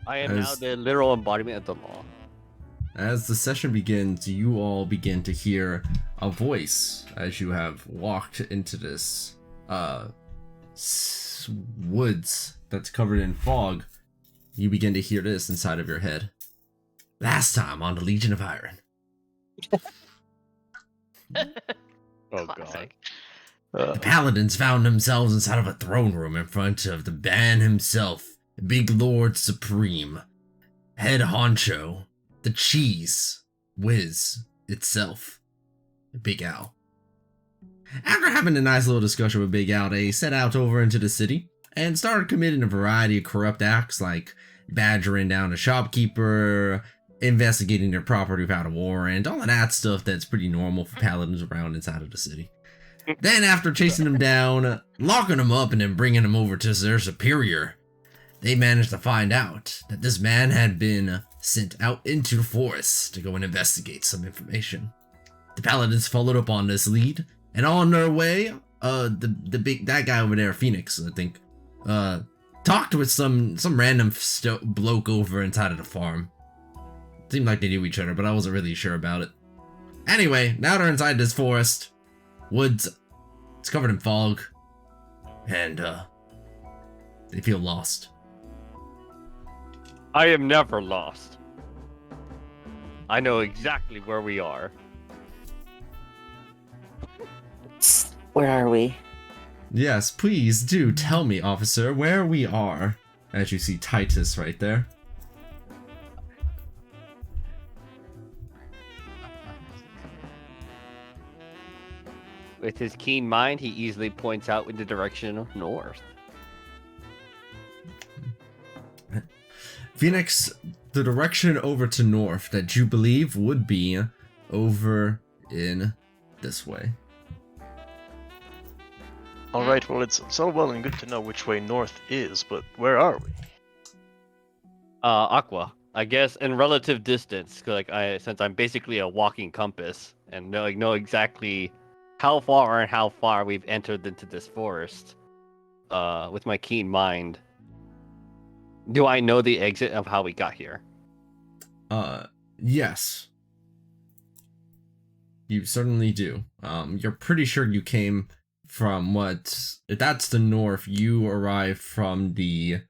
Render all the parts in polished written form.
I am now the literal embodiment of the law. As the session begins, you all begin to hear a voice as you have walked into this woods that's covered in fog. You begin to hear this inside of your head. Last time on the Legion of Iron. Oh Classic. god. The paladins found themselves inside of a throne room in front of the man himself, the big lord supreme, head honcho, the cheese whiz itself, Big Al. After having a nice little discussion with Big Al, they set out over into the city and started committing a variety of corrupt acts like badgering down a shopkeeper, investigating their property without a warrant, all of that stuff that's pretty normal for paladins around inside of the city. Then after chasing them down, locking them up, and then bringing them over to their superior, they managed to find out that this man had been sent out into the forest to go and investigate some information. The paladins followed up on this lead, and on their way, that guy over there, Phoenix, I think, talked with some random bloke over inside of the farm. Seemed like they knew each other, but I wasn't really sure about it. Anyway, now they're inside this forest. Woods, it's covered in fog, and they feel lost. I am never lost. I know exactly where we are. Where are we? Yes, please do tell me, officer, where we are. As you see Titus right there. With his keen mind, he easily points out in the direction of north. Phoenix, the direction over to north that you believe would be over in this way. Alright, well, it's all well and good to know which way north is, but where are we? Aqua. I guess in relative distance, 'cause, since I'm basically a walking compass and know exactly how far we've entered into this forest. With my keen mind, do I know the exit of how we got here? Yes. You certainly do. You're pretty sure you came from if that's the north, you arrived from the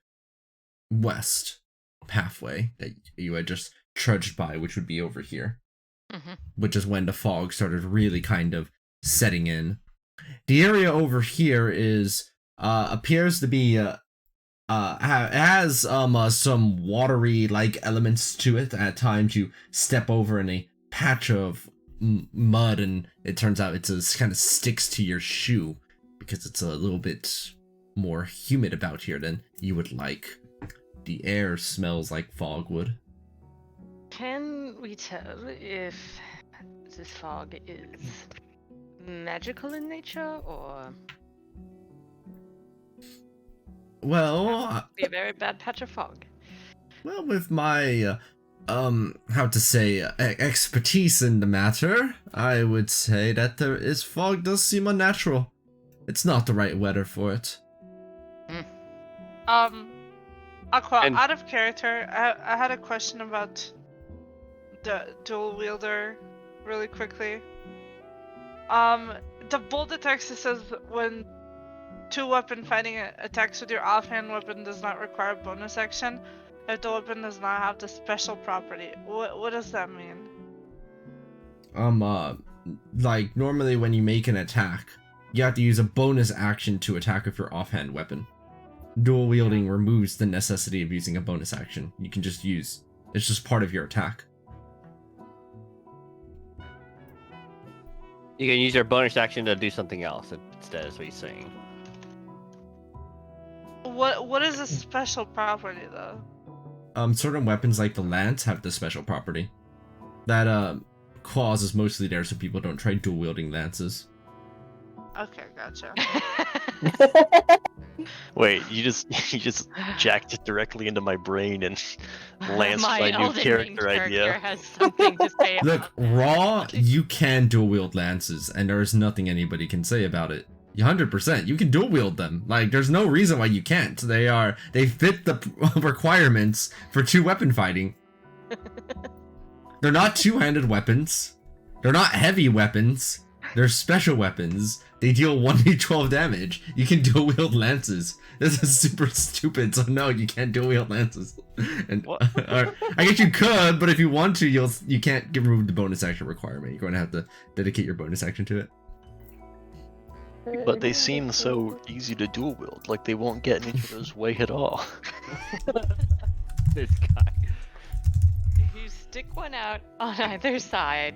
west pathway that you had just trudged by, which would be over here. Mm-hmm. Which is when the fog started really kind of setting in. The area over here appears to be has some watery like elements to it. At times you step over in a patch of mud and it turns out it kind of sticks to your shoe because it's a little bit more humid about here than you would like. The air smells like fog would. Can we tell if this fog is magical in nature or be a very bad patch of fog? Well, with my expertise in the matter, I would say that fog does seem unnatural. It's not the right weather for it. Aqua, And- out of character, I had a question about the dual wielder really quickly. The bolt attacks, it says when two-weapon fighting attacks with your offhand weapon does not require a bonus action if the weapon does not have the special property. What does that mean? Like normally when you make an attack, you have to use a bonus action to attack with your offhand weapon. Dual wielding removes the necessity of using a bonus action. You can just it's just part of your attack. You can use your bonus action to do something else instead, is what he's saying. What is a special property though? Certain weapons like the lance have this special property. That clause is mostly there so people don't try dual wielding lances. Okay, gotcha. Wait, you just jacked it directly into my brain and lanced my new Elden Ring character idea. has something to say Look, about raw, you can dual wield lances, and there is nothing anybody can say about it. 100%. You can dual wield them. Like, there's no reason why you can't. They fit the requirements for 2-weapon fighting. They're not two-handed weapons. They're not heavy weapons. They're special weapons. They deal 1d12 damage. You can dual wield lances. This is super stupid, so no, you can't dual wield lances. And I guess you could, but if you want to, you can't remove the bonus action requirement. You're going to have to dedicate your bonus action to it. But they seem so easy to dual wield, like they won't get in each other's way at all. This guy. You stick one out on either side,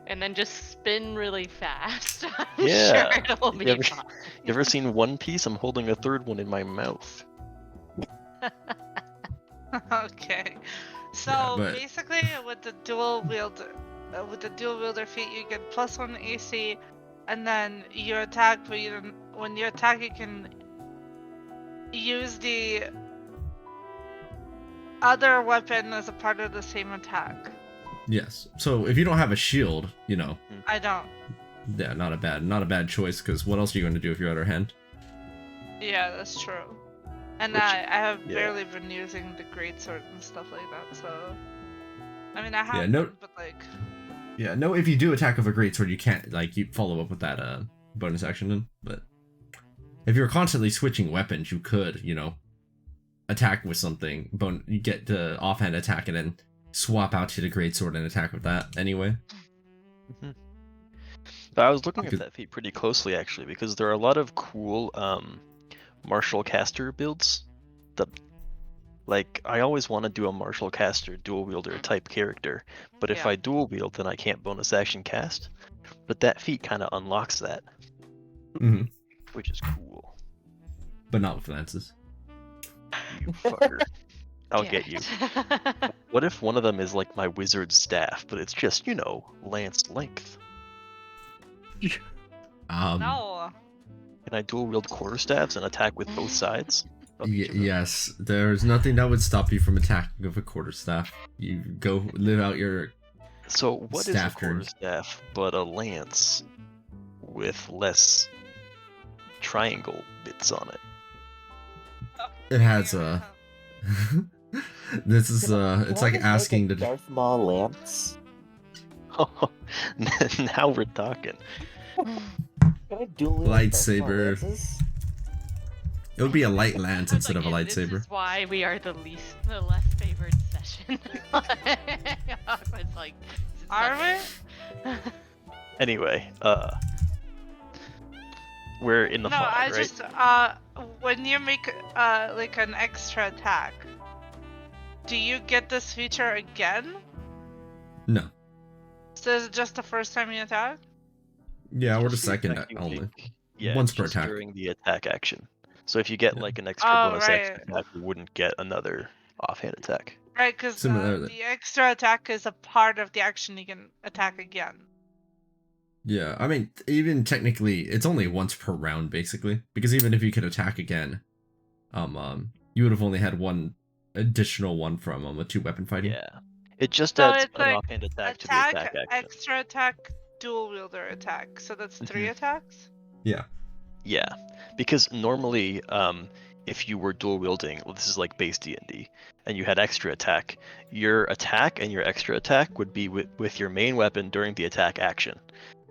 and then just spin really fast. I'm Yeah. sure it'll be You fine. ever seen One Piece? I'm holding a third one in my mouth. Okay. So Yeah, but- basically, with the dual wielder feat, you get +1 AC, and then you attack. But when you attack, you can use the other weapon as a part of the same attack. Yes. So if you don't have a shield, I don't. yeah, not a bad choice. Because what else are you going to do if you're out of hand? Yeah, that's true. And Which- I have yeah. barely been using the greatsword and stuff like that. So, I mean, I have, Yeah, no- but like, Yeah. No, if you do attack with a greatsword, you can't you follow up with that bonus action then. But if you're constantly switching weapons, you could attack with something. You get the offhand attack and then swap out to the greatsword and attack with that anyway. But I was looking at Good. that feat pretty closely actually, because there are a lot of cool martial caster builds that, like, I always want to do a martial caster dual wielder type character, but if Yeah. I dual wield then I can't bonus action cast. But that feat kind of unlocks that, hmm which is cool. But not with lances. You fucker. I'll Damn get you. it. What if one of them is like my wizard staff, but it's just, lance length? no. Can I dual wield quarterstaffs and attack with both sides? of each of them? Yes, there's nothing that would stop you from attacking with a quarterstaff. You go live out your. So what is a Staff turn. quarterstaff but a lance with less triangle bits on it? It has a. This is it's like asking the the. Darth Maul lance. Oh, now we're talking. Can I dual wield Lightsaber. Darth Maul lances? It would be a light lance I was instead of a like, lightsaber. This is why we are the less favored session. I was like, this is Are not- we? Anyway, we're in the No, fog, I right? just when you make like an extra attack, do you get this feature again? No. So is it just the first time you attack? Yeah, or the Just second attacking, only. like- yeah, Once per just attack. during the attack action. So if you get Yeah. like an extra Oh, bonus action right. attack, you wouldn't get another offhand attack. Right, because Similarly. the extra attack is a part of the action you can attack again. Yeah, I mean, even technically, it's only once per round, basically. Because even if you could attack again, you would have only had one additional one from a 2-weapon fighting. Yeah. It just So adds it's an like offhand attack to the Attack, attack action. extra attack, dual wielder attack. So that's 3 attacks? Yeah, because normally, if you were dual wielding, well, this is like base D&D, and you had extra attack, your attack and your extra attack would be with your main weapon during the attack action.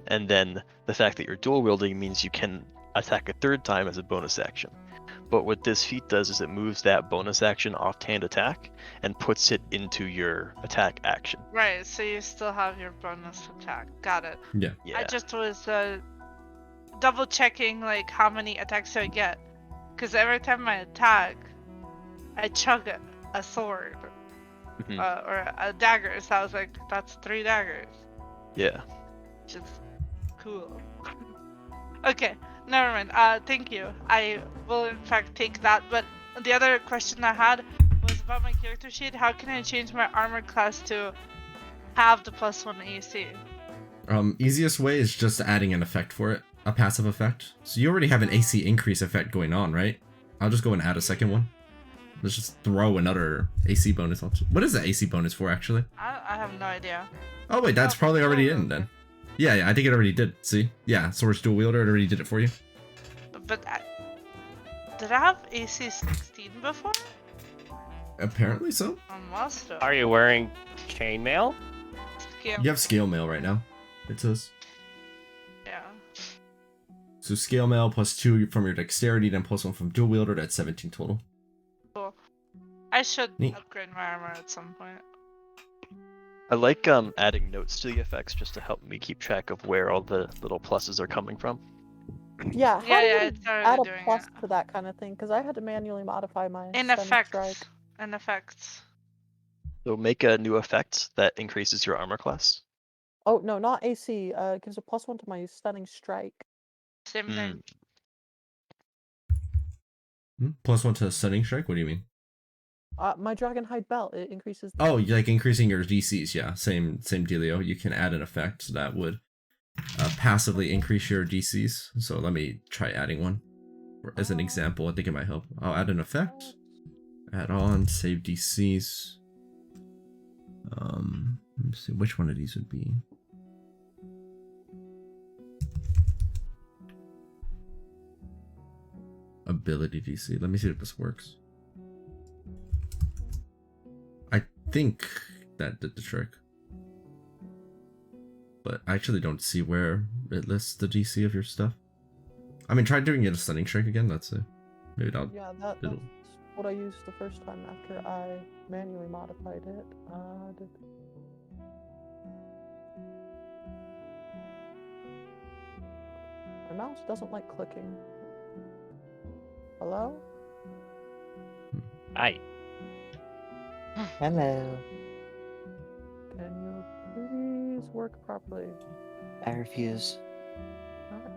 And then the fact that you're dual wielding means you can attack a third time as a bonus action. But what this feat does is it moves that bonus action offhand attack and puts it into your attack action. Right, so you still have your bonus attack. Got it. Yeah. I just was double checking like how many attacks I get. Because every time I attack, I chug a sword. Mhm. Or a dagger. So I was like, that's 3 daggers. Yeah. Which is cool. Okay, never mind. Thank you. I will in fact take that. But the other question I had was about my character sheet. How can I change my armor class to have the +1 AC? Easiest way is just adding an effect for it, a passive effect. So you already have an AC increase effect going on, right? I'll just go and add a second one. Let's just throw another AC bonus on. What is the AC bonus for, actually? I have no idea. Oh wait, that's Oh, probably already dual in then. Yeah, I think it already did. See? Yeah, Swords Dual Wielder, it already did it for you. did I have AC 16 before? Apparently so. I must have. Are you wearing chainmail? Scale. You have scale mail right now. It says. Yeah. So scale mail plus 2 from your dexterity, then plus 1 from dual wielder. That's 17 total. Cool. I should Neat. upgrade my armor at some point. I like adding notes to the effects just to help me keep track of where all the little pluses are coming from. Yeah, how Yeah, do yeah, you I started add a doing plus it. to that kind of thing? Because I had to manually modify my In stunning strike. effects. In effects. So make a new effect that increases your armor class. Oh no, not AC. Gives a +1 to my stunning strike. Same thing. Plus 1 to stunning strike? What do you mean? My dragon hide belt, it increases. Oh, like increasing your DCs, yeah. Same dealio. You can add an effect that would passively increase your DCs. So let me try adding one. As an example, I think it might help. I'll add an effect. Add on, save DCs. Let me see which one of these would be. Ability DC. Let me see if this works. I think that did the trick. But I actually don't see where it lists the DC of your stuff. I mean, try doing it a stunning strike again, that's it. Maybe that'll... Yeah, that's what I used the first time after I manually modified it. My mouse doesn't like clicking. Hello? Aye. Hello. Can you please work properly? I refuse. Alright.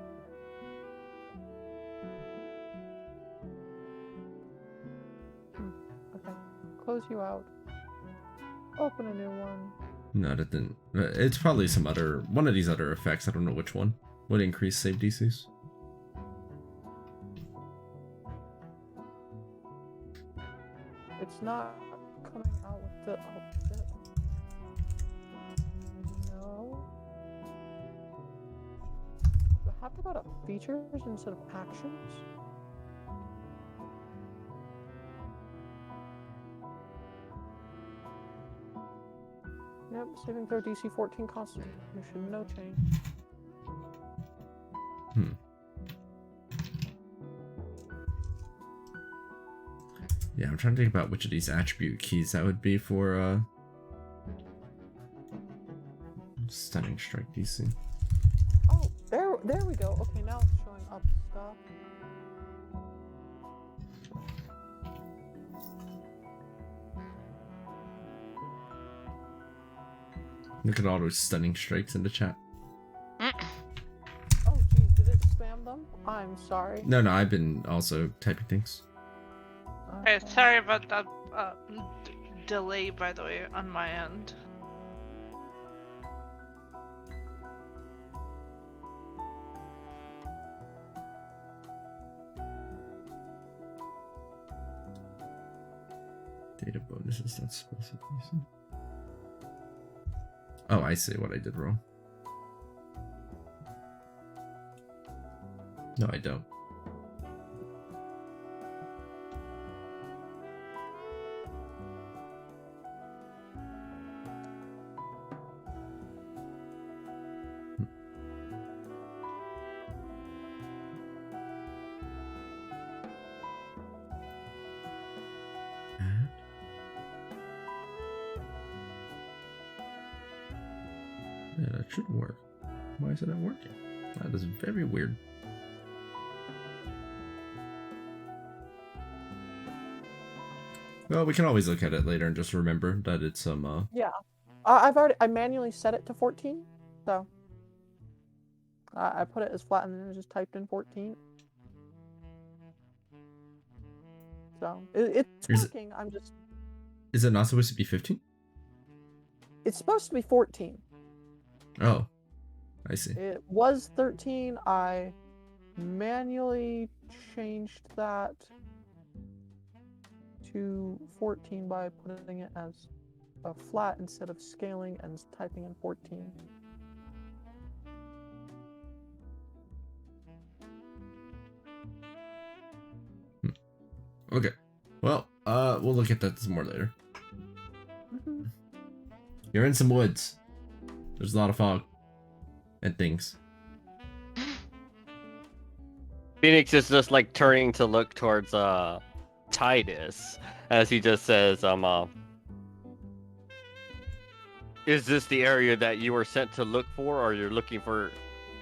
Okay. Close you out. Open a new one. No, that didn't. It's probably some other... one of these other effects, I don't know which one. Would increase save DCs. It's not coming out with the... oh, shit. No. Do I have to go to features instead of actions? Yep, saving throw DC 14 constitution, no change. Yeah, I'm trying to think about which of these attribute keys that would be for stunning strike DC. Oh, there we go. Okay, now it's showing up stuff. Look at all those stunning strikes in the chat. Oh, geez, did it spam them? I'm sorry. No, I've been also typing things. Hey, sorry about that delay, by the way, on my end. Data bonuses, that's specific. Oh, I see what I did wrong. No, I don't. Yeah, that should work. Why is it not working? That is very weird. Well, we can always look at it later and just remember that it's some Yeah. I manually set it to 14, so I put it as flat and then just typed in 14. So it's working. I'm just. Is it not supposed to be 15? It's supposed to be 14. Oh, I see. It was 13. I manually changed that to 14 by putting it as a flat instead of scaling and typing in 14. Okay. Well, we'll look at that some more later. Mhm. You're in some woods. There's a lot of fog and things. Phoenix is just like turning to look towards Titus as he just says, is this the area that you were sent to look for, or you're looking for,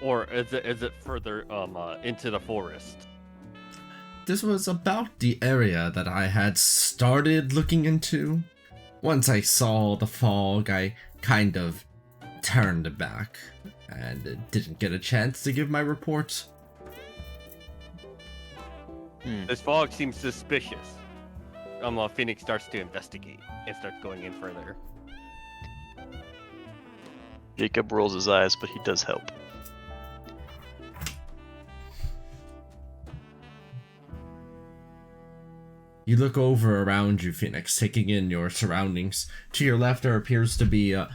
or is it further into the forest? This was about the area that I had started looking into. Once I saw the fog, I kind of turned back and didn't get a chance to give my report. This fog seems suspicious. Phoenix starts to investigate and starts going in further. Jacob rolls his eyes, but he does help. You look over around you, Phoenix, taking in your surroundings. To your left, there appears to be a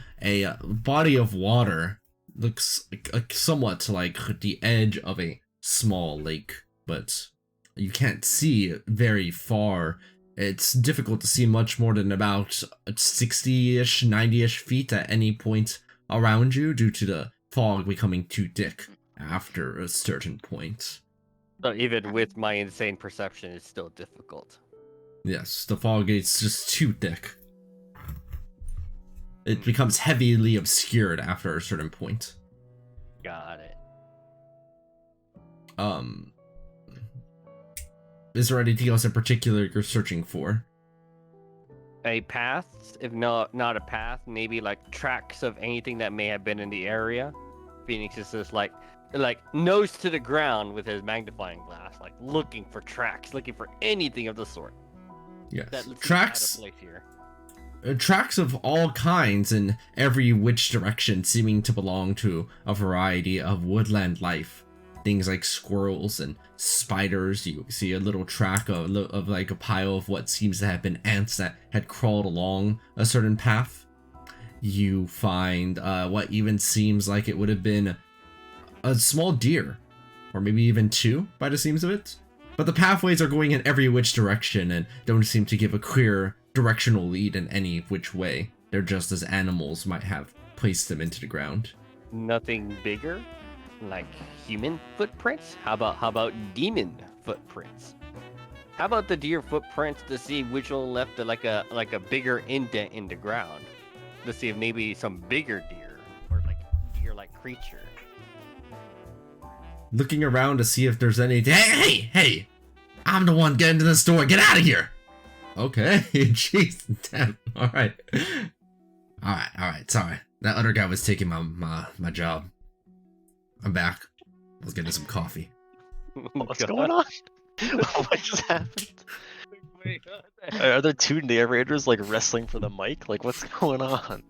body of water. Looks somewhat like the edge of a small lake, but you can't see very far. It's difficult to see much more than about 60-ish, 90-ish feet at any point around you due to the fog becoming too thick after a certain point. So even with my insane perception, it's still difficult. Yes, the fog is just too thick. It becomes heavily obscured after a certain point. Got it. Is there anything else in particular you're searching for? A path, if not a path, maybe like tracks of anything that may have been in the area. Phoenix is just like nose to the ground with his magnifying glass, like looking for tracks, looking for anything of the sort. Yes. That seems Tracks. out of place here. Tracks of all kinds in every which direction, seeming to belong to a variety of woodland life. Things like squirrels and spiders. You see a little track of like a pile of what seems to have been ants that had crawled along a certain path. You find what even seems like it would have been a small deer, or maybe even two by the seams of it. But the pathways are going in every which direction and don't seem to give a clear directional lead in any which way. They're just as animals might have placed them into the ground. Nothing bigger, like human footprints. How about demon footprints? How about the deer footprints to see which one left like a bigger indent in the ground, to see if maybe some bigger deer or like deer-like creature. Looking around to see if there's any. Hey! I'm the one getting to the store. Get out of here! Okay, jeez, damn. All right. Sorry, that other guy was taking my job. I'm back. I was getting some coffee. What's going on? What just happened? Are there two narrators like wrestling for the mic? Like, what's going on?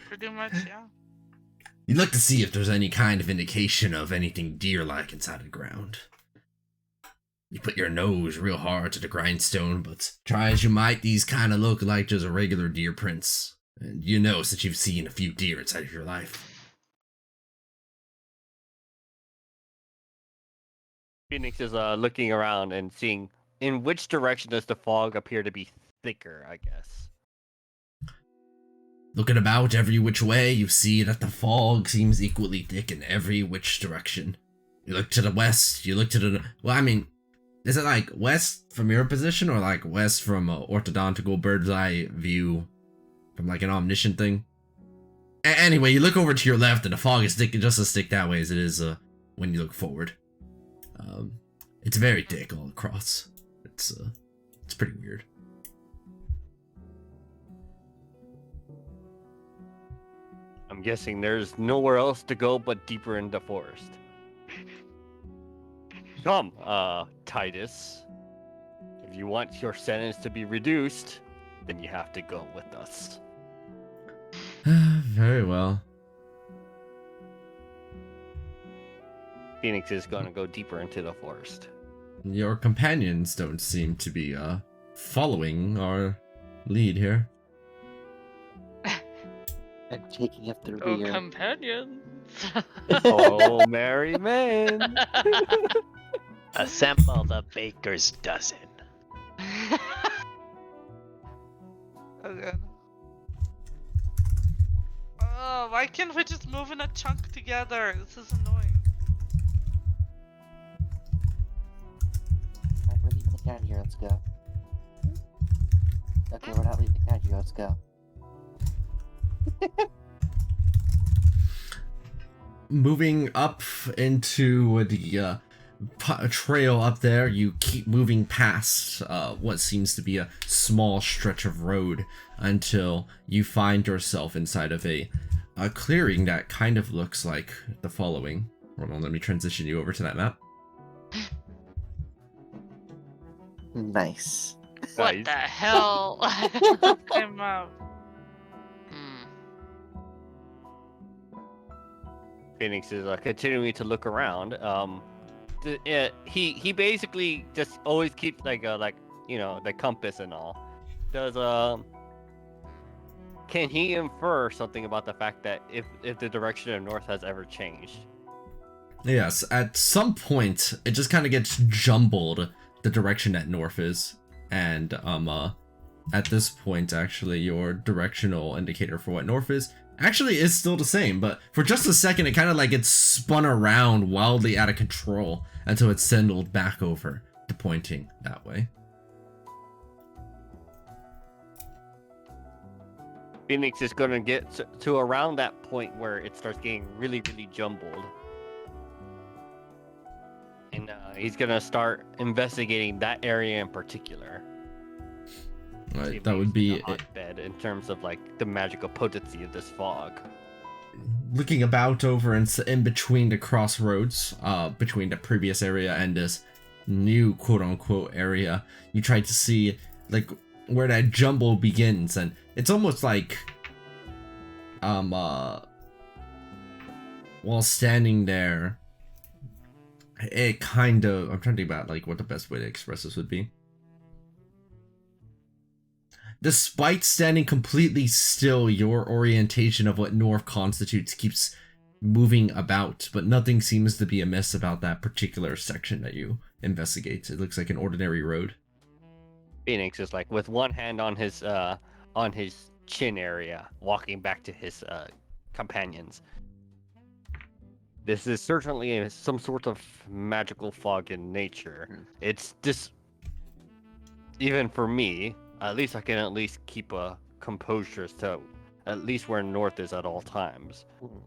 Pretty much, yeah. You look to see if there's any kind of indication of anything deer-like inside the ground. You put your nose real hard to the grindstone, but try as you might, these kind of look like just a regular deer prints. And you know since you've seen a few deer inside of your life. Phoenix is looking around and seeing in which direction does the fog appear to be thicker, I guess. Looking about every which way, you see that the fog seems equally thick in every which direction. You look to the west, you look to the... Well, I mean, is it like west from your position, or like west from an orthodontical bird's eye view from like an omniscient thing? Anyway, you look over to your left and the fog is thick, just as thick that way as it is when you look forward. It's very thick all across. It's pretty weird. I'm guessing there's nowhere else to go but deeper in the forest. Come, Titus. If you want your sentence to be reduced, then you have to go with us. Very well. Phoenix is gonna go deeper into the forest. Your companions don't seem to be following our lead here. I'm taking up the Oh, rear. companions. Oh, merry man. Assemble the baker's dozen. Again. Oh, why can't we just move in a chunk together? This is annoying. Alright, we're leaving the cat here, let's go. Okay, we're not leaving the cat here, let's go. Moving up into the trail up there, you keep moving past what seems to be a small stretch of road until you find yourself inside of a clearing that kind of looks like the following. Hold on, let me transition you over to that map. Nice. What Nice. the hell? I'm Hmm. Phoenix is continuing to look around. He basically just always keeps the compass and all. Can he infer something about the fact that if the direction of north has ever changed? Yes, at some point it just kind of gets jumbled, the direction that north is, and at this point actually your directional indicator for what north is actually is still the same, but for just a second it kind of like gets spun around wildly out of control until it's settled back over to pointing that way. Phoenix is gonna get to around that point where it starts getting really, really jumbled. And he's gonna start investigating that area in particular. Right, that would be a hotbed in terms of like the magical potency of this fog. looking about over in between the crossroads, between the previous area and this new quote-unquote area. You try to see like where that jumble begins, and it's almost like while standing there, it kind of, I'm trying to think about like what the best way to express this would be. Despite standing completely still, your orientation of what north constitutes keeps moving about, but nothing seems to be amiss about that particular section that you investigate. It looks like an ordinary road. Phoenix is like with one hand on his chin area, walking back to his companions. This is certainly some sort of magical fog in nature. It's this, even for me, at least I can at least keep a composure to at least where north is at all times.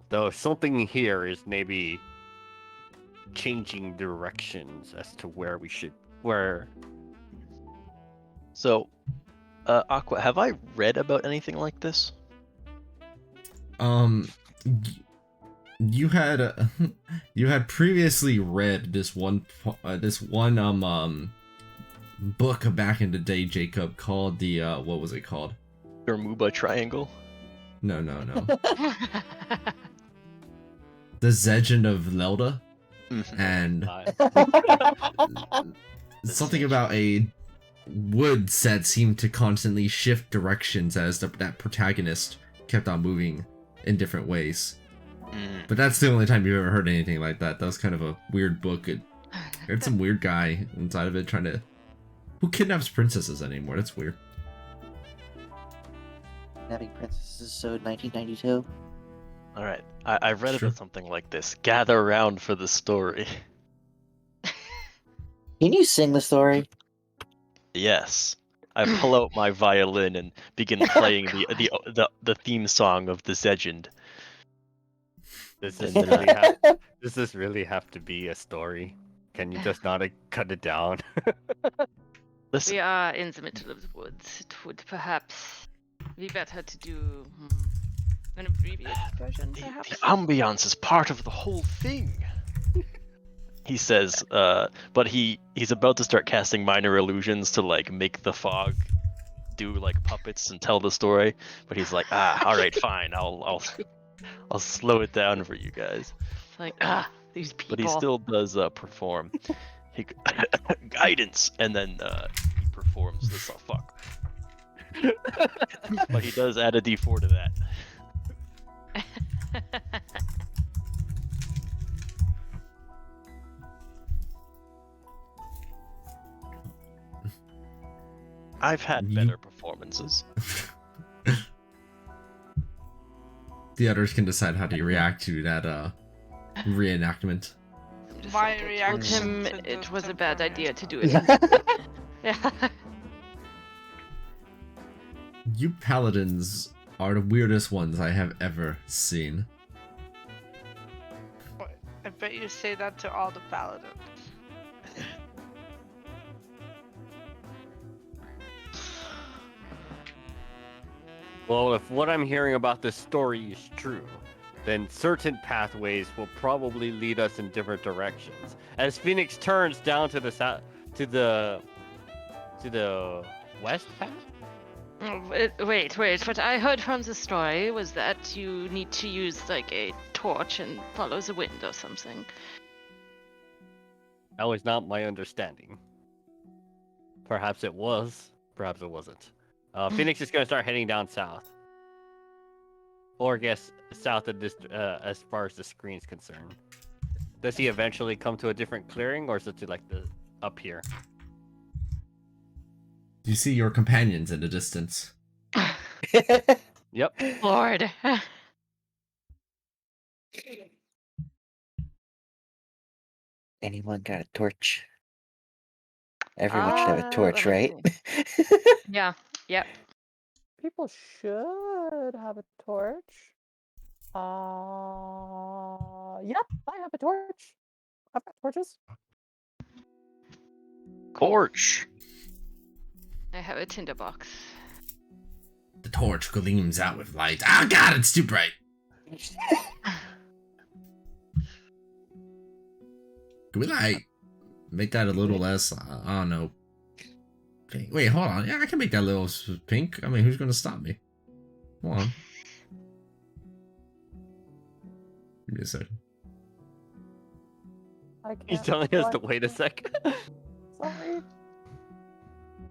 Though something here is maybe changing directions as to where we should, where. So, Aqua, have I read about anything like this? You had you had previously read this one book back in the day, Jacob, called the what was it called? Bermuda Triangle? No. The Legend of Lelda, and something about a woods that seemed to constantly shift directions as that protagonist kept on moving in different ways. But that's the only time you've ever heard anything like that. That was kind of a weird book. It had some weird guy inside of it trying to... Who kidnaps princesses anymore? That's weird. Kidnapping princesses is so 1992. Alright, I read Sure. about something like this. Gather around for the story. Can you sing the story? Yes. I pull out my violin and begin playing the theme song of the Legend. Does this And, really have to be a story? Can you just not cut it down? Listen, We are in the middle of the woods. It would perhaps be better to do an abbreviated version, the perhaps. ambiance is part of the whole thing. He says, but he's about to start casting minor illusions to like make the fog do like puppets and tell the story. But he's like, all right, fine, I'll slow it down for you guys. It's like, these people. But he still does perform. He guidance, and then he performs this. Oh fuck! But he does add a D4 to that. I've had You- better performances. The others can decide how to react to that reenactment. I'm just My like, I told reaction him to it the was a bad temperament. idea to do it. Yeah. You paladins are the weirdest ones I have ever seen. I bet you say that to all the paladins. Well, if what I'm hearing about this story is true, then certain pathways will probably lead us in different directions. As Phoenix turns down to the south, to the west path. Wait. What I heard from the story was that you need to use like a torch and follow the wind or something. That was not my understanding. Perhaps it was. Perhaps it wasn't. Phoenix is gonna start heading down south, or I guess south of this, as far as the screen's concerned. Does he eventually come to a different clearing, or is it to like the up here? You see your companions in the distance. Yep. Lord. Anyone got a torch? Everyone should have a torch, let me right? Yeah. Yep. People should have a torch. Yep, I have a torch. I've got torches. Torch. I have a tinderbox. The torch gleams out with light. Oh god, it's too bright. Can we like make that a little less? I don't know. Pink. Wait, hold on. Yeah, I can make that a little pink. I mean, who's gonna stop me? Hold on. Give me a second. I can't. He's telling us to select wait a it. second. Sorry.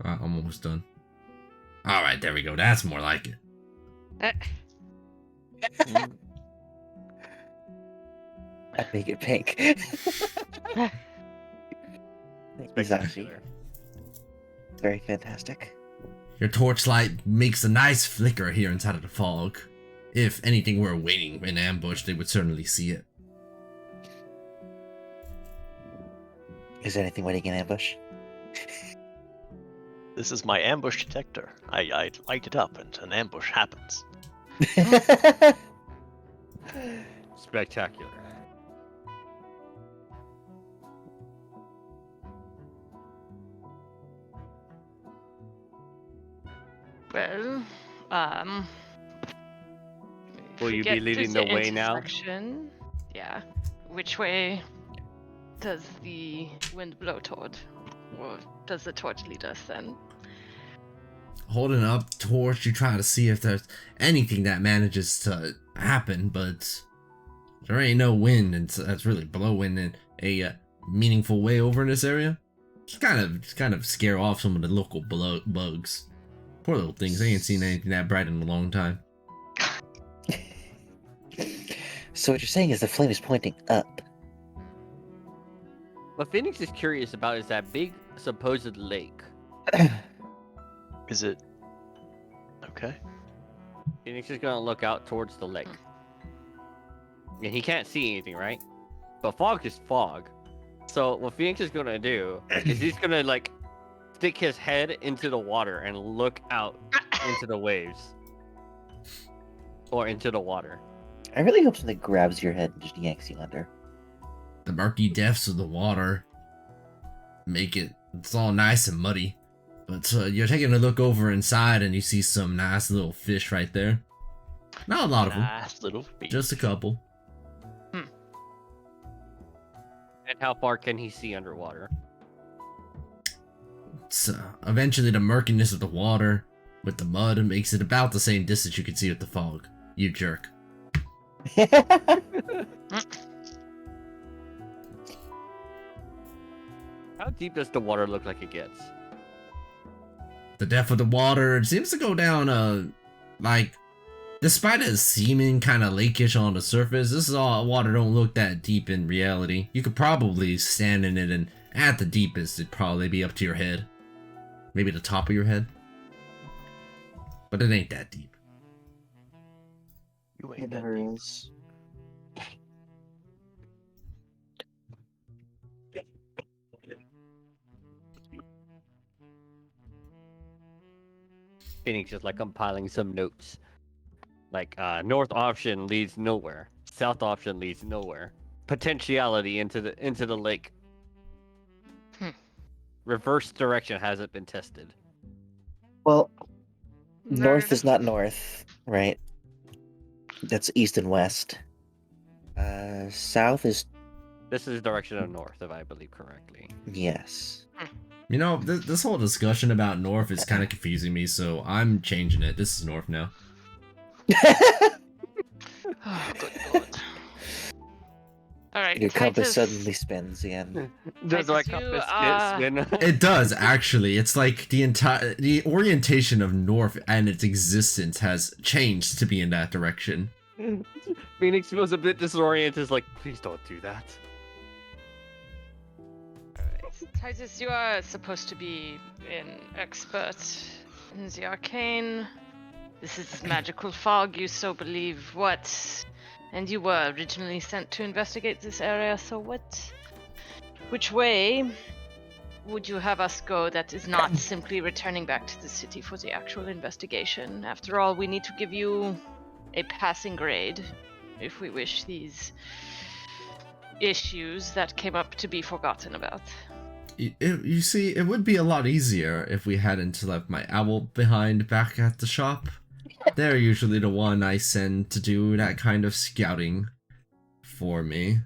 I'm almost done. All right, there we go. That's more like it. I'd make it pink. It's actually very fantastic. Your torchlight makes a nice flicker here inside of the fog. If anything were waiting in ambush, they would certainly see it. Is there anything waiting in ambush? This is my ambush detector. I light it up and an ambush happens. Spectacular. Well, Will you be get to leading the way now? intersection, yeah. Which way does the wind blow toward? Or does the torch lead us then? Holding up torch, you try to see if there's anything that manages to happen, but there ain't no wind, and that's really blowing in a meaningful way over in this area. Just kind of scare off some of the local bugs. Poor little things. They ain't seen anything that bright in a long time. So what you're saying is the flame is pointing up. What Phoenix is curious about is that big supposed lake. Is it? Okay. Phoenix is gonna look out towards the lake. And he can't see anything, right? But fog is fog. So what Phoenix is gonna do is he's gonna like stick his head into the water and look out into the waves. Or into the water. I really hope something grabs your head and just yanks you under. The murky depths of the water make it's all nice and muddy. But you're taking a look over inside and you see some nice little fish right there. Not a lot of them, Nice little feet. just a couple. And how far can he see underwater? So eventually the murkiness of the water with the mud makes it about the same distance you can see with the fog. You jerk. How deep does the water look like it gets? The depth of the water, it seems to go down, like, despite it seeming kind of lakeish on the surface, this is all water don't look that deep in reality. You could probably stand in it, and at the deepest, it'd probably be up to your head. Maybe the top of your head. but it ain't that deep. You It ain't that never deep. is. Phoenix is like compiling some notes. Like north option leads nowhere. South option leads nowhere. Potentiality into the lake. Hmm. Reverse direction hasn't been tested. Well, north Nerd. is not north, right? That's east and west. South is This is direction of north, if I believe correctly. yes. You know, this whole discussion about north is kind of confusing me, so I'm changing it. This is north now. Oh, good lord. Alright, Your compass Titus. suddenly spins again. Does my Titus, you compass are- spin? It does actually. It's like the orientation of north and its existence has changed to be in that direction. Phoenix feels a bit disoriented. Is like, please don't do that. Titus, you are supposed to be an expert in the arcane. This is magical fog, you so believe. What? And you were originally sent to investigate this area, so what? Which way would you have us go that is not simply returning back to the city for the actual investigation? After all, we need to give you a passing grade if we wish these issues that came up to be forgotten about. You see, it would be a lot easier if we hadn't left my owl behind back at the shop. They're usually the one I send to do that kind of scouting for me,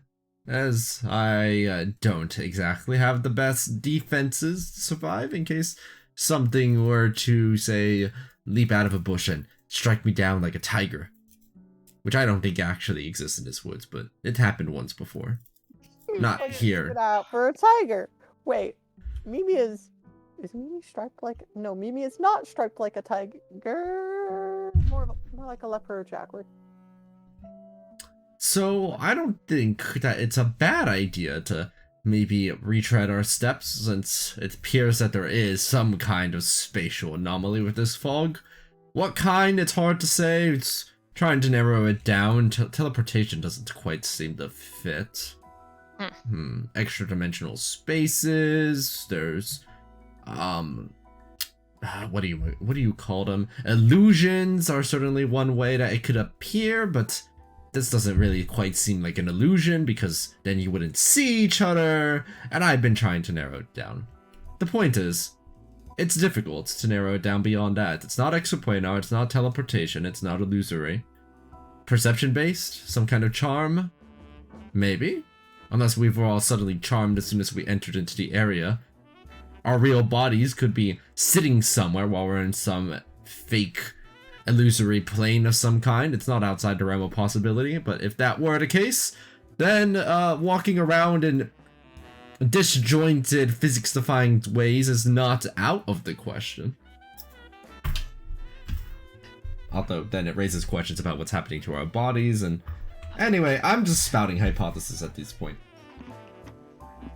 as I don't exactly have the best defenses to survive in case something were to, say, leap out of a bush and strike me down like a tiger. Which I don't think actually exists in this woods, but it happened once before. Not Like, here. Get out for a tiger. Wait, Mimi is Mimi striped like? No, Mimi is not striped like a tiger. More like a leopard jaguar. So I don't think that it's a bad idea to maybe retread our steps, since it appears that there is some kind of spatial anomaly with this fog. What kind, it's hard to say. It's trying to narrow it down. Teleportation doesn't quite seem to fit. Extra dimensional spaces. There's what do you call them? Illusions are certainly one way that it could appear, but this doesn't really quite seem like an illusion because then you wouldn't see each other, and I've been trying to narrow it down. The point is, it's difficult to narrow it down beyond that. It's not exoplanar, it's not teleportation, it's not illusory. Perception based? Some kind of charm? Maybe? Unless we were all suddenly charmed as soon as we entered into the area. Our real bodies could be sitting somewhere while we're in some fake illusory plane of some kind. It's not outside the realm of possibility, but if that were the case, then walking around in disjointed, physics-defying ways is not out of the question. Although then it raises questions about what's happening to our bodies, and anyway, I'm just spouting hypotheses at this point.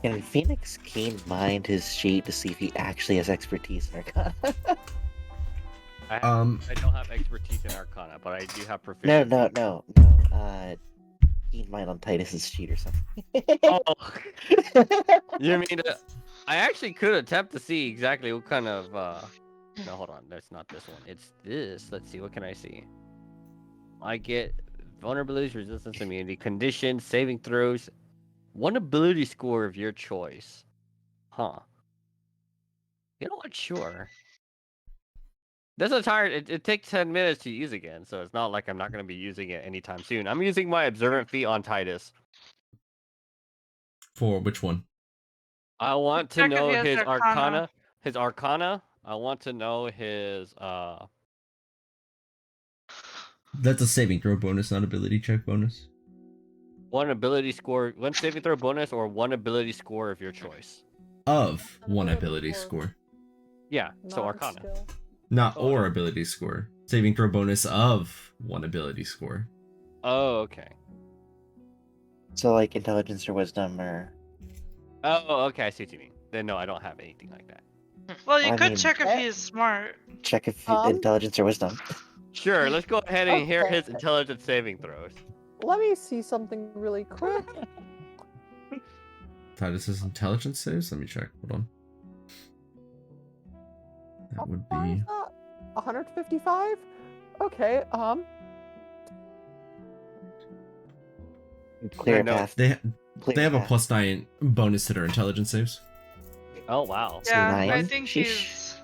Can Phoenix keen mind his sheet to see if he actually has expertise in Arcana? I don't have expertise in Arcana, but I do have proficiency. No. Keen mind on Titus's sheet or something. Oh, you mean I actually could attempt to see exactly what kind of No, hold on. That's not this one. It's this. Let's see. What can I see? I get vulnerabilities, resistance, immunity, conditions, saving throws, one ability score of your choice. Huh. You know what? Sure. This entire it takes 10 minutes to use again, so it's not like I'm not going to be using it anytime soon. I'm using my observant feat on Titus. For which one? I want to Check if know he has his Arcana. arcana. His arcana. I want to know his That's a saving throw bonus, not ability check bonus. one ability score, one saving throw bonus, or one ability score of your choice. Of one ability score. Yeah, so Not arcana. skill. Not Oh, or no. ability score. Saving throw bonus of one ability score. Oh, okay. So like intelligence or wisdom or Oh, okay. I see what you mean. Then no, I don't have anything like that. Well, you I could mean- check if Eh. he's smart. Check if Um, intelligence or wisdom. Sure, let's go ahead and hear his Okay. intelligence saving throws. Let me see something really quick. Titus's intelligence saves? Let me check. Hold on. That would How far is be. that? 155? Okay, Clear no. path. They Clear they have a path. +9 bonus to their intelligence saves. Oh wow. So Yeah, I 9? think Sheesh. he's.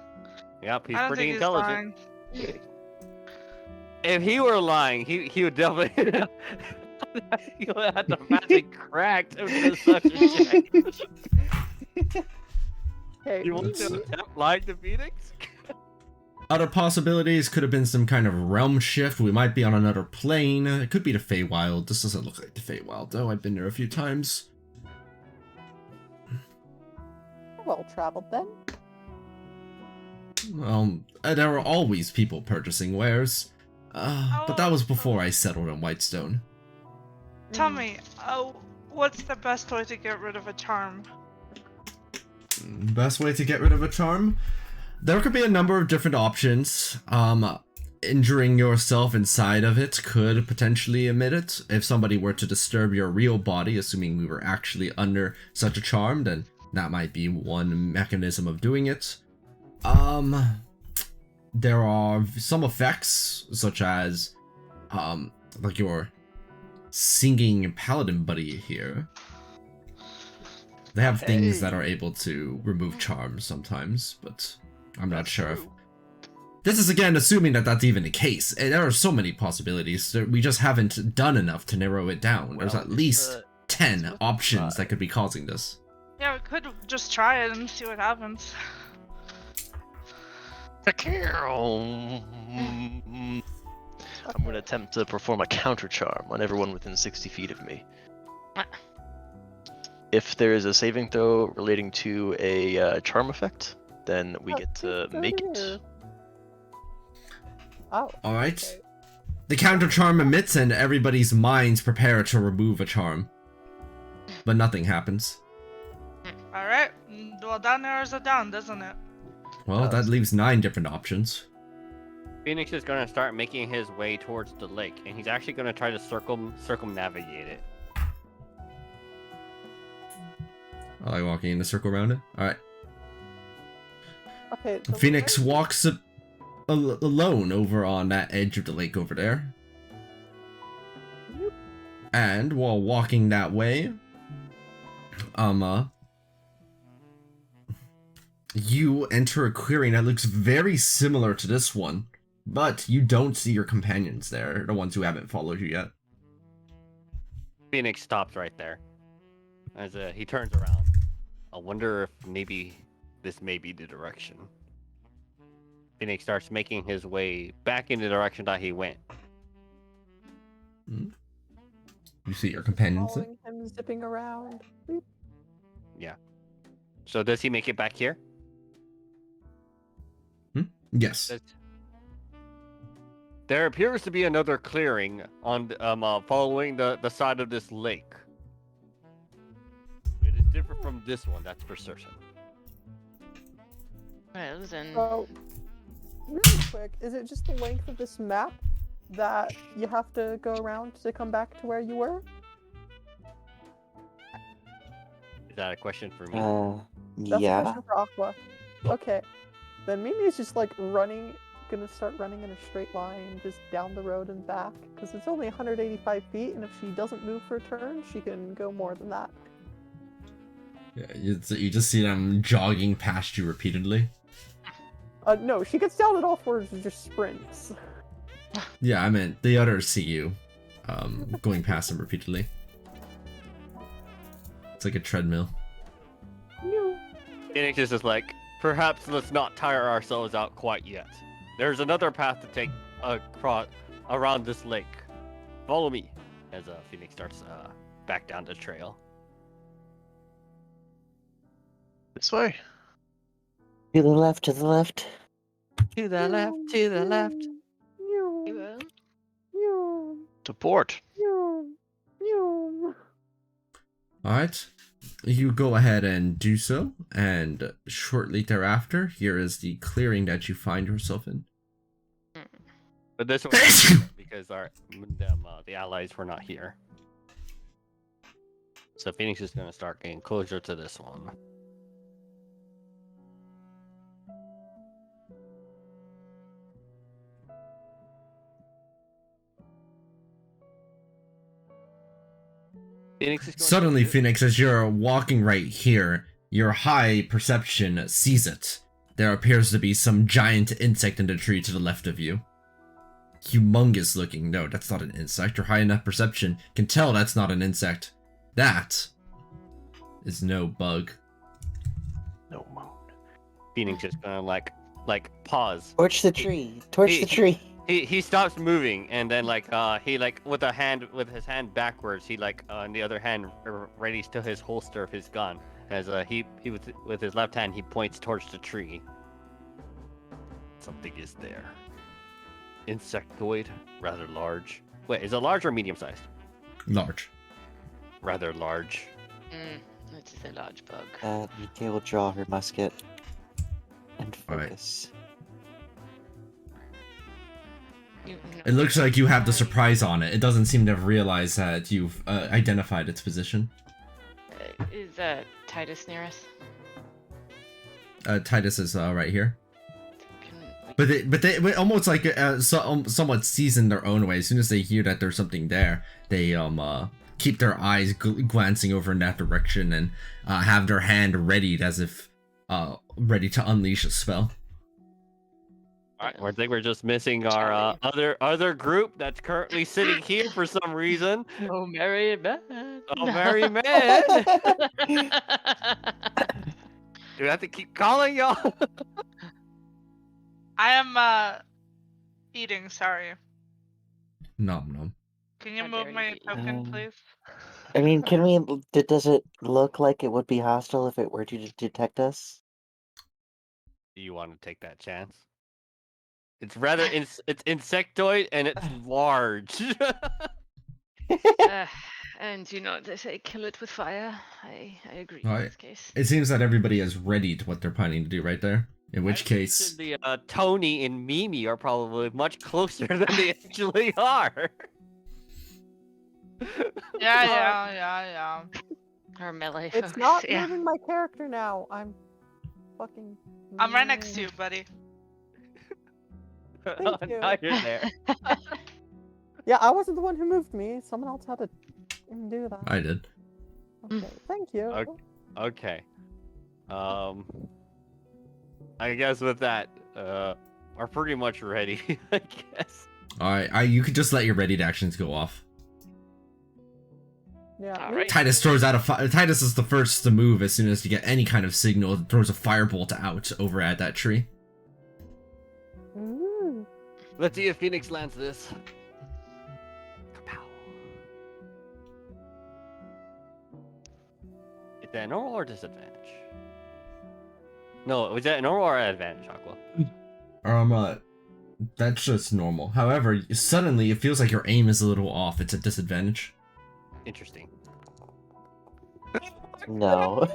Yep, he's I don't pretty think he's intelligent. lying. If he were lying, he would definitely he would have to magic cracked to do such a check. okay. You want to Mimi, attempt lying to Phoenix? Other possibilities could have been some kind of realm shift. We might be on another plane. It could be the Feywild. This doesn't look like the Feywild, though. I've been there a few times. well traveled then. There were always people purchasing wares. But that was before I settled in Whitestone. Tell me, what's the best way to get rid of a charm? Best way to get rid of a charm? There could be a number of different options. Injuring yourself inside of it could potentially emit it. If somebody were to disturb your real body, assuming we were actually under such a charm, then that might be one mechanism of doing it. There are some effects, such as, like your singing paladin buddy here. They have things that are able to remove charms sometimes, but I'm not sure if... This is again assuming that that's even the case. There are so many possibilities. We just haven't done enough to narrow it down. There's at least 10 options that could be causing this. Yeah, we could just try it and see what happens. I'm going to attempt to perform a counter charm on everyone within 60 feet of me. If there is a saving throw relating to a charm effect, then we get to make it. Oh. Alright. Okay. The counter charm emits and everybody's minds prepare to remove a charm. But nothing happens. Alright, well that narrows it down, doesn't it? Well, that leaves 9 different options. Phoenix is gonna start making his way towards the lake, and he's actually gonna try to circumnavigate it. I like walking in a circle around it. Alright. Okay. the Phoenix lake- walks alone over on that edge of the lake over there. Yep. And while walking that way, you enter a clearing that looks very similar to this one, but you don't see your companions there, the ones who haven't followed you yet. Phoenix stops right there as he turns around. I wonder if maybe this may be the direction. Phoenix starts making his way back in the direction that he went. You see your companions there? Following him zipping around. Beep. So does he make it back here? Yes. There appears to be another clearing on following the side of this lake. It is different from this one, that's for certain. Well, then. So, really quick, is it just the length of this map that you have to go around to come back to where you were? Is that a question for me? That's a Yeah. question for Aqua. Okay. Then Mimi is just like gonna start running in a straight line just down the road and back. Because it's only 185 feet, and if she doesn't move for a turn, she can go more than that. Yeah, you just see them jogging past you repeatedly. No, she gets down at all fours and just sprints. Yeah, I meant the others see you, going past them repeatedly. It's like a treadmill. Phoenix is just like, perhaps let's not tire ourselves out quite yet. There's another path to take across around this lake. Follow me, as Phoenix starts back down the trail. This way. To the left, to the left. To the left, to the left. To port. Alright. You go ahead and do so, and shortly thereafter, here is the clearing that you find yourself in. But this one because the allies were not here. So Phoenix is gonna start getting closer to this one. Phoenix is going Suddenly, to Phoenix, as you're walking right here, your high perception sees it. There appears to be some giant insect in the tree to the left of you. Humongous looking. No, that's not an insect. Your high enough perception can tell that's not an insect. That is no bug. no moon. Phoenix is gonna like pause. Torch the tree. Torch the tree. He stops moving and then he with his hand backwards he on the other hand readies to his holster of his gun as he with his left hand he points towards the tree. Something is there. Insectoid, rather large. Wait, is it large or medium sized? Large. Rather large. It is a large bug. Mikael will draw her musket and Alright. focus. It looks like you have the surprise on it. It doesn't seem to have realized that you've identified its position. Is Titus near us? Titus is right here. Can But they almost like somewhat seasoned their own way. As soon as they hear that there's something there, they keep their eyes glancing over in that direction and have their hand readied as if ready to unleash a spell. Alright, I think we're just missing our other group that's currently sitting here for some reason. Oh, merry man. Oh, merry man! Do we have to keep calling y'all? I am eating, sorry. Nom nom. Can you How move dare my you eat. token, please? I mean, does it look like it would be hostile if it were to detect us? Do you want to take that chance? It's rather it's insectoid and it's large. And you know they say kill it with fire. I agree Right. in this case. It seems that everybody has readied what they're planning to do right there. In which case, the Tony and Mimi are probably much closer than they actually are. Yeah. Or melee It's folks. not Yeah. moving my character now. I'm fucking. I'm right next to you, buddy. Thank you. Now you're there. Yeah, I wasn't the one who moved me. Someone else had to do that. I did. Okay, thank you. Okay. I guess with that, are pretty much ready. I guess. Alright, you could just let your readied actions go off. Yeah. All right. Titus throws out Titus is the first to move as soon as you get any kind of signal. Throws a firebolt out over at that tree. Ooh. Let's see if Phoenix lands this. Kapow. Is that normal or disadvantage? No, was that normal or advantage, Aqua? That's just normal. However, suddenly it feels like your aim is a little off. It's a disadvantage. Interesting. No.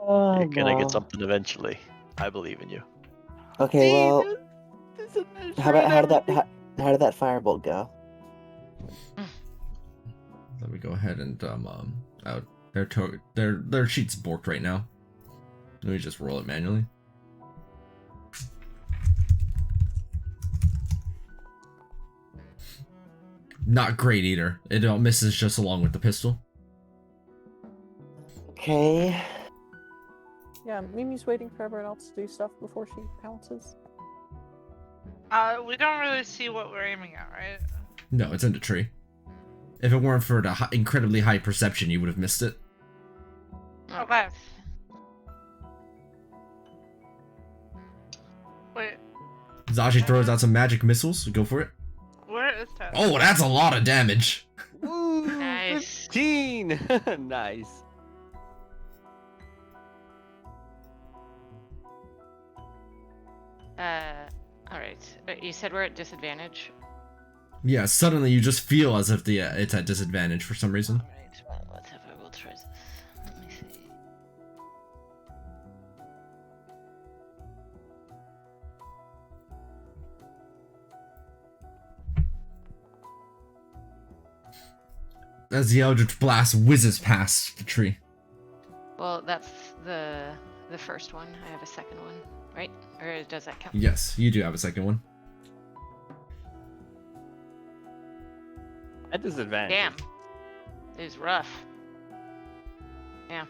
Oh, You're gonna no. get something eventually. I believe in you. Okay, well, how did that firebolt go? Let me go ahead and out. Their sheet's borked right now. Let me just roll it manually. Not great either. It misses just along with the pistol. Okay. Yeah, Mimi's waiting for everyone else to do stuff before she pounces. We don't really see what we're aiming at, right? No, it's in the tree. If it weren't for the incredibly high perception, you would have missed it. Okay. Wait, Zaji throws out some magic missiles. Go for it. where is that? Oh, that's a lot of damage. Ooh, Nice. 15! Nice. All right. You said we're at disadvantage. Yeah, suddenly you just feel as if it's at disadvantage for some reason. Alright, well, whatever, we'll try this. Let me see. As the Eldritch Blast whizzes past the tree. Well, that's the first one. I have a second one, right? Or does that count? Yes, you do have a second one. At disadvantage. Damn. It was rough. Yeah.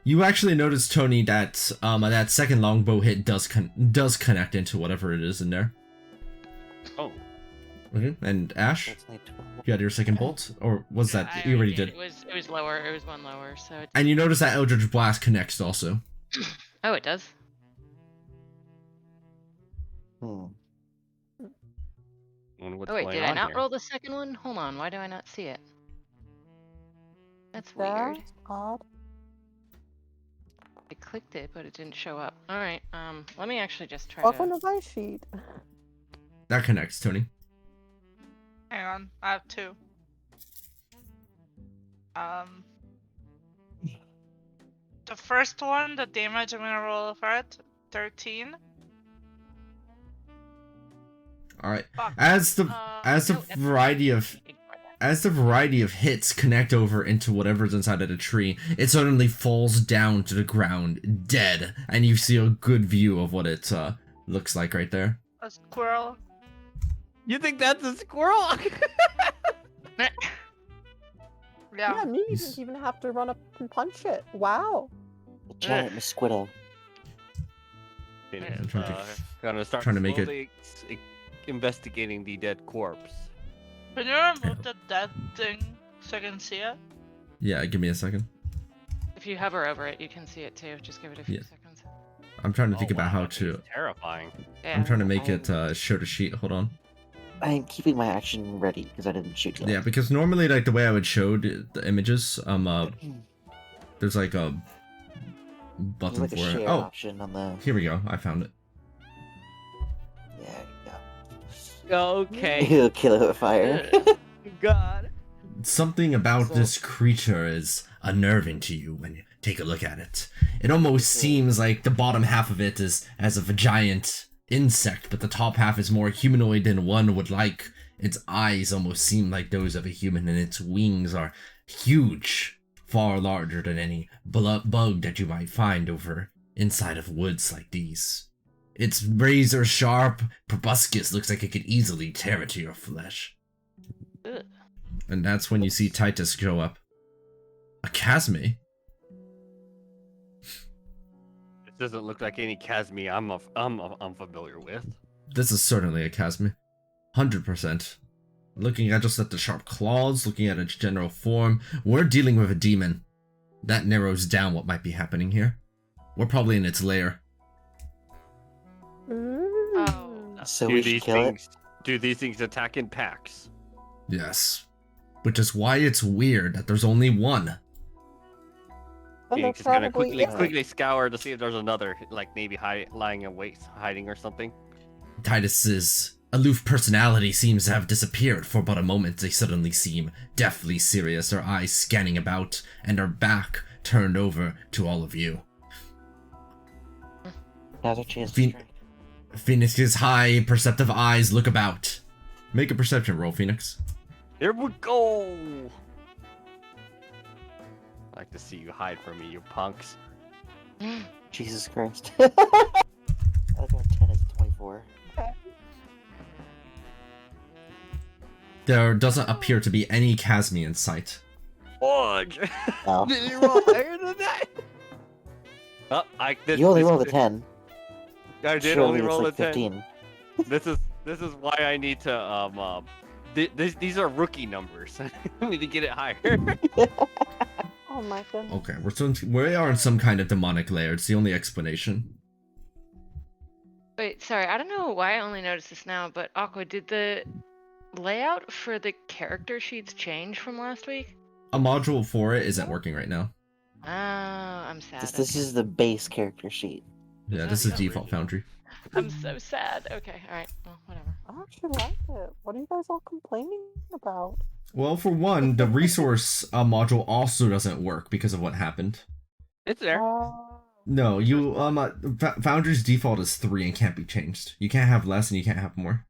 You actually notice, Tony, that that second longbow hit does connect into whatever it is in there. Oh. Okay. And Ash, That's like 12. you had your second bolt, or was Yeah, that I you already did? It was lower. It was one lower. So. And you notice that Eldritch Blast connects also. Oh, it does. Hmm. What's Oh wait, going did I on not here? roll the second one? Hold on. Why do I not see it? That's weird. That's odd. I clicked it, but it didn't show up. All right. Let me actually just try Welcome to. to my sheet. That connects, Tony. Hang on, I have 2. The first one, the damage I'm gonna roll for it, 13. All right. Fuck. As the No, that's- variety of Ignore that. As the variety of hits connect over into whatever's inside of the tree, it suddenly falls down to the ground, dead, and you see a good view of what it looks like right there. A squirrel. You think that's a squirrel? Yeah. Yeah, me He's- didn't even have to run up and punch it. Wow. A giant mosquito. Phoenix, trying to- gonna start trying to make it- slowly investigating the dead corpse. Can you remove the dead thing so I can see it? Yeah, give me a second. If you hover over it, you can see it too. Just give it a few Yeah. seconds. I'm trying to think Oh, about wow, how that to. thing's terrifying. Yeah. I'm trying to make it show the sheet. Hold on. I'm keeping my action ready because I didn't shoot yet. Yeah, because normally, like the way I would show the images, there's like a There's button like a for it. share Oh, option on the. here we go. I found it. Yeah, Okay. He'll kill it with fire. God. Something about So- this creature is unnerving to you when you take a look at it. It almost seems like the bottom half of it is as of a giant insect, but the top half is more humanoid than one would like. Its eyes almost seem like those of a human, and its wings are huge, far larger than any bug that you might find over inside of woods like these. Its razor sharp proboscis looks like it could easily tear into your flesh. Ugh. And that's when you see Titus show up. A Casme? This doesn't look like any Casme I'm familiar with. This is certainly a Casme. 100%. Looking at just at the sharp claws, looking at its general form, we're dealing with a demon. That narrows down what might be happening here. We're probably in its lair. Oh. So we should kill it. Do these things attack in packs? Yes. Which is why it's weird that there's only one. Then they're Phoenix is gonna probably quickly scour to see if there's another, like maybe lying in wait, hiding or something. Titus's aloof personality seems to have disappeared for but a moment. They suddenly seem deathly serious, their eyes scanning about, and their back turned over to all of you. Now's our chance to Phoen- strike. Phoenix's high, perceptive eyes look about. Make a perception roll, Phoenix. Here we go. I like to see you hide from me, you punks. Jesus Christ. I think our 10 is 24. There doesn't appear to be any Casme in sight. Fudge! Oh. Did you roll higher than that? Oh, You only rolled a 10. I did Surely only it's roll like a 10. 15. This is why I need to these are rookie numbers. I need to get it higher. Oh my goodness. Okay, we are in some kind of demonic lair. It's the only explanation. Wait, sorry. I don't know why I only noticed this now, but Aqua, did the layout for the character sheets change from last week? A module for it isn't working right now. Oh, I'm sad. This is the base character sheet. Yeah, Is this that is the default original? Foundry. I'm so sad. Okay, alright. Well, whatever. I actually like it. What are you guys all complaining about? Well, for one, the resource module also doesn't work because of what happened. It's there. No, you Foundry's default is 3 and can't be changed. You can't have less and you can't have more.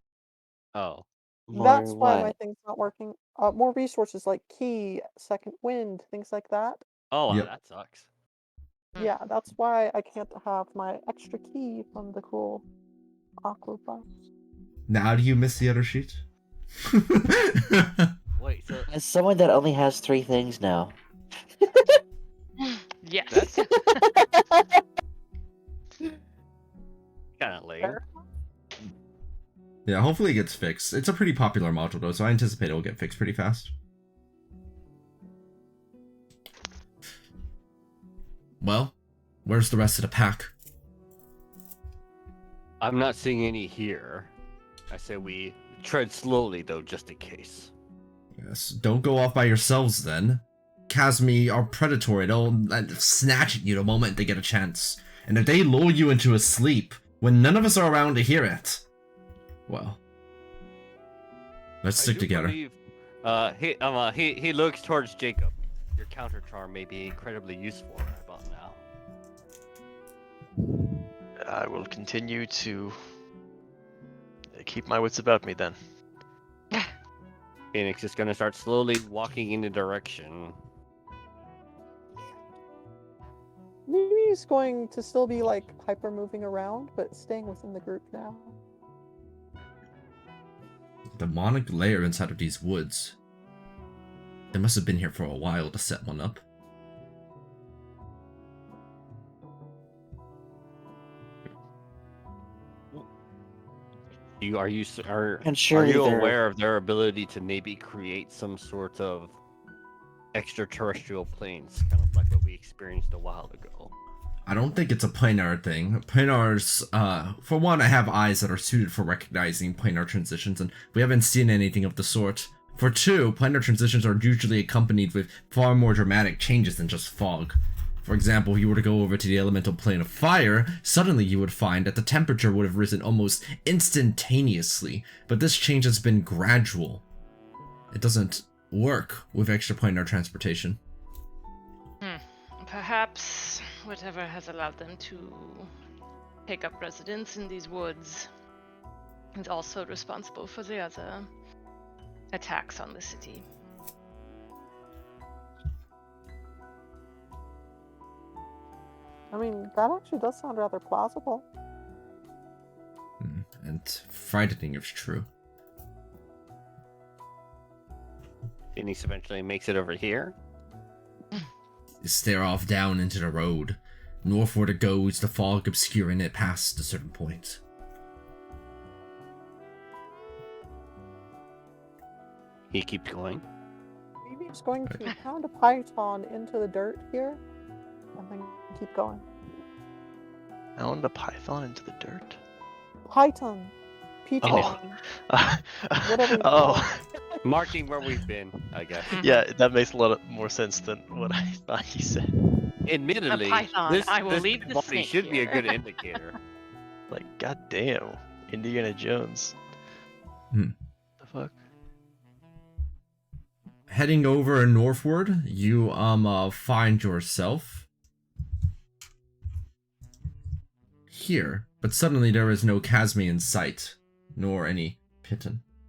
Oh. That's More why my what? thing's not working. More resources like key, second wind, things like that. Oh, wow, Yep. that sucks. Yeah, that's why I can't have my extra key from the cool aqua box. Now do you miss the other sheet? Wait, so As someone that only has 3 things now. Yes. that's kind of lame. Fair. Yeah, hopefully it gets fixed. It's a pretty popular module though, so I anticipate it'll get fixed pretty fast. Well, where's the rest of the pack? I'm not seeing any here. I say we tread slowly, though, just in case. Yes, don't go off by yourselves then. Kazmi are predatory. They'll snatch at you the moment they get a chance. And if they lull you into a sleep when none of us are around to hear it, well, let's I stick do together. believe, he looks towards Jacob. Your counter charm may be incredibly useful right about now. I will continue to keep my wits about me then. Phoenix is gonna start slowly walking in the direction. Mimi's going to still be like hyper moving around, but staying within the group now. Demonic lair inside of these woods. They must have been here for a while to set one up. Are And surely you they're- aware of their ability to maybe create some sort of extraterrestrial planes, kind of like what we experienced a while ago? I don't think it's a planar thing. Planars, for one, I have eyes that are suited for recognizing planar transitions, and we haven't seen anything of the sort. For two, planar transitions are usually accompanied with far more dramatic changes than just fog. For example, if you were to go over to the elemental plane of fire, suddenly you would find that the temperature would have risen almost instantaneously, but this change has been gradual. It doesn't work with extraplanar transportation. Perhaps whatever has allowed them to take up residence in these woods is also responsible for the other attacks on the city. I mean, that actually does sound rather plausible. And frightening if true. Phoenix eventually makes it over here. You stare off down into the road. Northward it goes, the fog obscuring it past a certain point. He keeps going. Mimi's going to pound a python into the dirt here, and then keep going. Pound a python into the dirt? Python. Python. Whatever you call Oh. Marking where we've been, I guess. Yeah, that makes a lot more sense than what I thought he said. Admittedly, python. this, I will this leave the body snake should be a here. good indicator. Like, goddamn, Indiana Jones. Hmm. The fuck? Heading over northward, you find yourself here, but suddenly there is no Kazmi in sight, nor any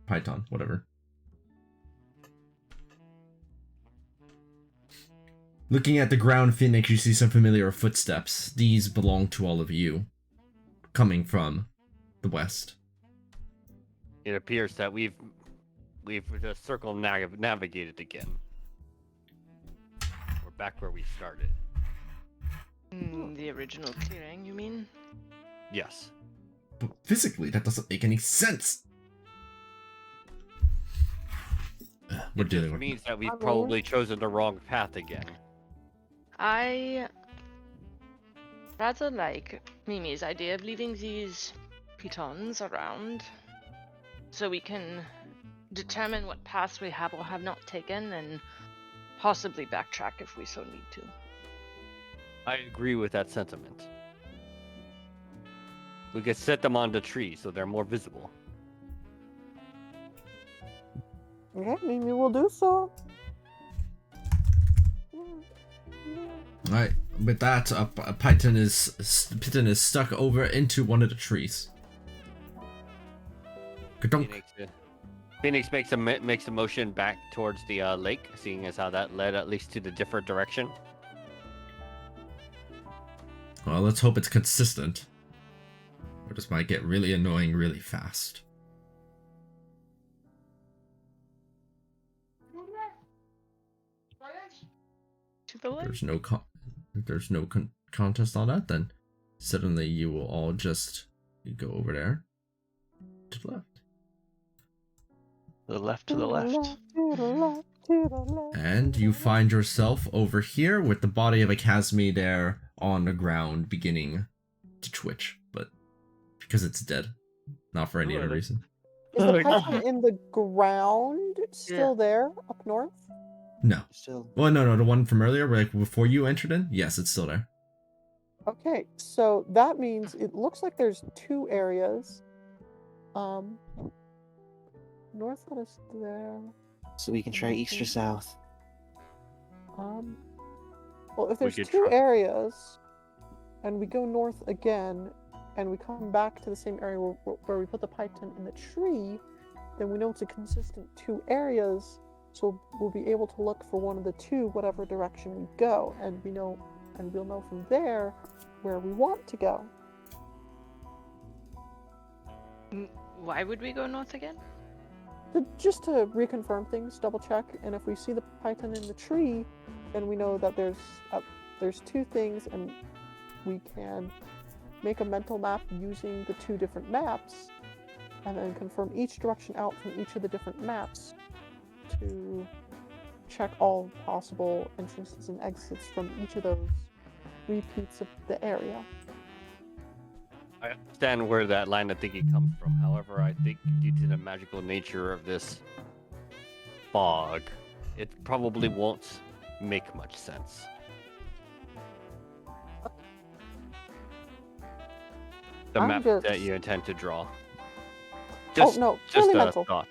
python, whatever. Looking at the ground, Phoenix, you see some familiar footsteps. These belong to all of you, coming from the west. It appears that we've just navigated again. We're back where we started. The original clearing, you mean? Yes. But physically, that doesn't make any sense. We're It dealing just with means that we've I mean- probably chosen the wrong path again. I rather like Mimi's idea of leaving these pitons around so we can determine what paths we have or have not taken and possibly backtrack if we so need to. I agree with that sentiment. We could set them on the tree so they're more visible. Okay, maybe we'll do so. Alright, with that, a python is stuck over into one of the trees. Kadunk. Phoenix makes a motion back towards the lake, seeing as how that led at least to the different direction. Well, let's hope it's consistent. Or this might get really annoying really fast. To the left. There's no contest on that, then suddenly you will all just go over there to the left. To the left, to the left. To the left, to the left. And you find yourself over here with the body of a Casmi there on the ground beginning to twitch, but because it's dead, not for any other reason. Is the python in the ground still there up north? No. Still. Well, no, the one from earlier, like before you entered in, yes, it's still there. Okay, so that means it looks like there's two areas. North is there. So we can try east or south. Well, if there's could two try- areas, and we go north again, and we come back to the same area where we put the python in the tree, then we know it's a consistent two areas. So we'll be able to look for one of the two, whatever direction we go, and we'll know from there where we want to go. Why would we go north again? Just to reconfirm things, double check, and if we see the python in the tree, then we know that there's two things, and we can make a mental map using the two different maps, and then confirm each direction out from each of the different maps to check all possible entrances and exits from each of those repeats of the area. I understand where that line of thinking comes from. However, I think due to the magical nature of this fog, it probably won't make much sense. The I'm map just- that you intend to draw. Oh no, just purely a mental. thought.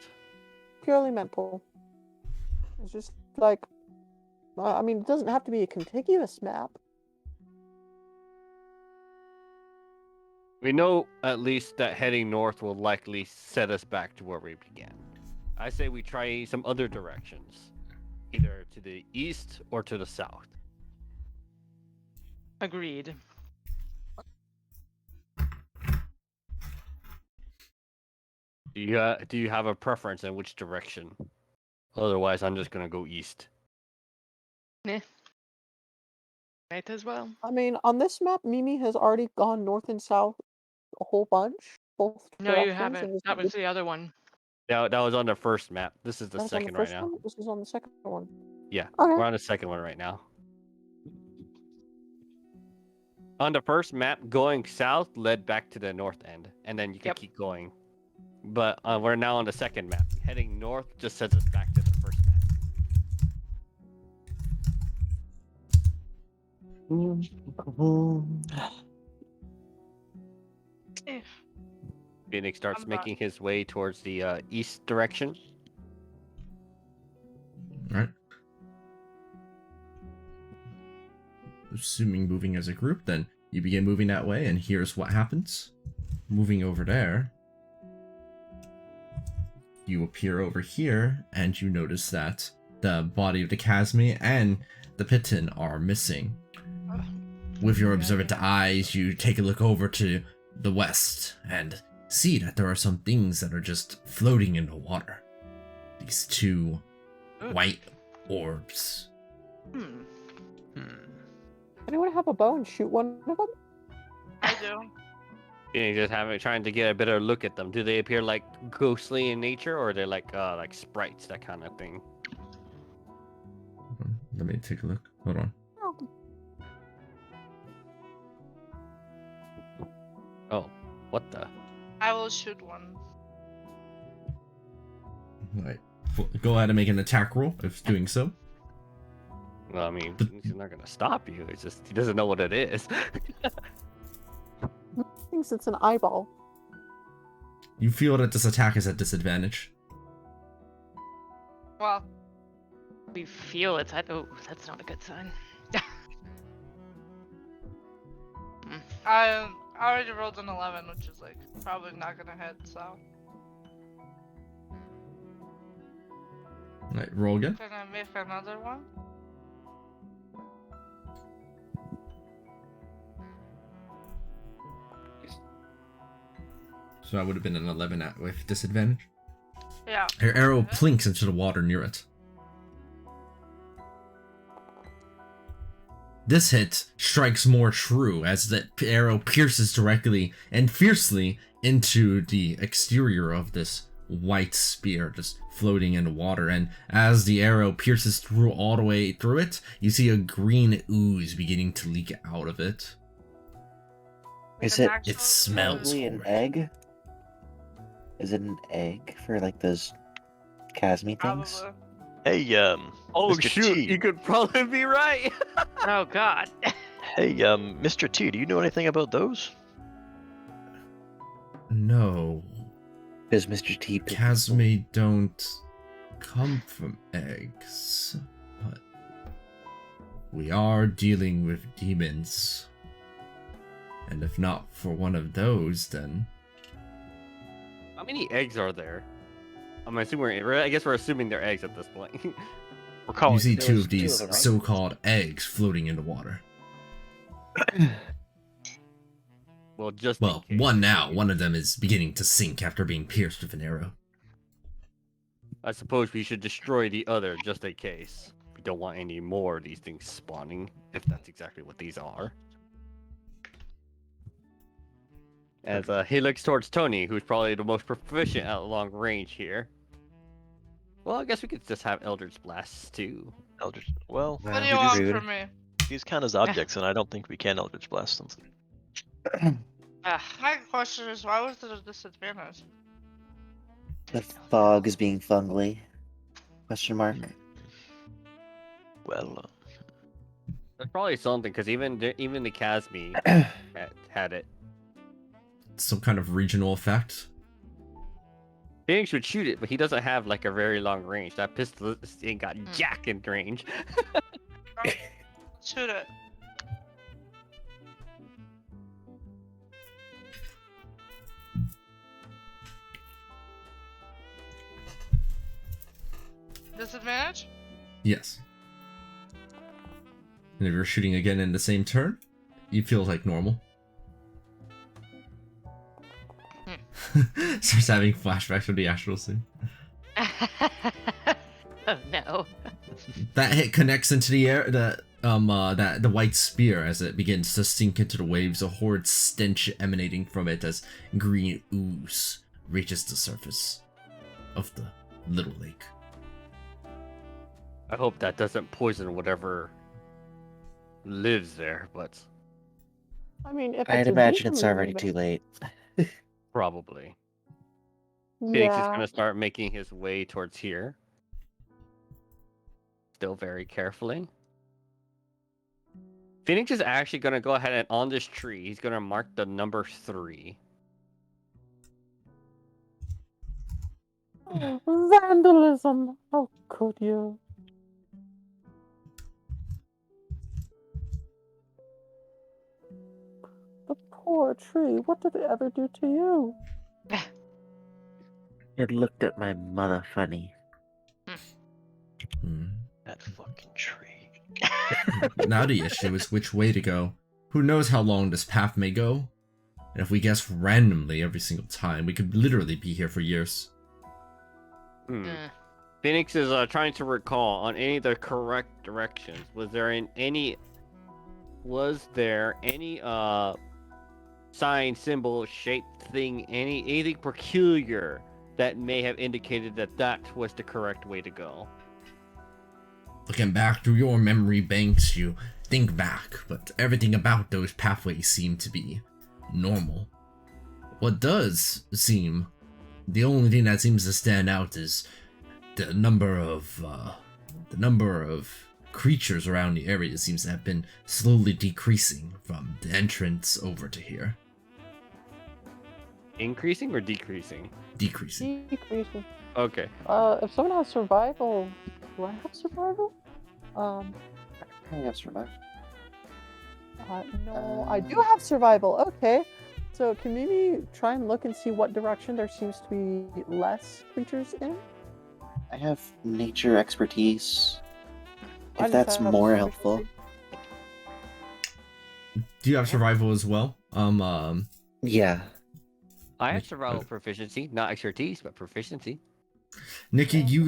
Purely mental. It's just like, I mean, it doesn't have to be a contiguous map. We know at least that heading north will likely set us back to where we began. I say we try some other directions, either to the east or to the south. Agreed. Do you have a preference in which direction? Otherwise, I'm just gonna go east. Might as well. I mean, on this map, Mimi has already gone north and south a whole bunch. Both No, you directions, haven't. and That was the other one. That was on the first map. This is the that was on second the right first now. one. This is on the second one. Yeah, Okay. we're on the second one right now. On the first map, going south led back to the north end, and then you can Yep. keep going. But we're now on the second map. Heading north just sends us back to the first map. Eh, Phoenix starts I'm not- making his way towards the east direction. Alright. Assuming moving as a group, then you begin moving that way, and here's what happens. Moving over there, you appear over here, and you notice that the body of the Casmi and the Piton are missing. With your observant eyes, you take a look over to the west and see that there are some things that are just floating in the water. These two white orbs. Hmm. Anyone have a bow and shoot one of them? I do. Phoenix just trying to get a better look at them. Do they appear like ghostly in nature, or are they like sprites, that kind of thing? Let me take a look. Hold on. Oh, what the? I will shoot one. Right. Go ahead and make an attack roll if doing so. Well, I mean, he's not gonna stop you. It's just he doesn't know what it is. thinks it's an eyeball. You feel that this attack is at disadvantage. Well, We feel it's at. Oh, that's not a good sign. I already rolled an 11, which is like probably not gonna hit. So Alright, roll again. can I make another one? So that would have been an 11 with disadvantage. Yeah. Your arrow plinks into the water near it. This hit strikes more true as the arrow pierces directly and fiercely into the exterior of this white spear just floating in the water, and as the arrow pierces through all the way through it, you see a green ooze beginning to leak out of it. Is An it actual- It smells probably an horrid. egg? Is it an egg for like those Casme things? Probably. Hey, Oh Mr. shoot, T. you could probably be right. Oh God. Hey, Mr. T, do you know anything about those? No, Does Mr. T pick Casme don't come from eggs, but we are dealing with demons. And if not for one of those, then How many eggs are there? I guess we're assuming they're eggs at this point. We're calling you see there two was of two of these them, right? so-called eggs floating in the water. Well, just in Well, case. one now. One of them is beginning to sink after being pierced with an arrow. I suppose we should destroy the other just in case. We don't want any more of these things spawning, if that's exactly what these are. As he looks towards Tony, who's probably the most proficient at long range here. Well, I guess we could just have Eldritch Blasts too. Eldritch. Well, What Well, do you want rude. from me? these count as objects, and I don't think we can Eldritch Blast them. Ugh. My question is, why was there a disadvantage? The fog is being fungly? Question mark. Well, That's probably something, because even the Casme had it. Some kind of regional effect. Phoenix would shoot it, but he doesn't have like a very long range. That pistol ain't got jack in range. Shoot it. Disadvantage? Yes. And if you're shooting again in the same turn, you feel like normal. Starts having flashbacks from the astral scene. Oh no. That hit connects into the air, the white spear as it begins to sink into the waves, a horrid stench emanating from it as green ooze reaches the surface of the little lake. I hope that doesn't poison whatever lives there, but I mean, if I'd it's a imagine demon it's already moving, too late. probably. Phoenix is Yeah. gonna start making his way towards here. Still very carefully. Phoenix is actually gonna go ahead and on this tree, he's gonna mark the number 3. Vandalism! How could you? The poor tree. What did it ever do to you? It looked at my mother funny. Hmm. that fucking tree. Now the issue is which way to go. Who knows how long this path may go? And if we guess randomly every single time, we could literally be here for years. Phoenix is trying to recall on any of the correct directions. Was there any sign, symbol, shape, thing, anything peculiar that may have indicated that that was the correct way to go? Looking back through your memory banks, you think back, but everything about those pathways seem to be normal. What does seem, the only thing that seems to stand out is the number of creatures around the area seems to have been slowly decreasing from the entrance over to here. increasing or decreasing? Decreasing. Decreasing. Okay. If someone has survival, do I have survival? I have survived. No, I do have survival. Okay. So can maybe try and look and see what direction there seems to be less creatures in? I have nature expertise. I If just that's have more proficiency. helpful. Do you have survival as well? Yeah. I have survival proficiency, not expertise, but proficiency. Nikki, you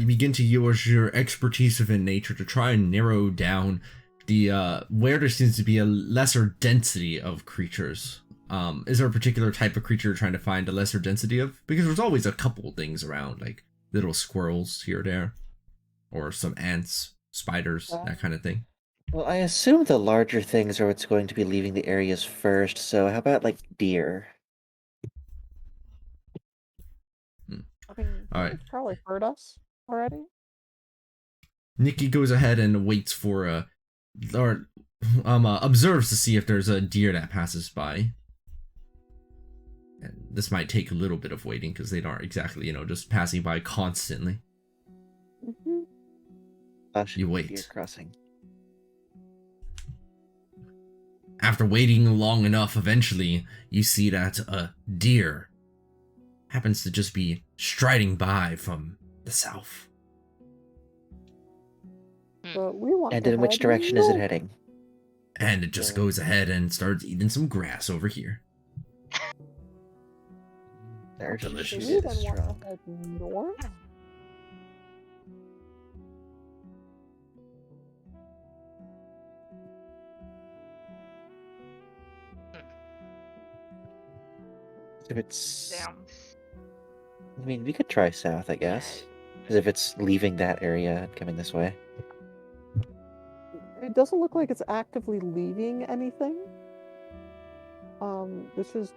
begin to use your expertise within nature to try and narrow down the where there seems to be a lesser density of creatures. Is there a particular type of creature you're trying to find a lesser density of? Because there's always a couple things around, like little squirrels here or there, or some ants, spiders, that kind of thing. Well, I assume the larger things are what's going to be leaving the areas first, so how about like deer? I mean, All right. it's probably heard us already. Nikki goes ahead and waits for or observes to see if there's a deer that passes by. And this might take a little bit of waiting because they aren't exactly, just passing by constantly. You wait. Deer crossing. After waiting long enough, eventually you see that a deer happens to just be striding by from the south. But we want And to in which head direction is it north. heading? And it just goes ahead and starts eating some grass over here. There Delicious. We she then is want strong. to head north. If it's... Damn. I mean, we could try south, I guess. Because if it's leaving that area and coming this way. It doesn't look like it's actively leaving anything. This is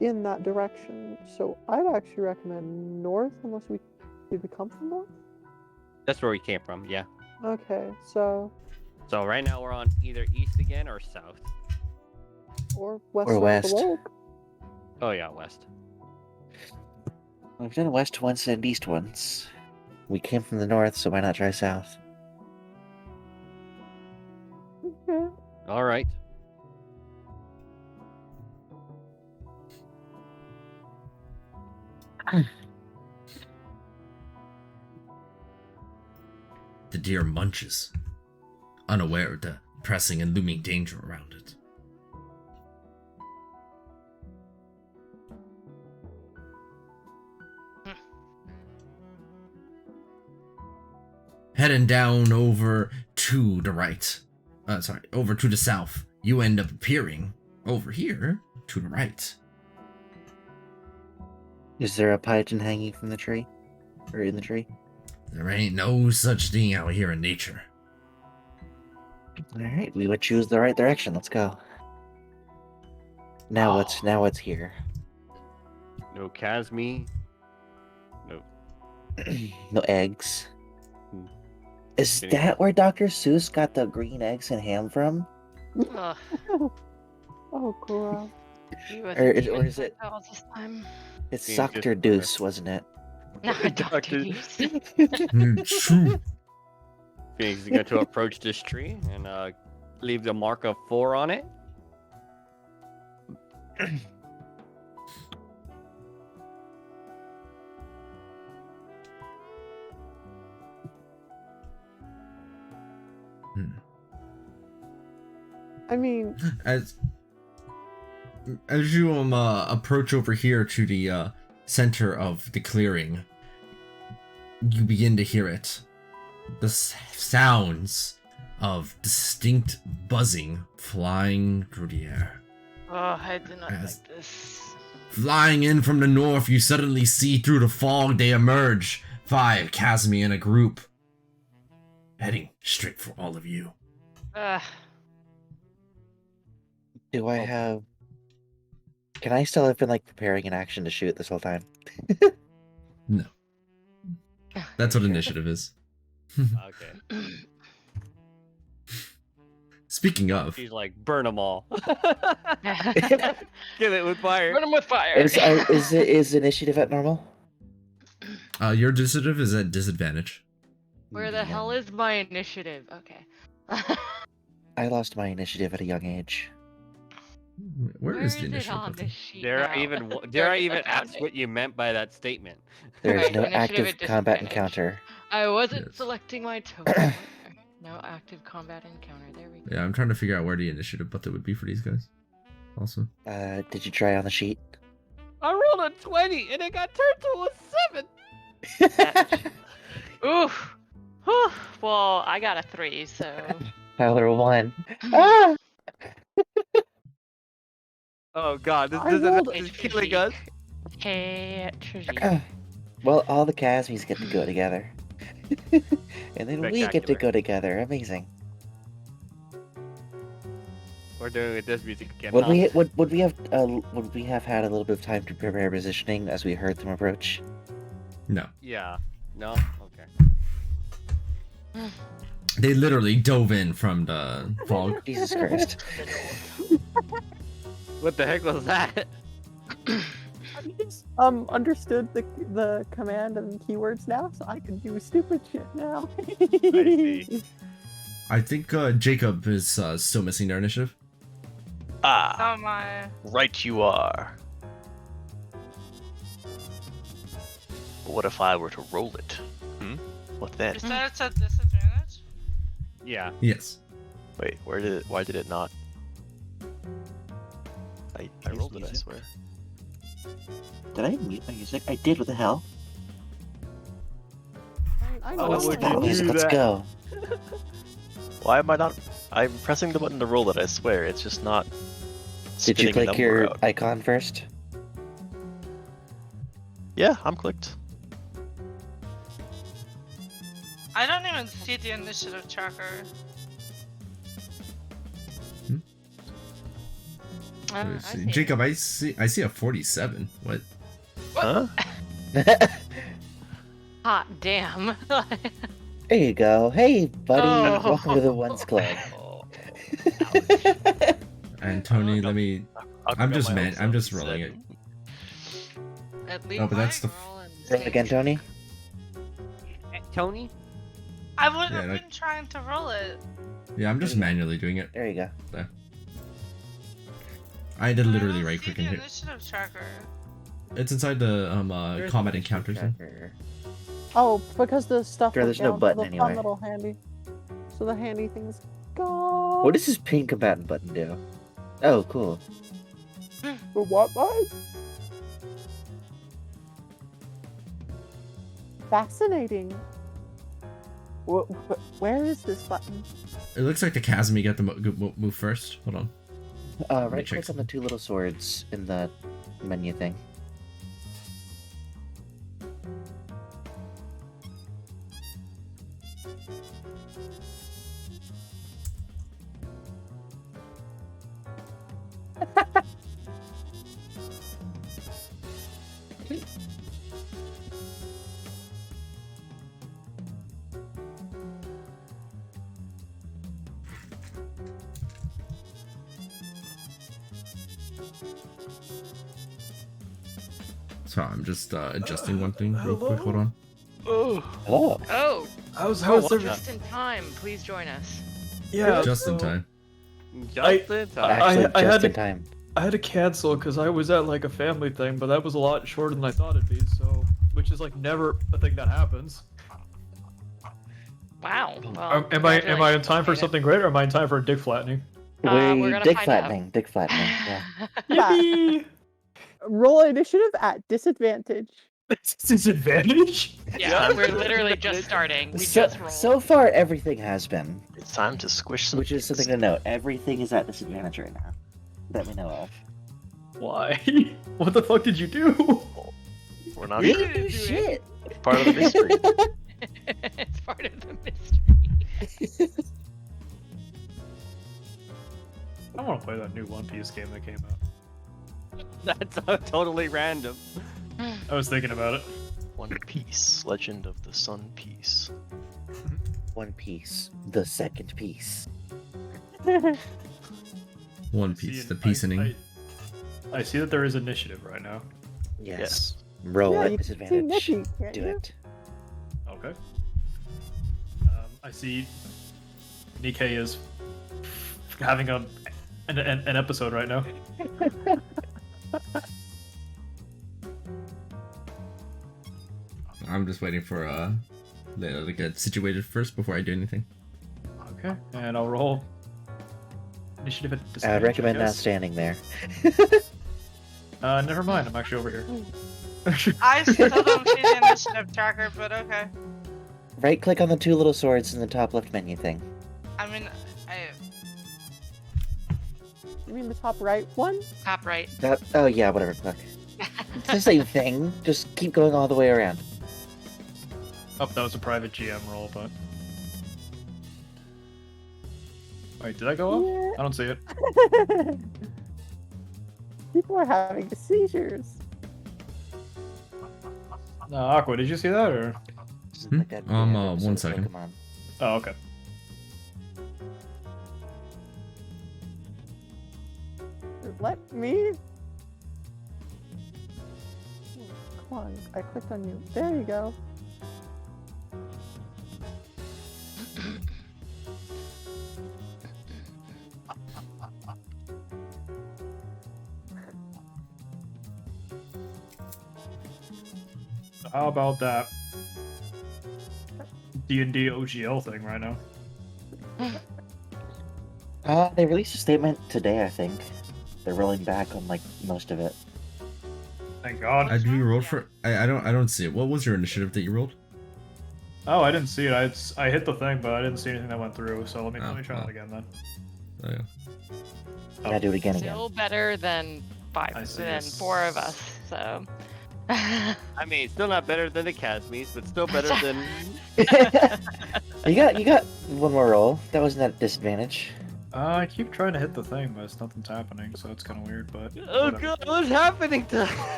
in that direction. So I'd actually recommend north, unless did we come from north? That's where we came from, yeah. Okay, so So right now we're on either east again or south. or west Or of west. the lake. Oh yeah, west. We've done west once and east once. We came from the north, so why not try south? Okay. All right. The deer munches, unaware of the pressing and looming danger around it. Heading down over to the right. Over to the south. You end up appearing over here to the right. Is there a pigeon hanging from the tree? Or in the tree? There ain't no such thing out here in nature. Alright, we would choose the right direction. Let's go. Now what's here? No Casmi. No eggs. Hmm. Is Any- that where Dr. Seuss got the green eggs and ham from? Ugh, Oh, cool. you Or wasn't is- even or is it- all this time. It's Seems Dr. just- Deuce, wasn't it? No, Dr. Dr. Use. True. Phoenix is going to approach this tree and leave the mark of 4 on it. I mean, As you approach over here to the center of the clearing, you begin to hear it. The sounds of distinct buzzing flying through the air. Oh, I do not As- like this. Flying in from the north, you suddenly see through the fog they emerge. 5 Casmi in a group, heading straight for all of you. Ugh. Do I have... Can I still have been, like, preparing an action to shoot this whole time? No, that's what Sure. initiative is. Okay. Speaking of, He's like, burn them all. Kill it with fire. Burn them with fire. Is initiative at normal? your initiative is at disadvantage. Where the hell is my initiative? Okay. I lost my initiative at a young age. Where is the it initiative? on button? this sheet Dare I now? even I found ask it. what you meant by that statement? There is Right, no initiative active at combat disadvantage. encounter. I wasn't Yes. selecting my token. No active combat encounter. There we go. Yeah, I'm trying to figure out where the initiative button would be for these guys. Also, Did you try on the sheet? I rolled a 20 and it got turned to a 7. Oof. Whew. Well, I got a 3, so. Tyler won. Ah! Oh god, this I is rolled killing us. Hey, Trujillo. Well, all the Casmies get to go together. And then we get to Spectacular. go together. Amazing. We're doing with this music again. Would huh? we have had a little bit of time to prepare positioning as we heard them approach? no. Yeah. No? Okay. They literally dove in from the fog. Jesus Christ. What the heck was that? I just understood the command and keywords now, so I can do stupid shit now. see. I think Jacob is still missing their initiative. Ah, Oh my. right you are. But what if I were to roll it? What then? You said it's at disadvantage? Yeah. Yes. Wait, why did it not? I Here's rolled it, I music. swear. Did I mute my music? I did. What the hell? I Oh, know. Let's would stop you music. do Let's that? go. Why am I not? I'm pressing the button to roll it, I swear. It's just not. Did you spitting a click number your out. icon first? Yeah, I'm clicked. I don't even see the initiative tracker. Let's I see. see. Jacob, I see a 47. What? Huh? Hot damn. There you go. Hey, buddy. Oh. Welcome to the Ones Club. And Tony, let me. I'm just man. I'm just rolling it. At least Oh, but that's the. we're all in the Roll same again, Tony. Tony? I would Yeah, have like- been trying to roll it. Yeah, I'm just manually doing it. There you go. I did literally I don't right see click the and hit. initiative tracker. It's inside the There's combat no encounters. tracker. Oh, because the stuff. Sure, there's no down, button the anyway. fun little handy. So the handy thing's gone. What does this pin combatant button do? Oh, cool. For what, bud? Fascinating. Where is this button? It looks like the Casmi get the move first. Hold on. Right check click on the two little swords in the menu thing. So I'm just adjusting one thing real quick. Hold on. Oh, Hello. Oh, How's just in time. Please join us. yeah? Just in time. Just in time. Actually, I just had in to- time. I had to cancel because I was at like a family thing, but that was a lot shorter than I thought it'd be. So, which is like never a thing that happens. Wow. Well, Am I in time for congratulations, something great, or am I in time for a dick flattening? we're gonna Dick find flattening. Dick flattening. Yeah. Yeah. Yippee! Roll initiative at disadvantage. Disadvantage? Yeah, we're literally just starting. We So, just rolled. so far, everything has been, it's time to squish some. which is something to note. Everything is at disadvantage right now that we know of. Why? What the fuck did you do? We're not You sure. didn't do shit. Part of the mystery. It's part of the mystery. I want to play that new One Piece game that came out. That's totally random. I was thinking about it. One Piece, Legend of the Sun Piece. One Piece, the second piece. One See piece, an- the piecening. I see that there is initiative right now. Yes. Roll Yeah, at you can see disadvantage. Nikki, can't Do you? it. Okay. I see Nikkei is having an episode right now. I'm just waiting for Layla to get situated first before I do anything. Okay, and I'll roll initiative at I disadvantage. would recommend not guess. standing there. Never mind. I'm actually over here. I still don't see the initiative tracker, but okay. Right click on the two little swords in the top left menu thing. I mean, You mean the top right one? Top right. That, oh yeah, whatever. Fuck. It's the same thing. Just keep going all the way around. Oh, that was a private GM roll, but. Wait, did I go up? Yeah. I don't see it. People are having seizures. No, Aqua, did you see that or? Just Hmm? like that damn episode 1 of second. Pokemon. Oh, okay. Let me. Come on, I clicked on you. There you go. So how about that D&D OGL thing right now? They released a statement today, I think. They're rolling back on like most of it. Thank God. Did you roll for? I don't see it. What was your initiative that you rolled? Oh, I didn't see it. I hit the thing, but I didn't see anything that went through. So let me try Oh. that again then. Oh, yeah. Gotta do it again. Still better than I see. four of us. So. I mean, still not better than the Casmies, but still better than. You got one more roll. That wasn't at disadvantage. I keep trying to hit the thing, but nothing's happening, so it's kind of weird. But Oh whatever. god, what's happening to? Here,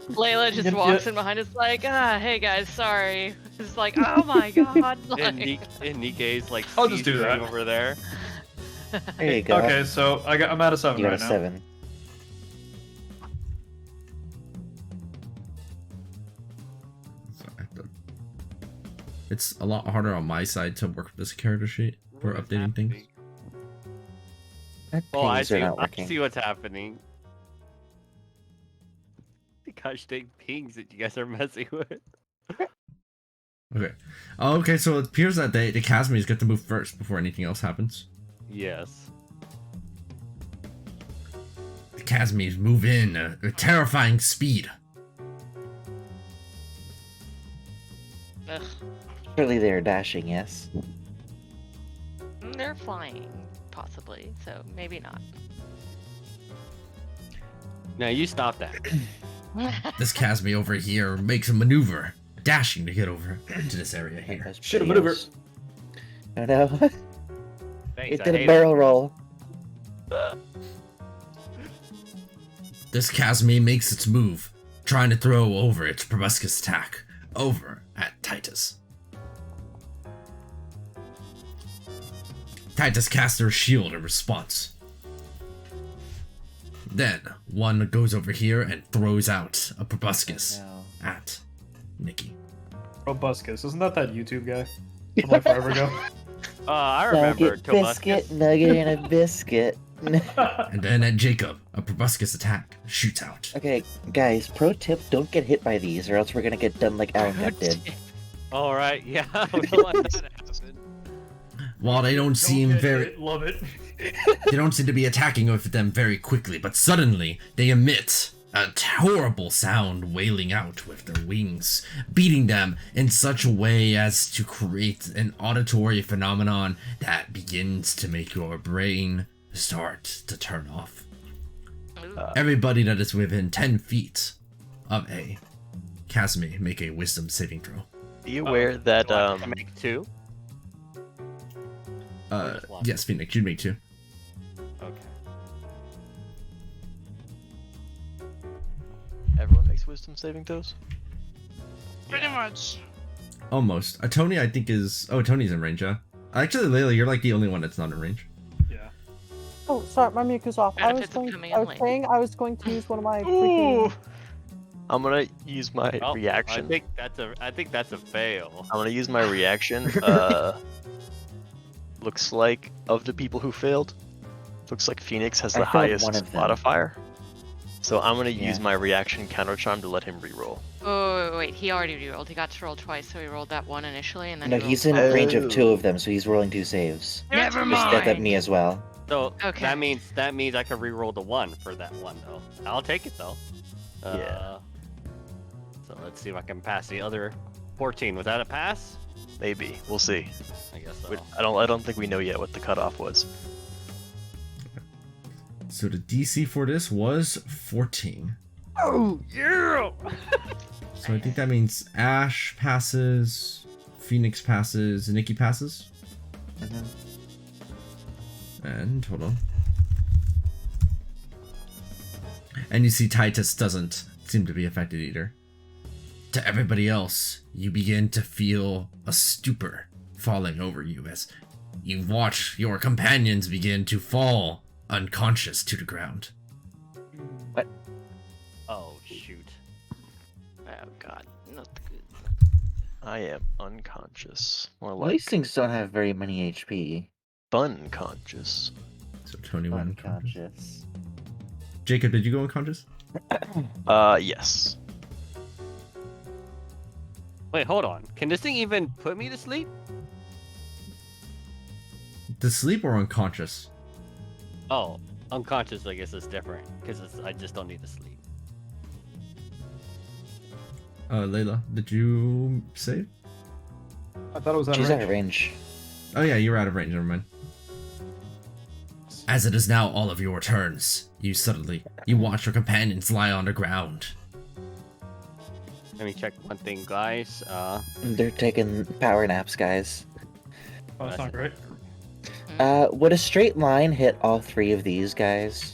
Layla just Yeah, walks yeah. in behind us like, hey guys, sorry. It's like, oh my god. and Like, Nikkei's like I'll just do that. over there. There you go. Okay, so I'm at a 7 You got right a now. 7. So I have to- It's a lot harder on my side to work with this character sheet for What is updating things. happening? Oh, I Pings are see. not I working. see what's happening. Gosh dang pings that you guys are messing with. Okay. Oh, okay, so it appears that the Casmies get to move first before anything else happens. Yes. The Casmies move in at terrifying speed. ugh, Surely they're dashing, yes. they're flying, possibly. So maybe not. Now you stop that. This Casmie over here makes a maneuver, dashing to get over into this area here. That's Should have pretty maneuvered. else. Oh no. Thanks. It I did a hate barrel roll. This Casmie makes its move, trying to throw over its proboscis attack over at Titus. Titus casts her shield in response. Then, one goes over here and throws out a proboscis No. at Nikki. Robuscus, isn't that YouTube guy from like forever ago? I remember Nugget, biscuit, Tobuscus. nugget, and a biscuit. And then at Jacob, a proboscis attack shoots out. Okay, guys, pro tip, don't get hit by these or else we're gonna get done like Aaron Cut did. All right, yeah, we don't want that to happen. While they don't seem get very... it, love it. They don't seem to be attacking with them very quickly, but suddenly they emit a horrible sound wailing out with their wings, beating them in such a way as to create an auditory phenomenon that begins to make your brain start to turn off. Everybody that is within 10 feet of a Casmie make a wisdom saving throw. Be aware that Do I have to make two. just one? Yes, Phoenix, you'd make 2. Okay. everyone makes wisdom saving throws. Pretty much. Almost. Tony, I think, is... Oh, Tony's in range, yeah? Actually, Layla, you're like the only one that's not in range. Yeah. Oh, sorry, my mic is off. I was Benefits of going. coming I in was late. saying I was going to use one of my Ooh. freaking. I'm gonna use my Oh, reaction. I think that's a fail. I'm gonna use my reaction. Looks like of the people who failed, looks like Phoenix has I the failed highest one of them. modifier. So I'm gonna Yeah. use my reaction counter charm to let him reroll. Oh, wait, he already rerolled. He got to roll twice, so he rolled that one initially, and then No, he he's rolled in twice. range of 2 of them, so he's rolling 2 saves. Never Just that mind. me as well. So Okay. that means I can reroll the 1 for that one though. I'll take it though. Yeah. So let's see if I can pass the other 14. Was that a pass? Maybe we'll see. I guess so. I don't think we know yet what the cutoff was. So the DC for this was 14. Oh yeah! So I think that means Ash passes, Phoenix passes, Nikki passes, Mhm. and hold on. And you see Titus doesn't seem to be affected either. To everybody else, you begin to feel a stupor falling over you as you watch your companions begin to fall unconscious to the ground. Oh shoot! Oh god, not good. I am unconscious, more Well, like these things don't have very many HP. unconscious. So Tony went unconscious. Unconscious. Jacob, did you go unconscious? Yes. Wait, hold on. Can this thing even put me to sleep? To sleep or unconscious? Oh, unconscious. I guess is different because I just don't need to sleep. Layla, did you save? I thought it was out She's of out of range. range. Oh yeah, you were out of range, never mind. As it is now all of your turns, you watch your companions lie on the ground. Let me check one thing, guys. They're taking power naps, guys. Oh, that's not great. Would a straight line hit all 3 of these guys?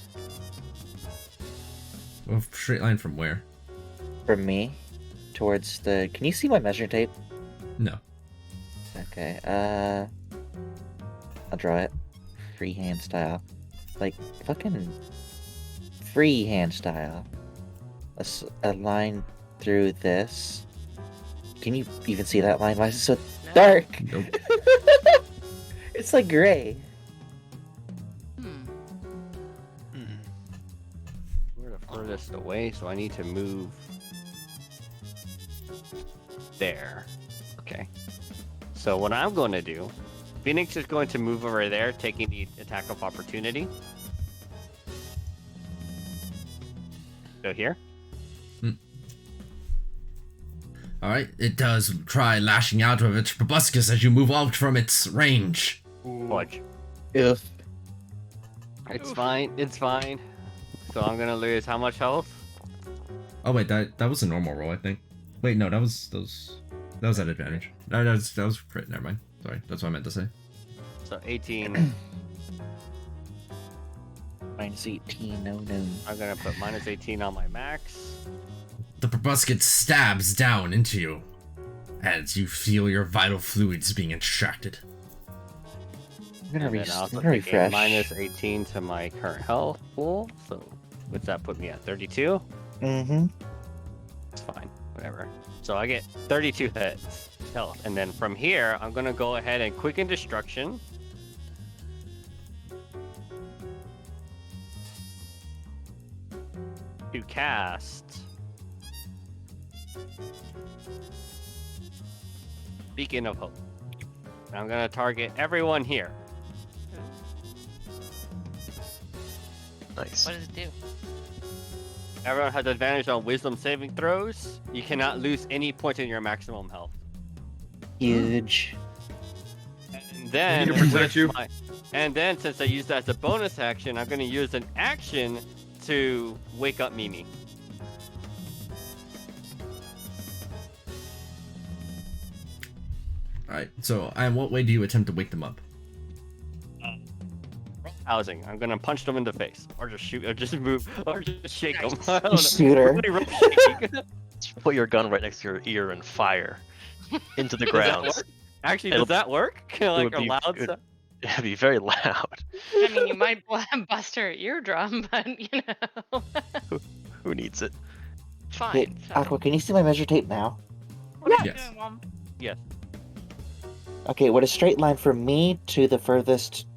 Well, straight line from where? From me? Towards the... Can you see my measure tape? No. Okay, I'll draw it. Freehand style. Like, fucking... freehand style. A line through this. Can you even see that line? Why is it so dark? Nope. It's like gray. We're the furthest away, so I need to move there. Okay. So what I'm going to do, Phoenix is going to move over there, taking the attack of opportunity. So here. Alright, it does try lashing out with its proboscis as you move out from its range. Fudge. If It's fine. It's fine. So I'm gonna lose how much health? Oh wait, that was a normal roll, I think. Wait, no, that was at advantage. No, that was crit, never mind. Sorry, that's what I meant to say. So 18. minus 18, no. I'm gonna put minus 18 on my max. The proboscis stabs down into you as you feel your vital fluids being extracted. I'm gonna, And then I also I'm gonna take a refresh. minus 18 to my current health pool. So what's that put me at? 32? Mm-hmm. It's fine. Whatever. So I get 32 hits health. And then from here, I'm gonna go ahead and quicken destruction. To cast Beacon of Hope. And I'm gonna target everyone here. Nice. What does it do? Everyone has advantage on wisdom saving throws. You cannot lose any points in your maximum health. Huge. And then, to protect with you. and then since I used that as a bonus action, I'm gonna use an action to wake up Mimi. Alright, so in what way do you attempt to wake them up? Housing. I'm gonna punch them in the face, or just shoot, or just move, or just shake them. I don't know. Shoot her. Really rough shake. Just put your gun right next to your ear and fire into the Does that ground. work? Actually, It'll- does that work? Like would a be loud good. sound? It'd be very loud. I mean, you might bust her eardrum, but you know. Who needs it? Hey, Fine. Aqua, can you see my measure tape now? What are you Yes. doing, Mom? Yes. Okay, would a straight line from me to the furthest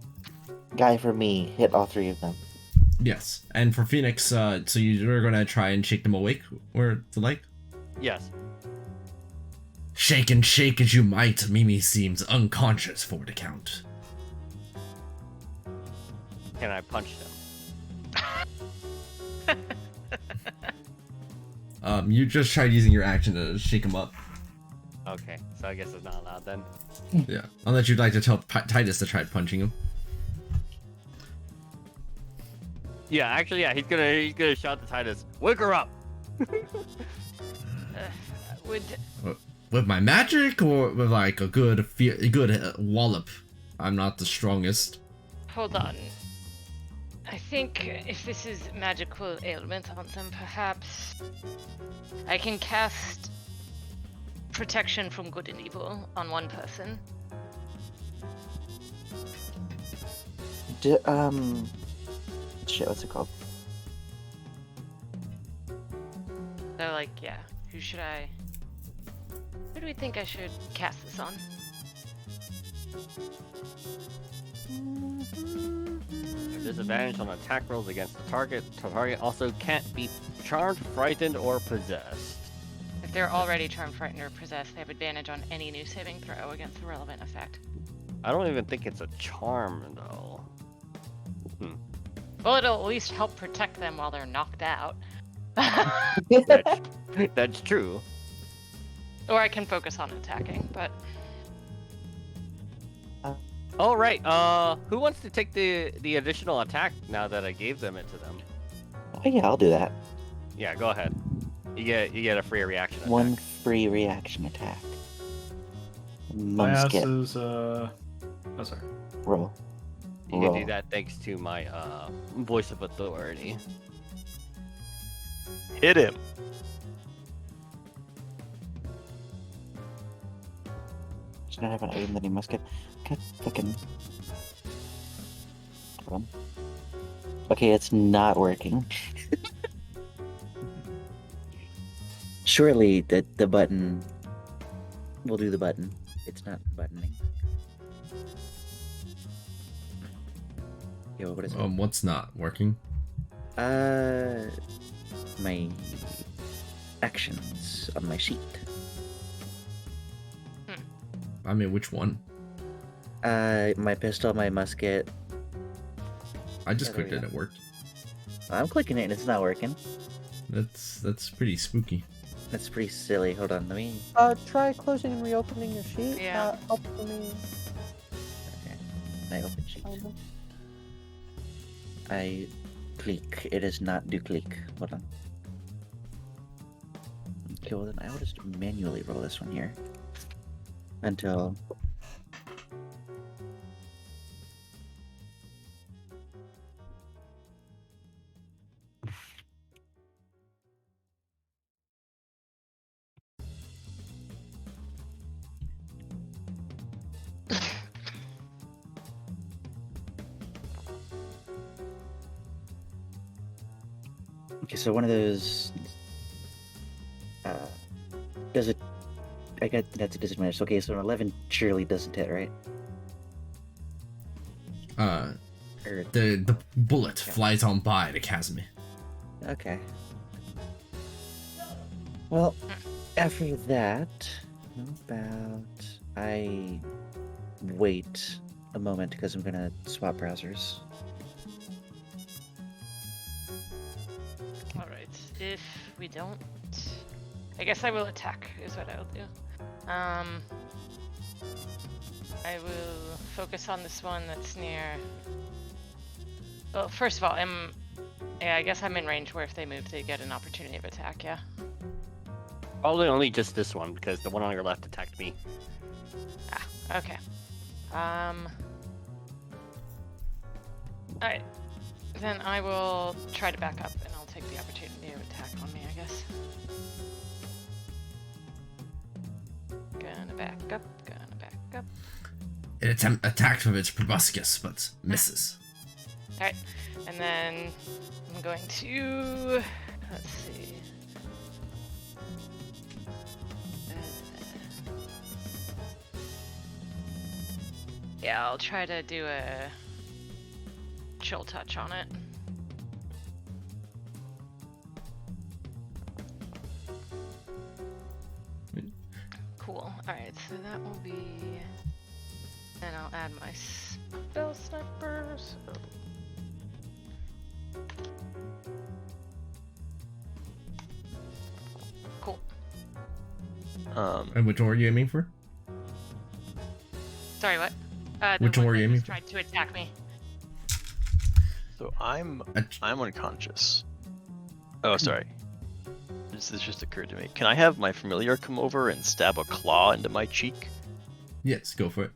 guy from me hit all three of them? Yes. And for Phoenix, so you're gonna try and shake them awake, or the like? Yes. Shake and shake as you might, Mimi seems unconscious for the count. Can I punch them? You just tried using your action to shake him up. Okay, so I guess it's not allowed then. Yeah. Unless you'd like to tell Titus to try punching him. Yeah, actually, yeah, he's gonna shout to Titus, "Wake her up!" Would With my magic, or with like a good wallop? I'm not the strongest. hold on. I think if this is magical ailment on them, perhaps I can cast protection from good and evil on one person. Shit, what's it called? So, like, yeah, who do we think I should cast this on? Disadvantage on attack rolls against the target. The target also can't be charmed, frightened, or possessed. If they're already charmed, frightened, or possessed, they have advantage on any new saving throw against the relevant effect. I don't even think it's a charm, though. Well, it'll at least help protect them while they're knocked out. That's true. Or I can focus on attacking, but... Oh, right. Who wants to take the additional attack now that I gave them it to them? Oh yeah, I'll do that. Yeah, go ahead. You get a free reaction attack. One free reaction attack. My ass Mumskit. is oh sorry. Roll. You can do Roll. that thanks to my voice of authority. Hit him. Does not have an item that he must get. God fucking. Hold on. Okay, it's not working. Surely the button will do the button. It's not buttoning. Yo, what is it? What's not working? My actions on my sheet. I mean, which one? My pistol, my musket. I just Yeah, there clicked we it, go. it worked. I'm clicking it and it's not working. That's pretty spooky. That's pretty silly. Hold on, let me. Try closing and reopening your sheet. Yeah. Help for me. Okay. I open sheet. find it. I click. It does not do click. Hold on. Okay, well then I will just manually roll this one here. Until. Okay, so one of those. Does it? I got that's a disadvantage. Okay, so an 11 surely doesn't hit, right? Or, The bullet Yeah. flies on by the chasm. okay. Well, after that, how about I wait a moment because I'm gonna swap browsers. Alright, if we don't... I guess I will attack, is what I'll do. I will focus on this one that's near... Well, first of all, yeah, I guess I'm in range where if they move, they get an opportunity of attack, yeah? Probably only just this one, because the one on your left attacked me. Ah, okay. Alright. Then I will try to back up, and I'll take the opportunity of attack on me, I guess. Gonna back up, gonna back up? It attacked with its proboscis, but misses. Alright, and then I'm going to. Let's see. Yeah, I'll try to do a chill touch on it. Cool. Alright, so that will be. And I'll add my spell snipers. Cool. And which one are you aiming for? Sorry, what? The Which one were that you aiming just for? tried to attack me. So I'm unconscious. Oh, sorry. This just occurred to me. Can I have my familiar come over and stab a claw into my cheek? Yes, go for it.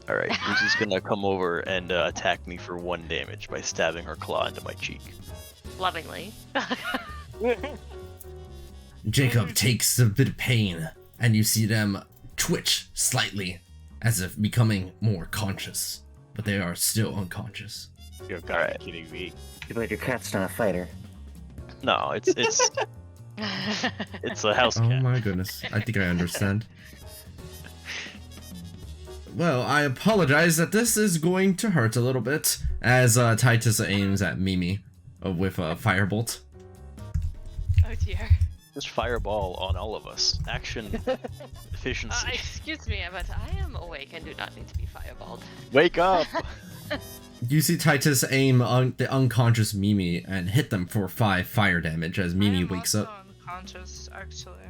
All right, Lucy's gonna come over and attack me for 1 damage by stabbing her claw into my cheek. Lovingly. Jacob takes a bit of pain, and you see them twitch slightly, as if becoming more conscious, but they are still unconscious. You're gotta be kidding me. Too bad your cat's not a fighter. No, it's a house Oh cat. my goodness, I think I understand. Well, I apologize that this is going to hurt a little bit, as Titus aims at Mimi with a firebolt. Oh dear. Just fireball on all of us. Action efficiency. Excuse me, but I am awake and do not need to be fireballed. Wake up! You see Titus aim on the unconscious Mimi and hit them for 5 fire damage as Mimi I am wakes also up. unconscious, actually.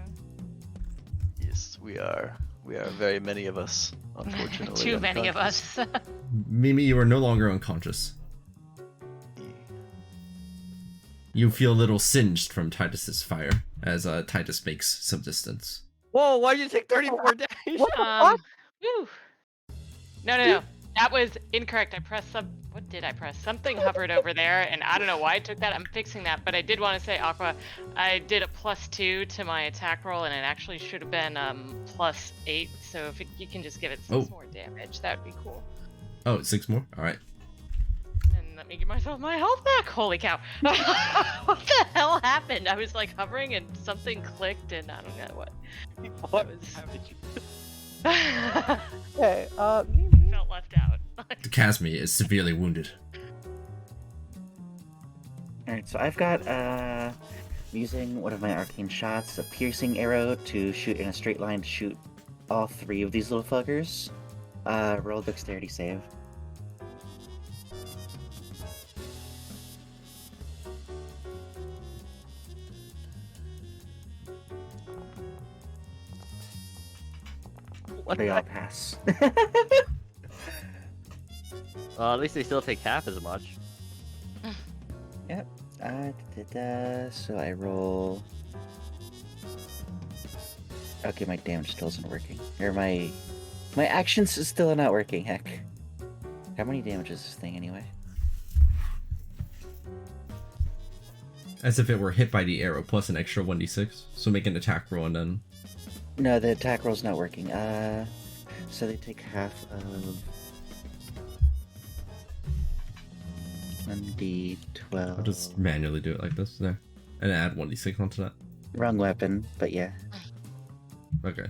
Yes, we are. We are very many of us, unfortunately. Too many of unconscious. us. Mimi, you are no longer unconscious. You feel a little singed from Titus's fire as Titus makes some distance. Whoa, why'd you take 34 damage? Woo. No. That was incorrect. I pressed what did I press? Something hovered over there, and I don't know why I took that. I'm fixing that, but I did want to say, Aqua, I did a +2 to my attack roll, and it actually should have been +8. So if you can just give it 6 more damage, that would be cool. Oh, 6 more? Alright. And let me give myself my health back. Holy cow! What the hell happened? I was like hovering, and something clicked, and I don't know what. What Okay, Felt left out. The Casmi is severely wounded. Alright, so I've got, using one of my arcane shots, a piercing arrow to shoot in a straight line to shoot all 3 of these little fuckers. Roll dexterity save. They all pass. At least they still take half as much. Yep. So I roll. Okay, my damage still isn't working. Or my actions is still not working. Heck. How many damage is this thing anyway? As if it were hit by the arrow, plus an extra 1d6. So make an attack roll and then... No, the attack roll's not working. So they take half of 1d12. I'll just manually do it like this there. And add 1d6 onto that. Wrong weapon, but yeah. Okay.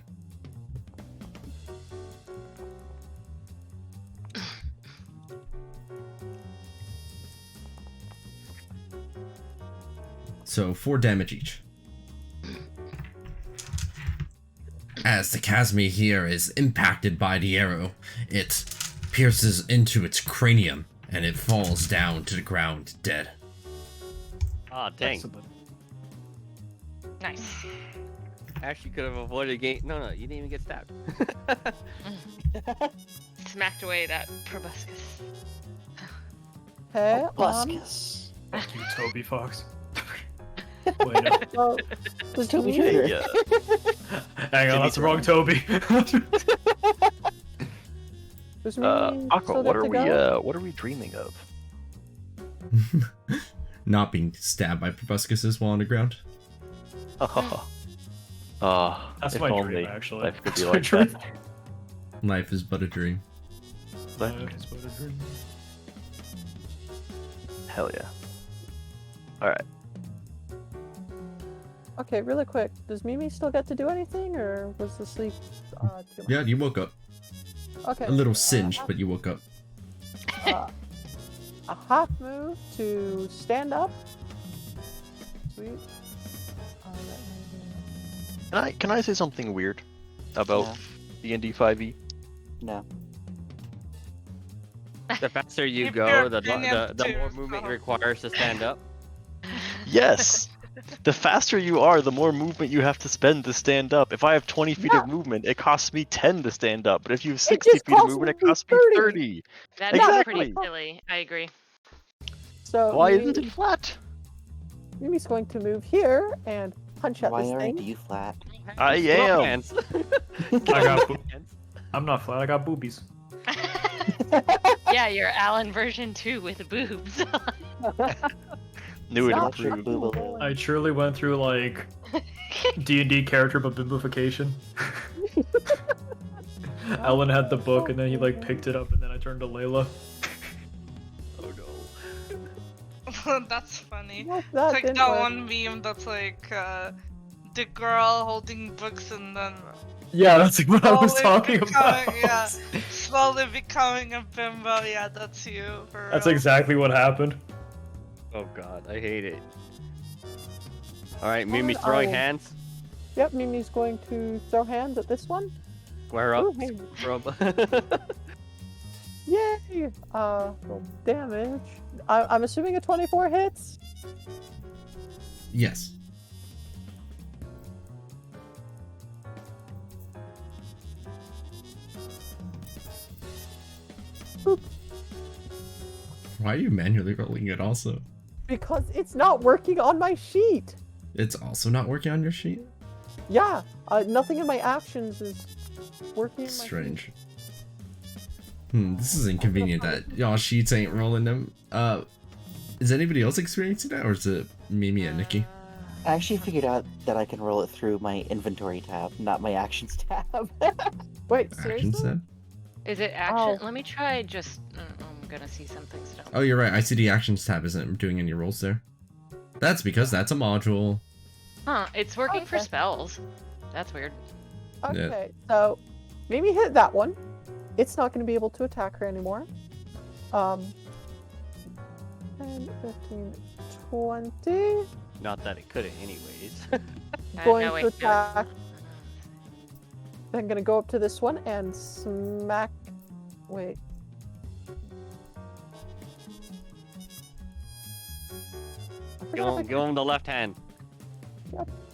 So 4 damage each. As the Casmi here is impacted by the arrow, it pierces into its cranium and it falls down to the ground dead. Ah, dang. Excellent. Nice. Actually could have avoided game. No, you didn't even get stabbed. Smacked away that proboscis. hey, Thank you, Toby Fox. Wait, no. well, Who's Toby Hey, Jr.? Hang on, that's the wrong Toby. does Mimi Aqua, still what get are to we go? what are we dreaming of? Not being stabbed by proboscises while on the ground. That's That's if my only dream, actually. life could be That's my like dream. that. Life is but a dream. Hell yeah. Alright. Okay, really quick. Does Mimi still get to do anything, or was the sleep too much? Yeah, you woke up. Okay. A little singed, but you woke up. A half move to stand up. Sweet. Can I say something weird about D&D 5e? No. The faster you Keep go, your the opinion to more movement yourself. it requires to stand up. Yes! The faster you are, the more movement you have to spend to stand up. If I have 20 feet of movement, it costs me 10 to stand up. But if you have 60 just feet of costs movement, it me costs me 30. 30. That's Exactly. pretty silly. I agree. So Why isn't it flat? Mimi's going to move here and punch at Why this aren't thing. you flat? I Strong am. hands. I got I'm not flat, I got boobies. Yeah, you're Alan version 2 with boobs. Knew it Stop your improved. boob a little. I truly went through like D&D character but bimbification. Ellen had the book and then he like picked it up and then I turned to Layla. Oh no. That's funny. Nope, It's like didn't that work. one meme that's like the girl holding books and then Yeah, that's like what I was slowly talking becoming, about. yeah, slowly becoming a bimbo. Yeah, that's you. For That's real. exactly what happened. Oh god, I hate it. Alright, Mimi's throwing hands. Yep, Mimi's going to throw hands at this one. Square up. Ooh, hey. Rub. Yay! Roll damage. I'm assuming a 24 hits. Yes. Boop. Why are you manually rolling it also? Because it's not working on my sheet. It's also not working on your sheet? Yeah, nothing in my actions is working in my sheet. Strange. This is inconvenient that y'all sheets ain't rolling them. Is anybody else experiencing that, or is it Mimi and Nikki? I actually figured out that I can roll it through my inventory tab, not my actions tab. Wait, Actions seriously? then? Is it action? Oh. Let me try just. I'm gonna see something. So don't. Oh, you're right. I see the actions tab isn't doing any rolls there. That's because that's a module. Huh? It's working for Okay. spells. That's weird. Okay, so Mimi hit that one. It's not going to be able to attack her anymore. 10, 15, 20. Not that it couldn't anyways. Going no, to wait, no. attack. Then going to go up to this one and smack. Wait. I forgot if I Give him the left hand.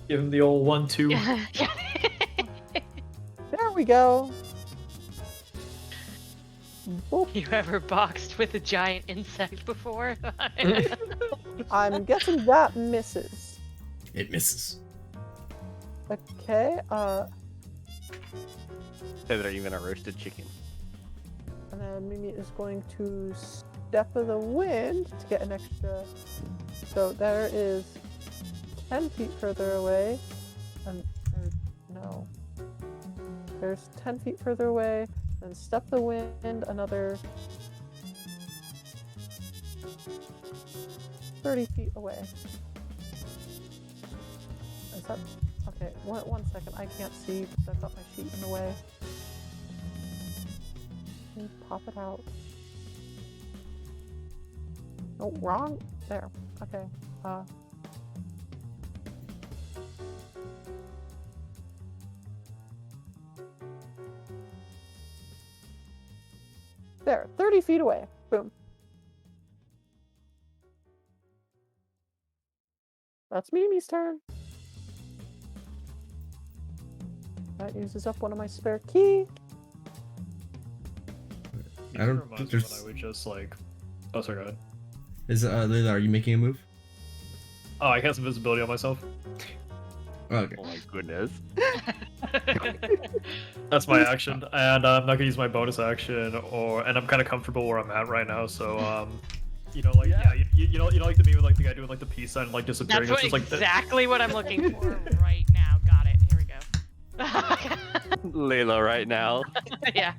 Give him the old 1-2. There we go. Boop. You ever boxed with a giant insect before? I'm guessing that misses. It misses. Okay, Better even a roasted chicken. and then Mimi is going to Step of the Wind to get an extra. So there is 10 feet further away. No. There's 10 feet further away. Then Step of the Wind, another 30 feet away. Is that. Okay, one second. I can't see because I've got my sheet in the way. Can you pop it out? No, wrong. There. Okay. There. 30 feet away. Boom. That's Mimi's turn. That uses up one of my spare key. I don't Reminds think me there's. when I would just like. Oh, sorry, go ahead. Is Layla, are you making a move? Oh, I cast invisibility on myself. Oh, okay. Oh my goodness. That's my action, and I'm not gonna use my bonus action, and I'm kind of comfortable where I'm at right now. So, you know, like you know, like the meme with like the guy doing like the peace sign, like disappearing. That's It's what, just like exactly what I'm looking for right now. Got it. Here we go. Layla right now. Yeah.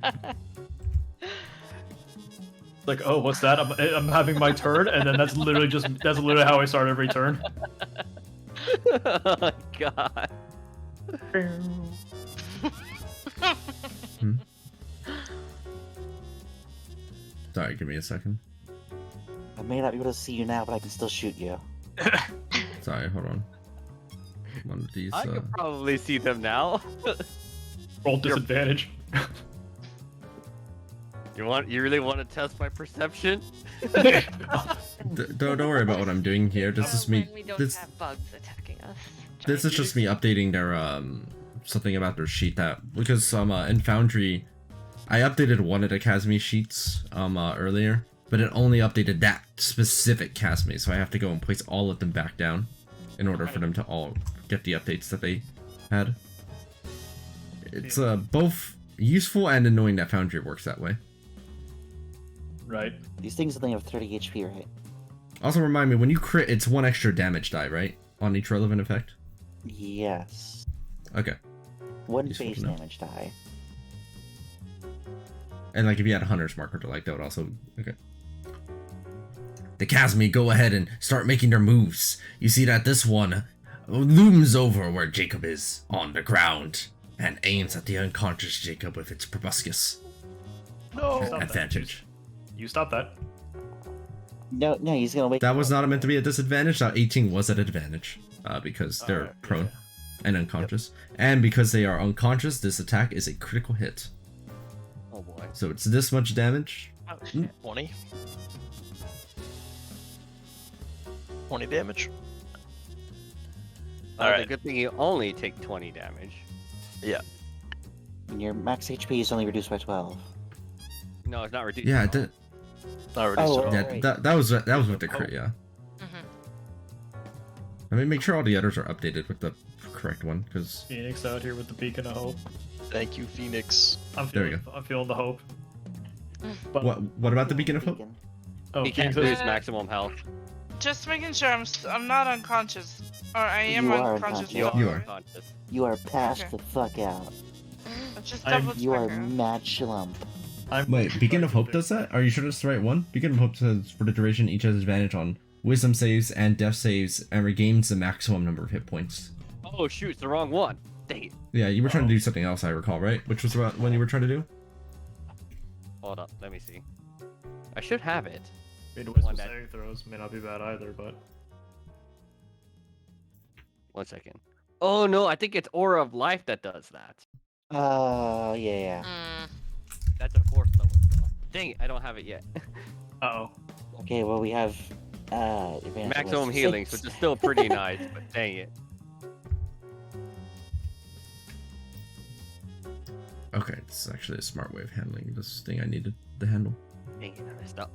Like, oh, what's that? I'm having my turn, and then that's literally how I start every turn. Oh God. Sorry, give me a second. I may not be able to see you now, but I can still shoot you. Sorry, hold on. One of these. I could probably see them now. Roll disadvantage. You really want to test my perception? Don't worry about what I'm doing here. This is me. When we don't This have bugs attacking us. this is just me updating their something about their sheet that because in Foundry, I updated one of the Casme sheets earlier, but it only updated that specific Casme, so I have to go and place all of them back down in order for them to all get the updates that they had. It's both useful and annoying that Foundry works that way. Right. These things only have 30 HP, right? Also remind me, when you crit, it's 1 extra damage die, right? On each relevant effect? Yes. Okay. 1 Useful base to know. damage die. And like if you had a Hunter's Marker to like, that would also... Okay. The Casme go ahead and start making their moves. You see that this one looms over where Jacob is, on the ground, and aims at the unconscious Jacob with its proboscis. No. Stop Advantage. You stop that. No, he's gonna wake That up. was not meant to be a disadvantage. That 18 was at advantage, because they're prone and unconscious. And because they are unconscious, this attack is a critical hit. Oh boy. So it's this much damage. Oh shit. 20. 20 damage. The Alright. good thing you only take 20 damage. And your max HP is only reduced by 12. No, it's not reduced. Yeah, at all. Not reduced Oh, at all. yeah, Right. that was with the crit, yeah. Mhm. Let me make sure all the others are updated with the correct one, because Phoenix out here with the beacon of hope. Thank you, Phoenix. There we I'm feeling the hope. But what about the Beacon of Hope? Beacon. oh, He can't Phoenix lose maximum health. Just making sure I'm not unconscious. Or I am You are unconscious. unconscious. You now, You are are. right? unconscious. You are passed Okay. the fuck out. Just I'm- double You are checking. mad schlump. Wait, Beacon of Hope does that? Are you sure that's the right one? Beacon of Hope says for the duration, each has advantage on Wisdom saves and Death saves, and regains the maximum number of hit points. Oh shoot, it's the wrong one. Dang it. Yeah, you were trying to do something else, I recall, right? Which was about when you were trying to do? Hold up, let me see. I should have it. I mean, wisdom that- saving throws may not be bad either, but 1 second. Oh no, I think it's Aura of Life that does that. Yeah. Mm. That's a 4th level spell. Dang it, I don't have it yet. uh-oh. Okay, well, we have, advantage Maximum was healing, 6. which is still pretty nice, but dang it. Okay, this is actually a smart way of handling this thing I needed to handle. Dang it, I messed up.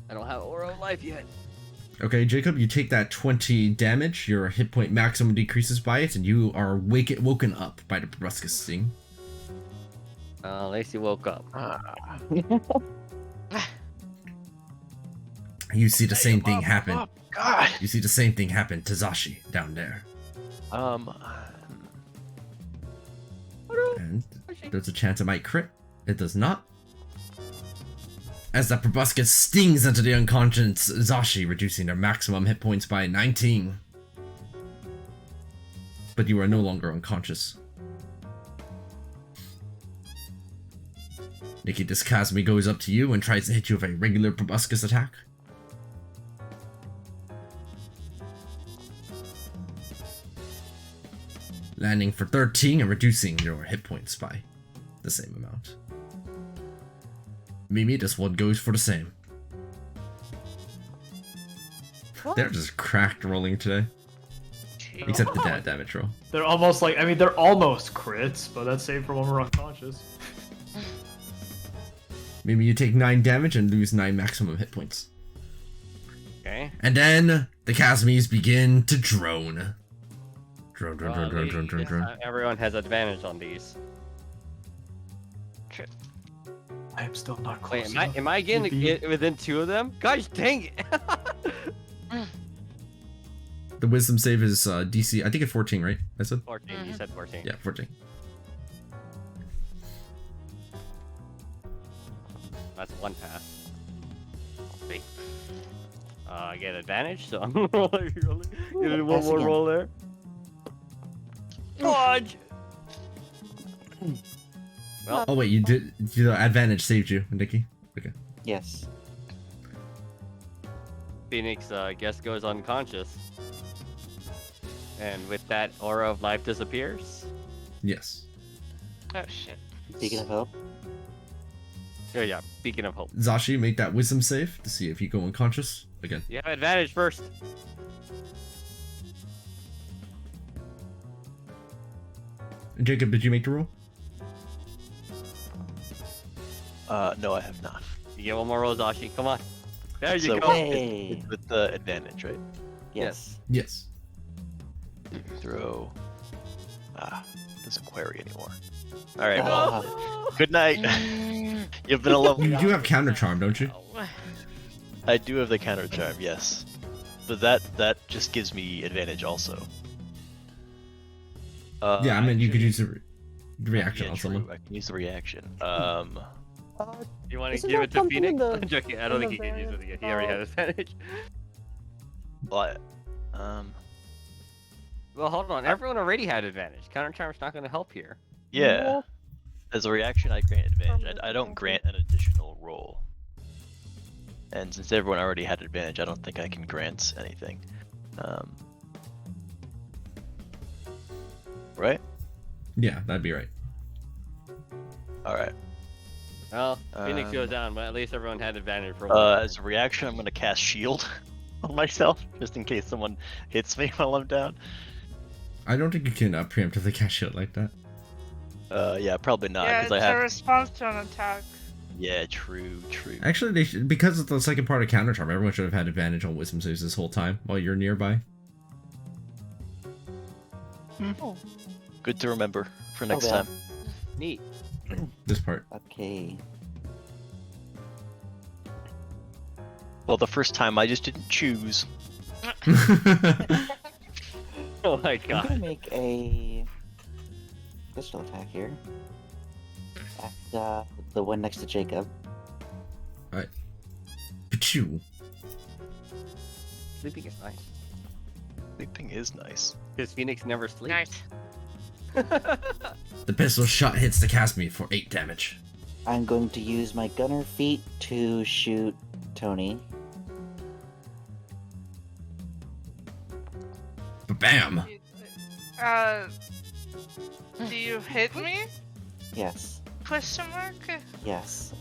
I don't have Aura of Life yet. Okay, Jacob, you take that 20 damage, your hit point maximum decreases by it, and you are woken up by the proboscis sting. Lacey woke up. You see the same thing happen. Oh, God. You see the same thing happen to Zashi down there. And there's a chance it might crit. It does not. As the proboscis stings into the unconscious Zashi, reducing their maximum hit points by 19. But you are no longer unconscious. Nikki, this Casme goes up to you and tries to hit you with a regular proboscis attack. Landing for 13 and reducing your hit points by the same amount. Mimi, this one goes for the same. They're just cracked rolling today. Except the damage roll. They're almost like, I mean, they're almost crits, but that's saved for when we're unconscious. Mimi, you take 9 damage and lose 9 maximum hit points. Okay. And then the Casmes begin to drone. Drone. Everyone has advantage on these. I am still not close Wait, enough. am I getting to be- it within 2 of them? Gosh dang it! The wisdom save is DC, I think it's 14, right? I said? 14, you said 14. Yeah, 14. That's one pass. Wait. I get advantage, so I'm rolling. Get one Pass more again. roll there. Dodge! Well, Oh wait, you did. The advantage saved you, Nikki. Okay. Yes. Phoenix, I guess, goes unconscious. And with that, aura of life disappears. Yes. Oh shit. Speaking of hope, Yeah, beacon of hope. Zashi, make that wisdom save to see if you go unconscious again. You have advantage first. Jacob, did you make the roll? No, I have not. You get one more roll, Zashi. Come on. There you So go. Hey. it's with the advantage, right? yes. Yes. Throw. Doesn't query anymore. All right. Ah. Well, good night. You've been a lovely. You do have counter charm, don't you? I do have the counter charm, yes, but that just gives me advantage also. Yeah, I mean you could use the reaction yeah, on true. someone. I can use the reaction. You want to Isn't give that it to something Phoenix? in the- I'm joking. I don't in think the he can use it variant? again. He already had advantage. But Well, hold on. Everyone already had advantage. Counter charm's not going to help here. yeah, No. as a reaction, I grant advantage. Permanent I don't advantage. grant an additional roll. And since everyone already had advantage, I don't think I can grant anything. Right? Yeah, that'd be right. All right. Well, Phoenix goes down, but at least everyone had advantage for As a reaction, I'm gonna cast shield on myself, just in case someone hits me while I'm down. I don't think you can preemptively cast shield like that. Yeah, probably not, yeah, because it's I a have. response to an attack. Yeah, true. Actually, they should, because of the second part of counter charm, everyone should have had advantage on wisdom saves this whole time while you're nearby. Good to remember for next yeah. time. Neat. This part. Okay. Well, the first time I just didn't choose. Oh my I'm god. gonna make a pistol attack here. At the one next to Jacob. Pachoo. Sleeping is nice. Sleeping is nice. Because Phoenix never sleeps. Nice. The pistol shot hits the cast me for 8 damage. I'm going to use my gunner feet to shoot Tony. Bam! Do you hit me? Yes. Question mark? Yes.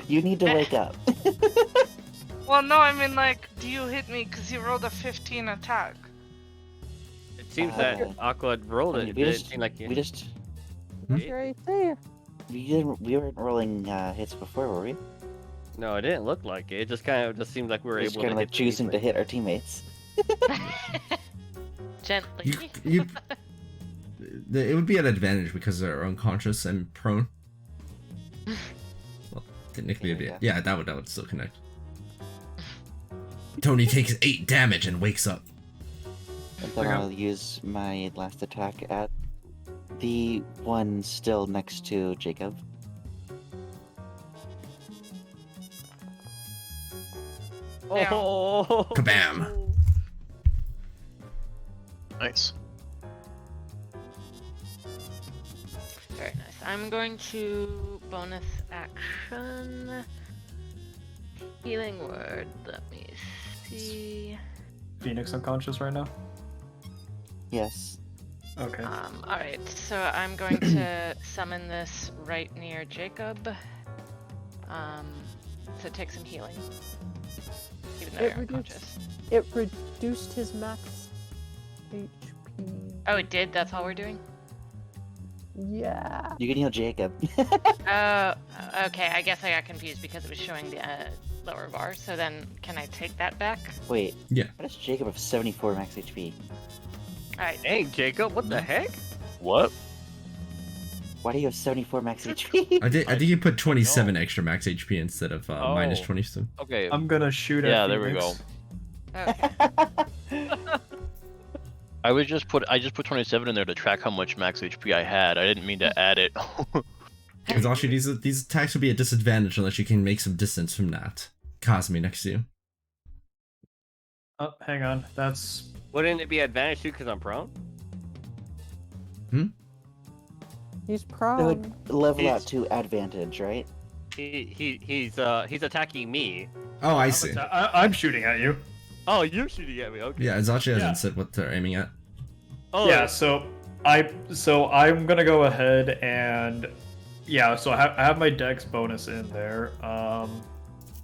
You need to wake up. Well, no, I mean like, do you hit me because you rolled a 15 attack? It seems that Aqua rolled it. It we didn't just, seem like you. we just, You're right there. we weren't rolling hits before, were we? No, it didn't look like it. It just kind of just seemed like we were Just able kind to of like hit choosing to easily. hit our teammates. Gently. It would be an advantage because they're unconscious and prone. Well, technically, it'd be, yeah, that would still connect. Tony takes 8 damage and wakes up. And then Okay. I'll use my last attack at the one still next to Jacob. Oh! Kabam! Nice. Very nice. I'm going to bonus action. Healing word. Let me see. Phoenix unconscious right now. Yes. Okay. Alright, so I'm going to summon this right near Jacob. To take some healing. Even though It you're unconscious. It reduced his max HP. Oh, it did? That's all we're doing? Yeah. You can heal Jacob. Oh, okay. I guess I got confused because it was showing the lower bar. So then, can I take that back? Wait. Yeah. Why does Jacob have 74 max HP? Alright. Dang, Jacob, what the heck? What? Why do you have 74 max HP? I think you put 27 extra max HP instead of minus Oh. 27. Okay. I'm gonna shoot at Yeah, there we Phoenix. Okay. I just put 27 in there to track how much max HP I had. I didn't mean to add it. Azashi, these attacks would be a disadvantage unless you can make some distance from that. Cosme next to you. Oh, hang on. That's Wouldn't it be advantage too because I'm prone? He's It prone. would level out He's- to advantage, right? He's attacking me. Oh, I see. I'm shooting at you. Oh, you're shooting at me. Okay. Yeah, Azashi hasn't Yeah. said what they're aiming at. Oh, Yeah, so I'm gonna go ahead and so I have my dex bonus in there.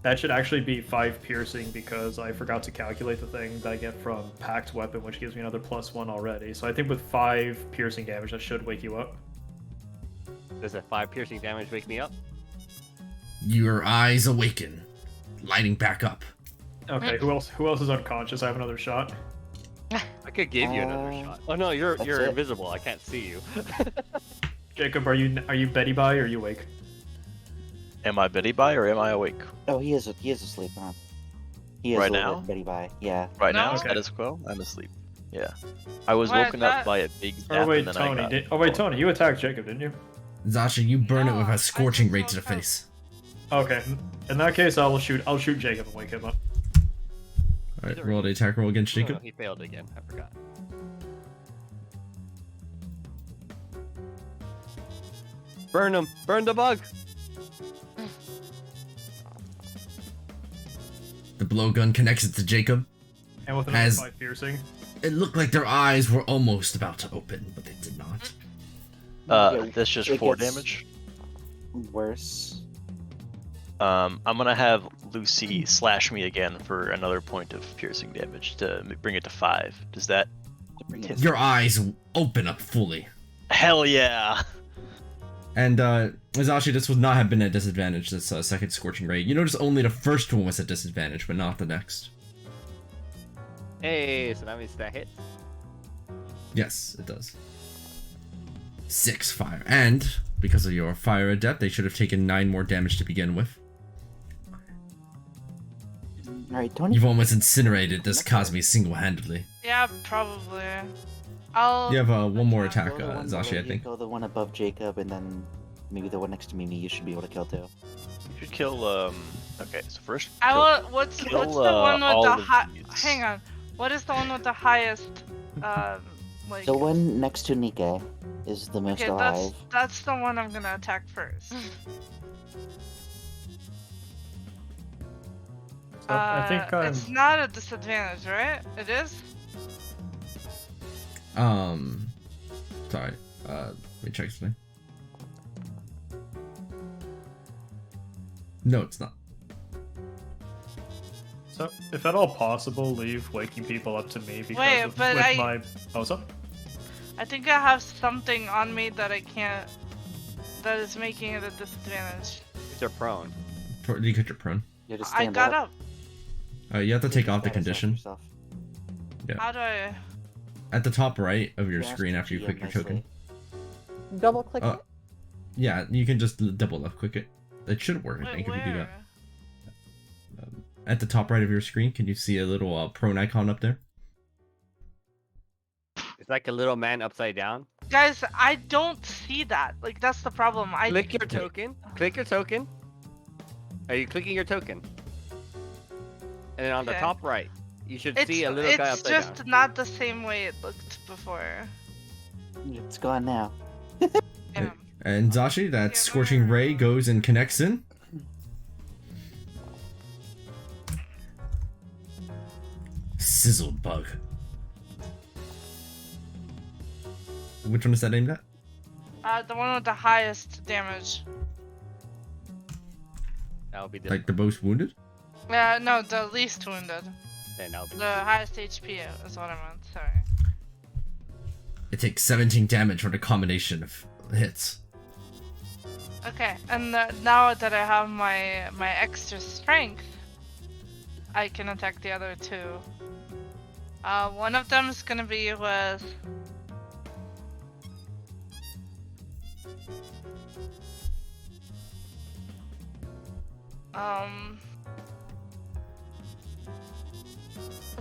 That should actually be 5 piercing because I forgot to calculate the thing that I get from packed weapon, which gives me another +1 already. So I think with 5 piercing damage, that should wake you up. Does that 5 piercing damage wake me up? Your eyes awaken, lighting back up. Okay, who else is unconscious? I have another shot. I could give you another shot. Oh no, you're that's you're it. invisible. I can't see you. Jacob, are you Betty by or are you awake? Am I Betty by or am I awake? Oh, he is asleep, huh? He is Right a little now? bit Betty by. Yeah. Right now, No. status quo. I'm asleep. Yeah. I was What, woken up that- by a big Or death wait, and then I Tony. got... Tony, you attacked Jacob, didn't you? Zashi, you burn it No, with I a scorching just ray to the woke up. face. Okay. In that case, I'll shoot Jacob and wake him up. Alright, roll the attack roll against Oh, Jacob. he failed again. I forgot. Burn him! Burn the bug! The blowgun connects it to Jacob. And with another Has- 5 piercing. It looked like their eyes were almost about to open, but they did not. Yeah, That's just it 4 gets damage. Worse. I'm gonna have Lucy slash me again for another point of piercing damage to bring it to 5. Does that? To bring it Your eyes open up fully. Hell yeah! And, Azashi, this would not have been at disadvantage, this second scorching ray. You notice only the first one was at disadvantage, but not the next. Hey, so that means that hits. Yes, it does. 6 fire. And, because of your fire adept, they should have taken 9 more damage to begin with. Alright, Tony. You've almost incinerated this Cosme single-handedly. Yeah, probably. I'll. You have one more attack, Go the one Zashi, below I you, think. Go the one above Jacob, and then maybe the one next to Mimi. You should be able to kill too. You should kill. Okay, so first. I kill- will. What's kill, the one all with the of high? these. Hang on. What is the one with the highest? Like. The one next to Nike is the most Okay, alive. that's the one I'm gonna attack first. So I think I'm. It's not a disadvantage, right? It is. Sorry. Let me check something. No, it's not. So, if at all possible, leave waking people up to me because Wait, with but my. Oh, so? I think I have something on me that I can't. That is making it a disadvantage. You're prone. You got your prone. You just I stand got up. You have to take off the Status condition. yourself. How do I? At the top right of your Yeah, screen after you GM click your nicely. token. Double click Oh. it. Yeah, you can just double left click it. It should work, I Wait, think, if you do that. where? At the top right of your screen, can you see a little prone icon up there? It's like a little man upside down. Guys, I don't see that. Like that's the problem. Click your token. Click your token. Are you clicking your token? And then on the Okay. top right, you should It's see a little guy it's upside just down. not the same way it looked before. It's gone now. Damn. And Zashi, that Yeah. scorching ray goes and connects in. Sizzled bug. Which one is that aimed at? The one with the highest damage. That would be the. Like the most wounded? No, the least wounded. Then that would be. The highest HP is what I meant. Sorry. It takes 17 damage for the combination of hits. Okay, and now that I have my extra strength, I can attack the other two. One of them is gonna be with.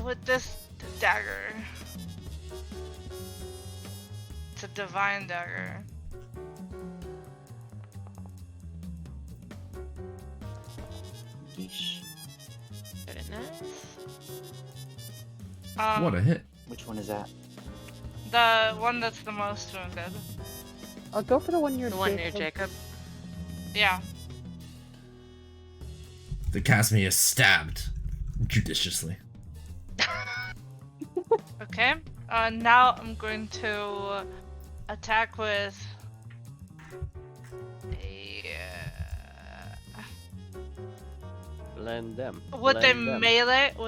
With this dagger. It's a divine dagger. Yeesh. Very nice. What a hit. Which one is that? The one that's the most wounded. I'll go for the one near The one near Jacob. Yeah. The Casimir is stabbed judiciously. Okay. Now I'm going to attack with a Blend them. with a blend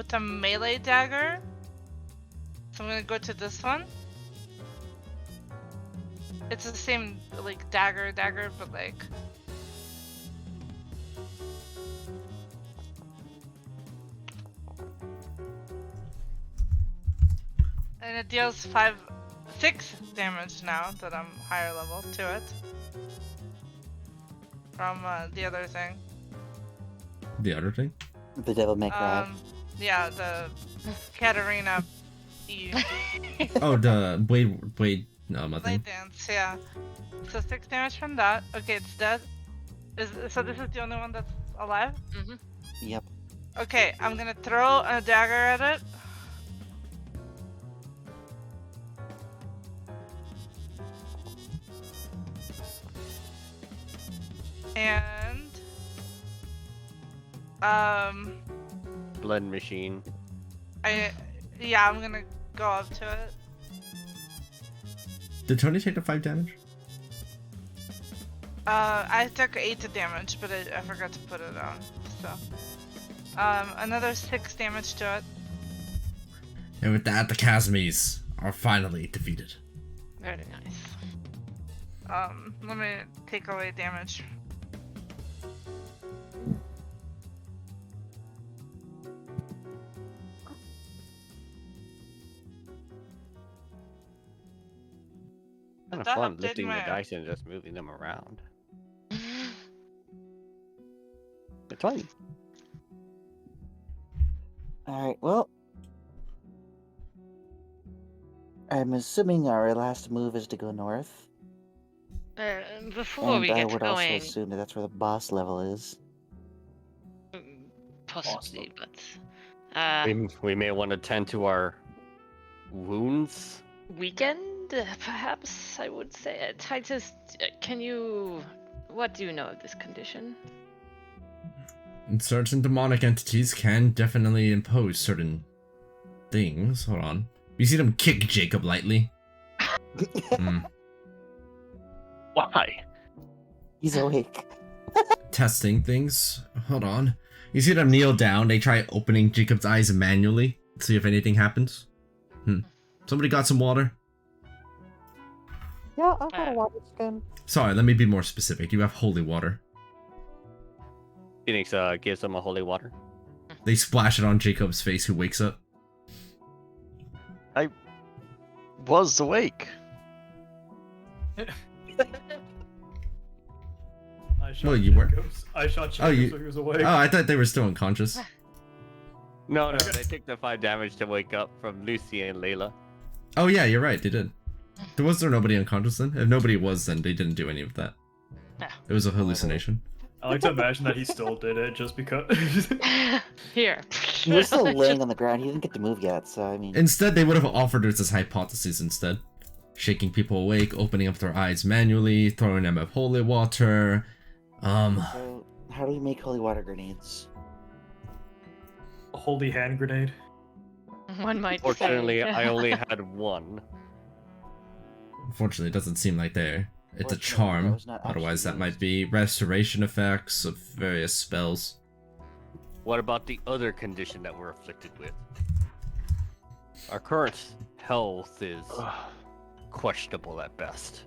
them. melee dagger. So I'm gonna go to this one. It's the same like dagger, but like. And it deals 6 damage now that I'm higher level to it. From the other thing. The other thing? The Devil May Cry. Yeah, the Katarina E. Oh, the Blade. No, Blade nothing. Dance, yeah. So 6 damage from that. Okay, it's dead. So this is the only one that's alive? Mm-hmm. Yep. Okay, I'm gonna throw a dagger at it. And Blend machine. I'm gonna go up to it. Did Tony take the 5 damage? I took 8 damage, but I forgot to put it on. So, another 6 damage to it. And with that, the Casmies are finally defeated. Very nice. Let me take away damage. Kind of That fun updated lifting the my- dice and just moving them around. It's fun. Alright, well. I'm assuming our last move is to go north. Before And we I get would also going, assume that that's where the boss level is. possibly, Awesome. but We may want to tend to our wounds. weekend, perhaps I would say. Titus, what do you know of this condition? And certain demonic entities can definitely impose certain things. Hold on. You see them kick Jacob lightly? Hmm. Why? He's awake. Testing things. Hold on. You see them kneel down. They try opening Jacob's eyes manually. See if anything happens. Somebody got some water? Yeah, I've got a water skin. Sorry, let me be more specific. You have holy water. Phoenix gives them a holy water. They splash it on Jacob's face, who wakes up. Was awake. I shot Well, you were. Jacobs. I shot Jacobs Oh, you- so he was awake. Oh, I thought they were still unconscious. No, they take the 5 damage to wake up from Lucy and Layla. Oh yeah, you're right, they did. Was there nobody unconscious then? If nobody was, then they didn't do any of that. No. It was a hallucination. I like to imagine that he still did it just because. Here. He was still laying on the ground. He didn't get to move yet, so I mean. Instead, they would have offered us this hypothesis instead. Shaking people awake, opening up their eyes manually, throwing them at holy water. So, how do we make holy water grenades? Holy hand grenade. One might Fortunately, say. I only had one. Unfortunately, it doesn't seem like they're. It's a Fortunately, that charm. was not Otherwise, actually that might used. be restoration effects of various spells. What about the other condition that we're afflicted with? Our current health is questionable at best.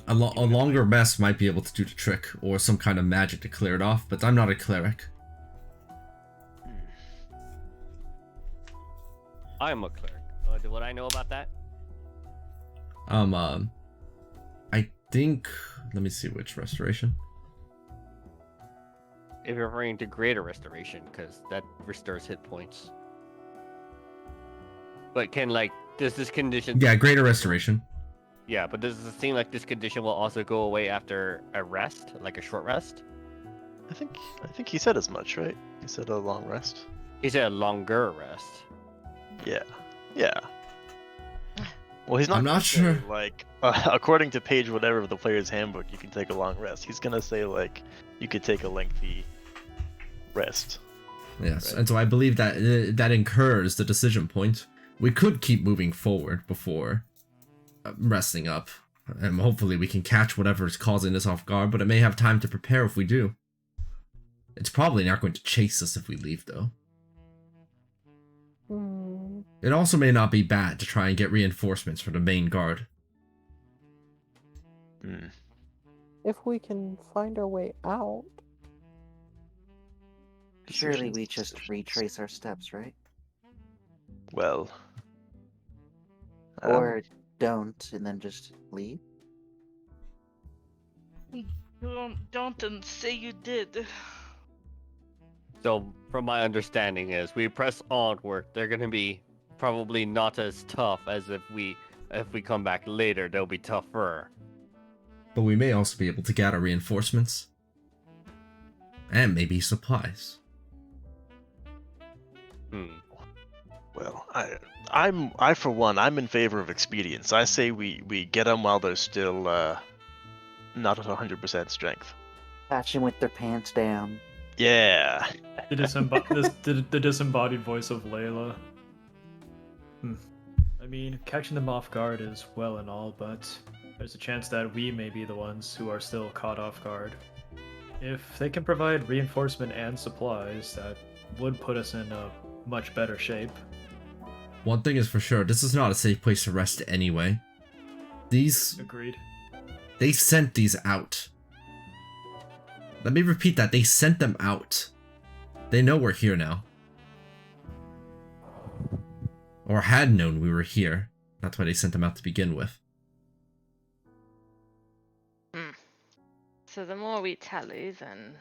A longer rest might be able to do the trick, or some kind of magic to clear it off, but I'm not a cleric. I'm a cleric. What I know about that? I think. Let me see which restoration. If you're referring to greater restoration, because that restores hit points. But does this condition? Yeah, greater restoration. Yeah, but does it seem like this condition will also go away after a rest, like a short rest? I think he said as much, right? He said a long rest. He said a longer rest. Yeah. Yeah. Well, he's not. I'm gonna not say, sure. Like, according to page whatever of the player's handbook, you can take a long rest. He's gonna say like, you could take a lengthy rest. Yes, Right. and so I believe that that incurs the decision point. We could keep moving forward before resting up, and hopefully we can catch whatever is causing us off guard, but it may have time to prepare if we do. It's probably not going to chase us if we leave, though. Hmm. It also may not be bad to try and get reinforcements for the main guard. Hmm. If we can find our way out. Surely Decisions, we just decisions. retrace our steps, right? Well. Or don't and then just leave? Don't and say you did. So, from my understanding, is we press onward. They're gonna be probably not as tough as if we come back later. They'll be tougher. But we may also be able to gather reinforcements. And maybe supplies. Well, I for one, I'm in favor of expedience. I say we get them while they're still not at 100% strength. Catch them with their pants down. Yeah. The disembodied voice of Layla. I mean, catching them off guard is well and all, but there's a chance that we may be the ones who are still caught off guard. If they can provide reinforcement and supplies, that would put us in a much better shape. One thing is for sure, this is not a safe place to rest anyway. Agreed. They sent these out. Let me repeat that, they sent them out. They know we're here now. Or had known we were here. That's why they sent them out to begin with. So the more we tally, then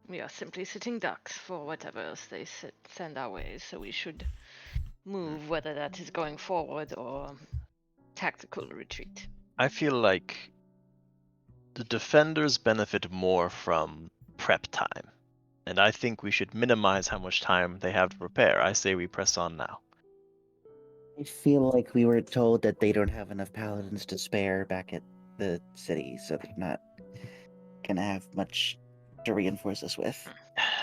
we are simply sitting ducks for whatever else they send our way. So we should move, whether that is going forward or tactical retreat. I feel like the defenders benefit more from prep time. And I think we should minimize how much time they have to prepare. I say we press on now. I feel like we were told that they don't have enough paladins to spare back at the city, so they're not gonna have much to reinforce us with.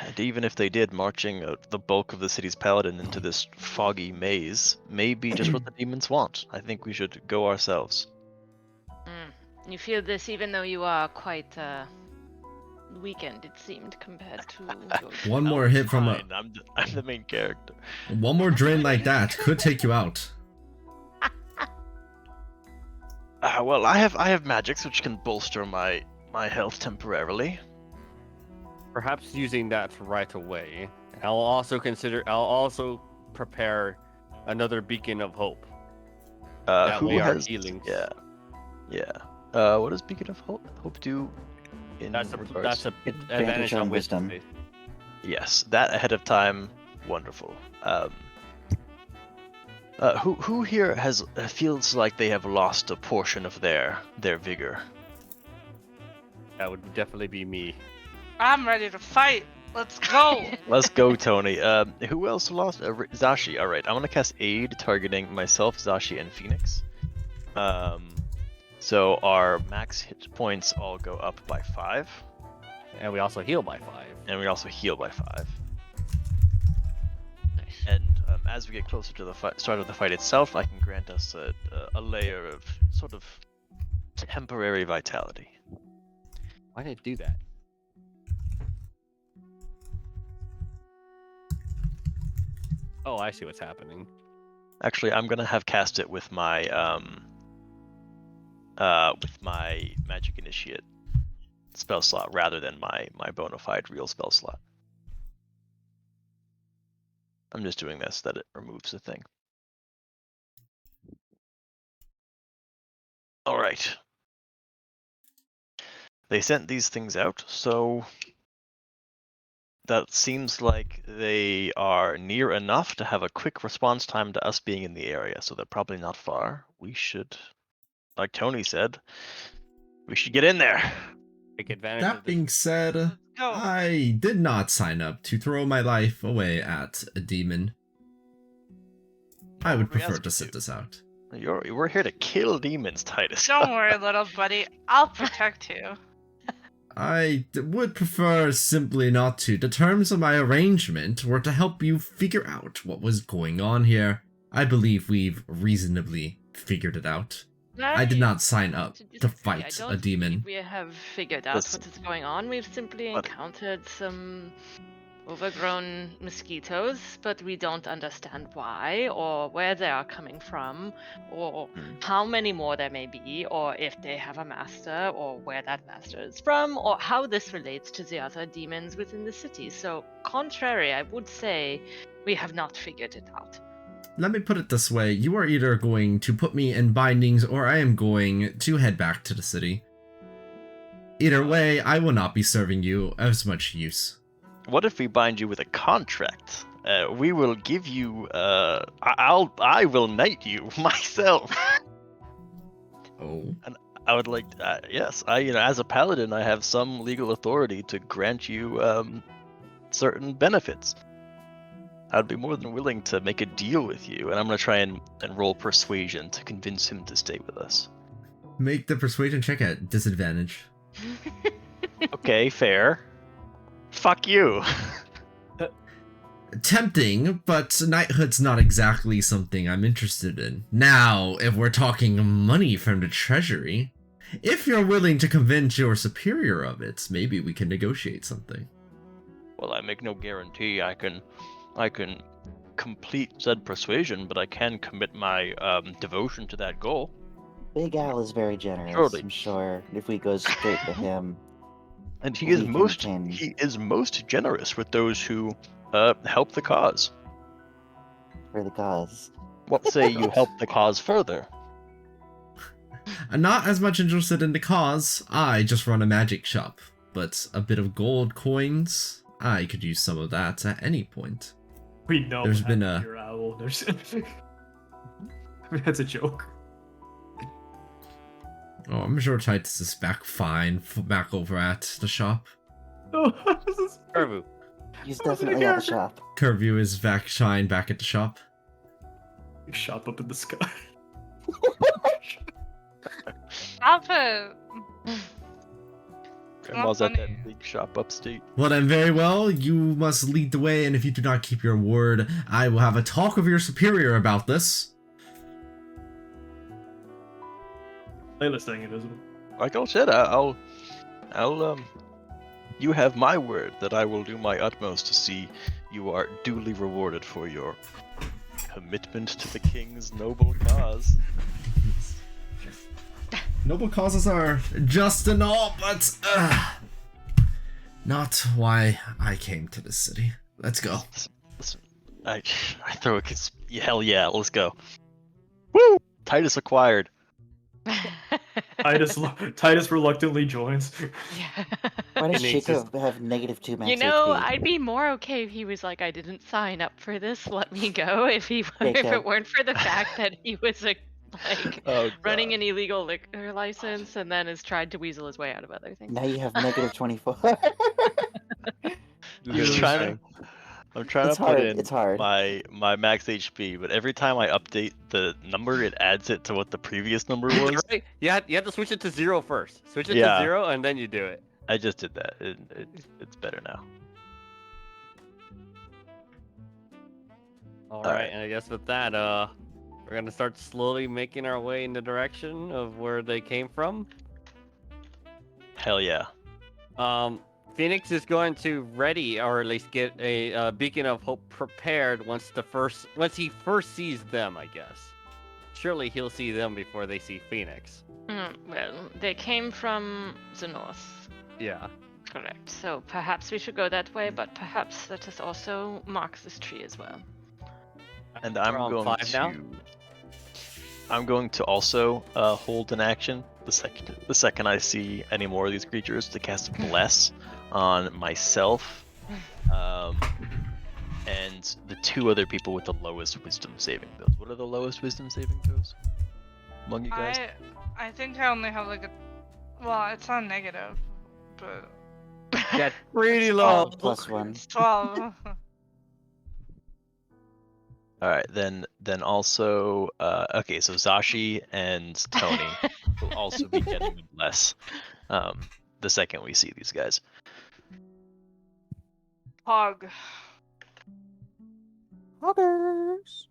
And even if they did, marching the bulk of the city's paladin into this foggy maze may be just what the demons want. I think we should go ourselves. You feel this even though you are quite weakened, it seemed, compared to your... One more hit from Fine, I'm the main character. one more drain like that could take you out. Well, I have magics which can bolster my health temporarily. Perhaps using that right away. I'll also prepare another beacon of hope. That Who way our has healings. Yeah. What does Beacon of Hope do? In That's regards? a advantage on wisdom. Yes, that ahead of time. Wonderful. Who here feels like they have lost a portion of their vigor? That would definitely be me. I'm ready to fight. Let's go. Let's go, Tony. Who else lost? Zashi. All right, I'm gonna cast Aid, targeting myself, Zashi, and Phoenix. So our max hit points all go up by 5. And we also heal by 5. And we also heal by 5. Nice. And as we get closer to the start of the fight itself, I can grant us a layer of sort of temporary vitality. Why did it do that? Oh, I see what's happening. Actually, I'm gonna have cast it with my magic initiate spell slot rather than my bona fide real spell slot. I'm just doing this that it removes the thing. All right. They sent these things out, so that seems like they are near enough to have a quick response time to us being in the area, so they're probably not far. We should, like Tony said, we should get in there. Take advantage of That being said, Go. I did not sign up to throw my life away at a demon. I would We prefer asked to you sit this out. We're here to kill demons, Titus. Don't worry, little buddy. I'll protect you. I would prefer simply not to. The terms of my arrangement were to help you figure out what was going on here. I believe we've reasonably figured it out. I did not sign up to disagree. fight I don't a demon. believe we have figured out Listen. what is going on. We've simply What? encountered some overgrown mosquitoes, but we don't understand why, or where they are coming from, or how many more there may be, or if they have a master, or where that master is from, or how this relates to the other demons within the city. So, contrary, I would say we have not figured it out. Let me put it this way. You are either going to put me in bindings or I am going to head back to the city. Either way, I will not be serving you as much use. What if we bind you with a contract? We will give you. I will knight you myself. Oh. I would like. Yes, as a paladin, I have some legal authority to grant you certain benefits. I'd be more than willing to make a deal with you, and I'm gonna try and roll persuasion to convince him to stay with us. Make the persuasion check at disadvantage. Okay, fair. Fuck you. Tempting, but knighthood's not exactly something I'm interested in. Now, if we're talking money from the treasury, if you're willing to convince your superior of it, maybe we can negotiate something. Well, I make no guarantee I can complete said persuasion, but I can commit my devotion to that goal. Big Al is very generous. Surely. I'm sure if we go straight to him, And he We is can most change. he is most generous with those who help the cause. for the cause. What say you help the cause further? I'm not as much interested in the cause. I just run a magic shop, but a bit of gold coins, I could use some of that at any point. We know There's what been happened a- to your owl. There's... That's a joke. Oh, I'm sure Titus is back fine, back over at the shop. Oh, this is... Curvu. He's I wasn't a definitely at the character. shop. Curview is back at the shop. Shop up in the sky. Stop it. Grandma's at funny. that big shop upstate. Well then, very well, you must lead the way, and if you do not keep your word, I will have a talk with your superior about this. Layla's staying invisible. Like I said, I'll you have my word that I will do my utmost to see you are duly rewarded for your commitment to the king's noble cause. Noble causes are just and all, but not why I came to this city. Let's go. Listen, I throw a kiss. Hell yeah, let's go. Woo! Titus acquired. Titus reluctantly joins. Yeah. Why does Phoenix Chico have -2 max You know, HP? I'd be more okay if he was like, I didn't sign up for this, let me go. If Jacob. it weren't for the fact that he was like Oh, running God. an illegal liquor license and then has tried to weasel his way out of other things. Now you have -24. I'm trying It's to put hard, in it's hard. my max HP, but every time I update the number, it adds it to what the previous number was. Right? You have to switch it to 0 first. Switch it Yeah. to 0 and then you do it. I just did that. It's better now. All All right, right. and I guess with that, we're gonna start slowly making our way in the direction of where they came from. Hell yeah. Phoenix is going to ready, or at least get a beacon of hope prepared once he first sees them, I guess. Surely he'll see them before they see Phoenix. Well, they came from the north. Yeah. Correct. So perhaps we should go that way, but perhaps let us also mark this tree as well. And We're I'm on going 5 now? I'm going to also hold an action the second I see any more of these creatures to cast Bless on myself, and the 2 other people with the lowest Wisdom saving throws. What are the lowest Wisdom saving throws among you guys? I think I only have like a. Well, it's not negative. but That's pretty low. +1. it's 12. All right, then also okay, so Zashi and Tony will also be getting a bless. The second we see these guys. Hog. Hoggers.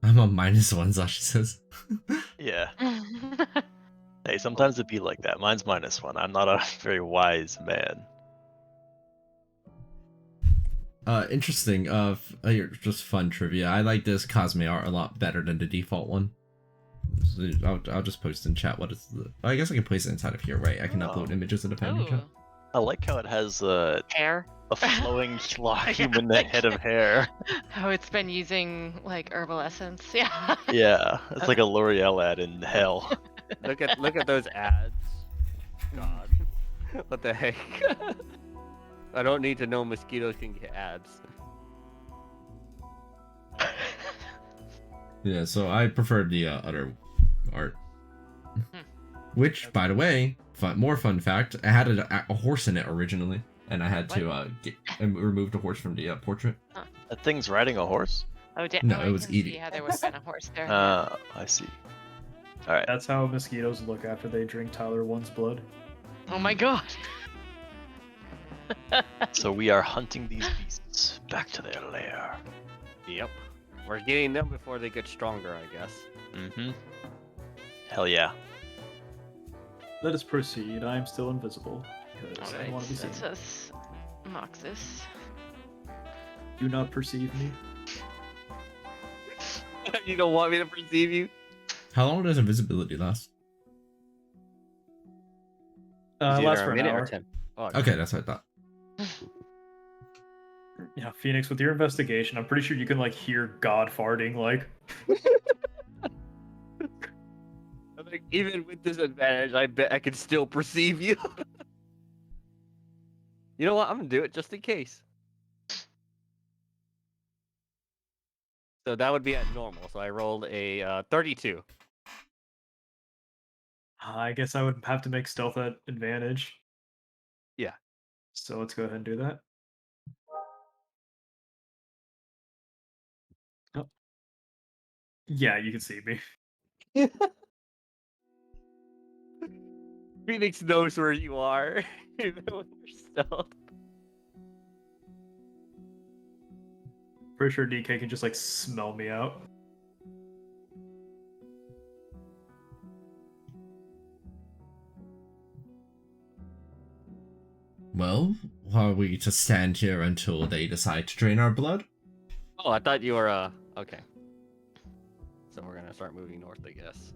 I'm a -1, Zashi says. Yeah. Hey, sometimes it be like that. Mine's -1. I'm not a very wise man. Interesting. Just fun trivia. I like this Cosme art a lot better than the default one. So I'll just post in chat what is the. I guess I can place it inside of here, right? I can upload Oh. images independent of chat. I like how it has a Hair. flowing human head of hair. Oh, it's been using like herbal essence. Yeah. Yeah, it's like a L'Oreal ad in hell. Look at those ads. God. What the heck? I don't need to know mosquitoes can get ads. Yeah, so I prefer the other art. Which, by the way, more fun fact, I had a horse in it originally, and I had to remove the horse from the portrait. That thing's riding a horse? Oh, No, I it was can eating. See how there was been a horse there. I see. Alright. That's how mosquitoes look after they drink Tyler 1's blood. Oh my god. So we are hunting these beasts back to their lair. Yep. We're getting them before they get stronger, I guess. Mm-hmm. Hell yeah. Let us proceed. I am still invisible because I don't want to be seen. Let's us mock this. Do not perceive me. You don't want me to perceive you? How long does invisibility last? Is it Lasts either for a an minute hour. or 10. Oh, Okay, that's what I thought. Yeah, Phoenix, with your investigation, I'm pretty sure you can like hear God farting. Like, like, even with disadvantage, I bet I can still perceive you. You know what? I'm gonna do it just in case. So that would be at normal. So I rolled a 32. I guess I would have to make stealth at advantage. Yeah. So let's go ahead and do that. Oh. Yeah, you can see me. Phoenix knows where you are, even with your stealth. Pretty sure DK can just like smell me out. Well, are we to stand here until they decide to drain our blood? Oh, I thought you were okay. So we're gonna start moving north, I guess.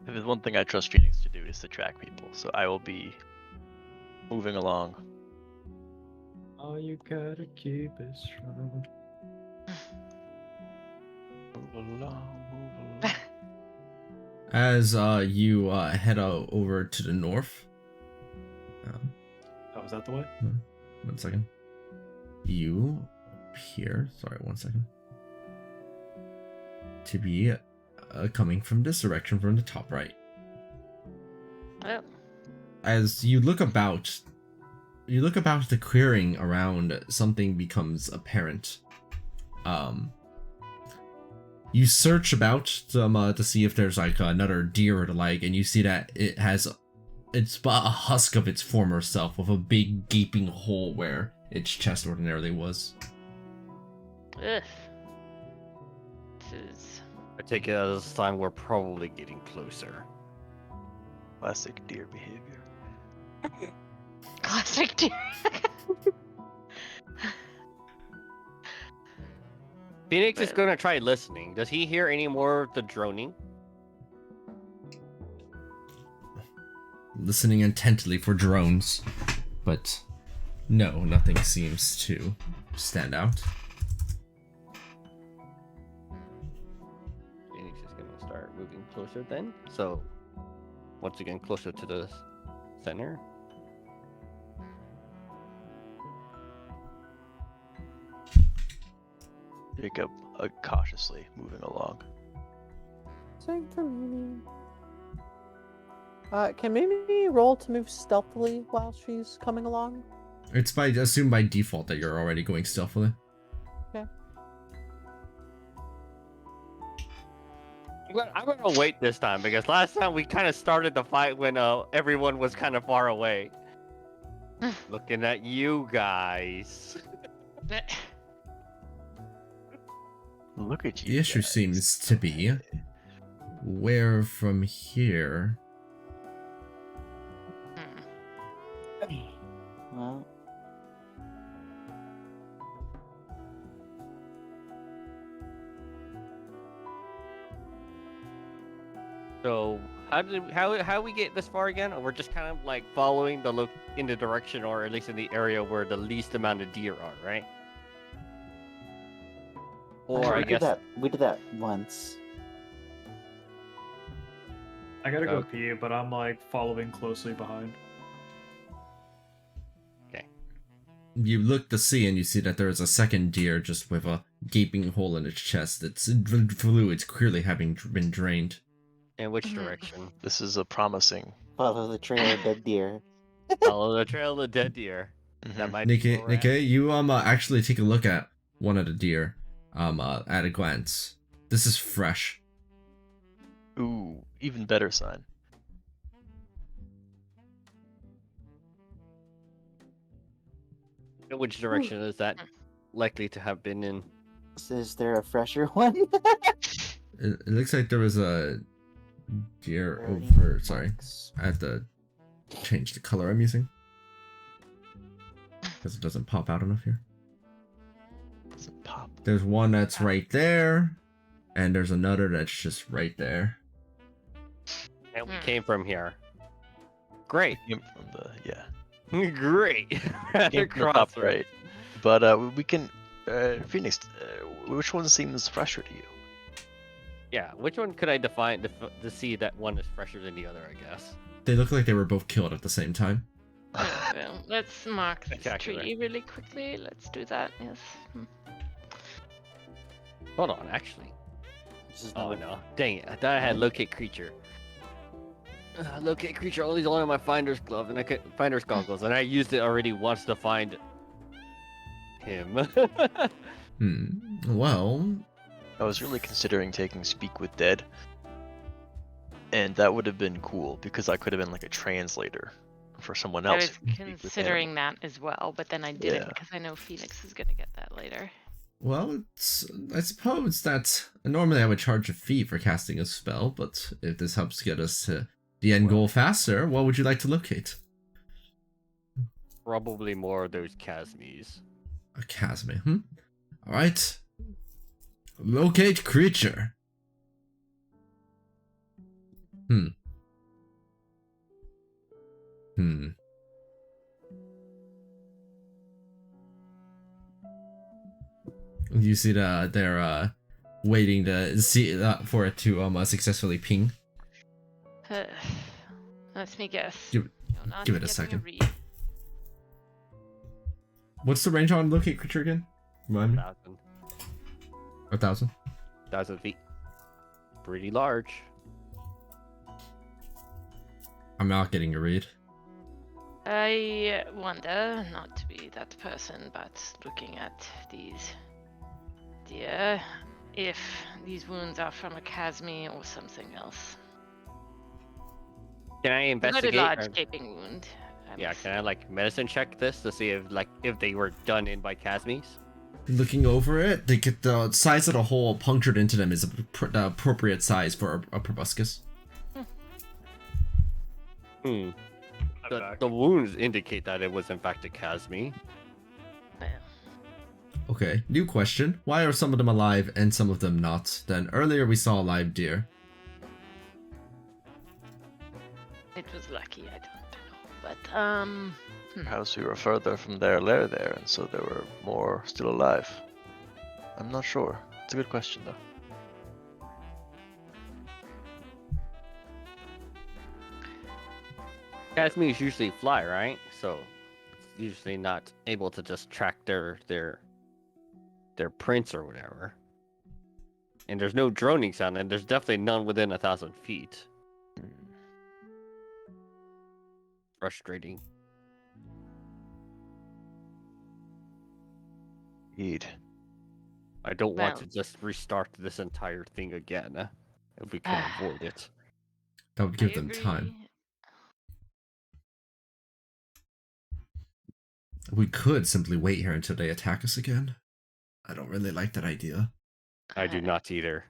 If there's one thing I trust Phoenix to do is to track people, so I will be moving along. Oh, you gotta keep it strong. Move along, move along. As you head over to the north. Oh, is that the way? 1 second. You appear. Sorry, 1 second. To be coming from this direction, from the top right. Oh. As you look about the clearing around, something becomes apparent. You search about to see if there's like another deer or the like, and you see that it's but a husk of its former self with a big gaping hole where its chest ordinarily was. Ugh. This is. I take it as a sign we're probably getting closer. Classic deer behavior. Classic deer. Phoenix is gonna try listening. Does he hear any more of the droning? Listening intently for drones, but no, nothing seems to stand out. Phoenix is gonna start moving closer then. So, once again, closer to the center. Jacob, cautiously moving along. Same for Mimi. Can Mimi roll to move stealthily while she's coming along? It's assumed by default that you're already going stealthily. Okay. I'm gonna wait this time because last time we kind of started the fight when everyone was kind of far away. Looking at you guys. Look at you. The issue guys. seems to be where from here. Well, So how we get this far again? Or we're just kind of like following the look in the direction, or at least in the area where the least amount of deer are, right? Or I we guess did that once. I gotta go Okay. pee, but I'm like following closely behind. You look to see and you see that there is a second deer just with a gaping hole in its chest. Its fluids clearly having been drained. in which Mhm. direction? This is a promising. Follow the trail of dead deer. Follow the trail of the dead deer. That Mhm. might be where we're at. Nikkei, you actually take a look at one of the deer at a glance. This is fresh. Ooh, even better sign. In which direction is that likely to have been in? Is there a fresher one? It looks like there was a deer Burning over. Sorry, marks. I have to change the color I'm using because it doesn't pop out enough here. Doesn't pop. There's one that's right there, and there's another that's just right there. And we Hmm. came from here. Great. Came from the Great. came from the top Crossroads. right. But we can. Phoenix, which one seems fresher to you? Yeah, which one could I define to see that one is fresher than the other, I guess? They look like they were both killed at the same time. Well, let's mark this Spectacular. tree really quickly. Let's do that. Yes. Hold on, actually. This is Oh not no. Dang it. I thought I had locate creature. Locate creature only on my finder's glove and I could finder's goggles, and I used it already once to find him. Well, I was really considering taking Speak with Dead. And that would have been cool because I could have been like a translator for someone I else. was who can speak with considering that as well, but then I didn't Yeah. because I know Phoenix is gonna get that later. I suppose that normally I would charge a fee for casting a spell, but if this helps get us to the end goal faster, what would you like to locate? Probably more of those Casmies. A chasme, Alright. Locate creature. You see that they're waiting to see for it to successfully ping. Let me guess. Give- You're not give it a getting second. read. What's the range on locate creature again? Remind me. 1,000. 1,000. 1,000 feet. Pretty large. I'm not getting a read. I wonder, not to be that person, but looking at these deer, if these wounds are from a chasme or something else. Can I Not a investigate? large or- gaping wound. I Yeah, must can I say. like medicine check this to see if they were done in by Casmies? Looking over it, they get the size of the hole punctured into them is the appropriate size for a proboscis. Hmm. I'm The, back. the wounds indicate that it was in fact a Casmi. Well, Okay, new question. Why are some of them alive and some of them not? Then earlier we saw a live deer. it was lucky, I don't know. But, Perhaps we were further from their lair there, and so there were more still alive. I'm not sure. It's a good question, though. Casmis usually fly, right? So it's usually not able to just track their their prints or whatever. And there's no droning sound, and there's definitely none within 1,000 feet. Frustrating. Indeed. I don't want Well. to just restart this entire thing again if we can avoid it. That would I give them time. agree. We could simply wait here until they attack us again. I don't really like that idea. I do not either.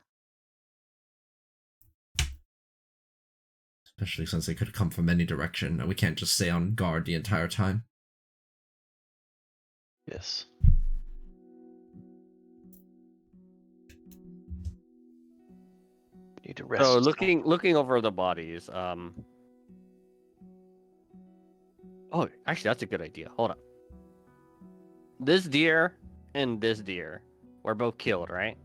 Especially since they could come from any direction, and we can't just stay on guard the entire time. Yes. Need to rest. So looking over the bodies, oh, actually that's a good idea. Hold on. This deer and this deer were both killed, right?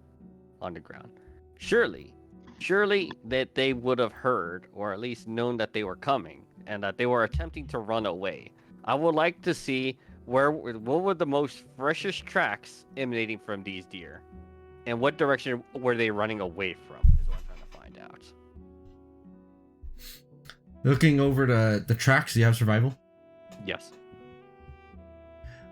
On the ground. Surely that they would have heard or at least known that they were coming and that they were attempting to run away. I would like to see what were the most freshest tracks emanating from these deer, and what direction were they running away from? Is what I'm trying to find out. Looking over the tracks, do you have survival? Yes.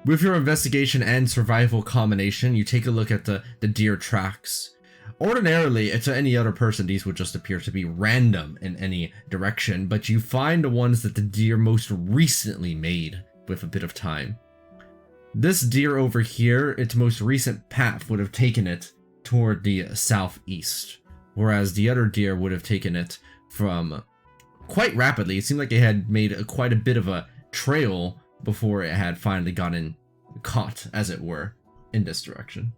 With your investigation and survival combination, you take a look at the deer tracks. Ordinarily, to any other person, these would just appear to be random in any direction, but you find the ones that the deer most recently made with a bit of time. This deer over here, its most recent path would have taken it toward the southeast, whereas the other deer would have taken it from quite rapidly. It seemed like it had made quite a bit of a trail before it had finally gotten caught, as it were, in this direction.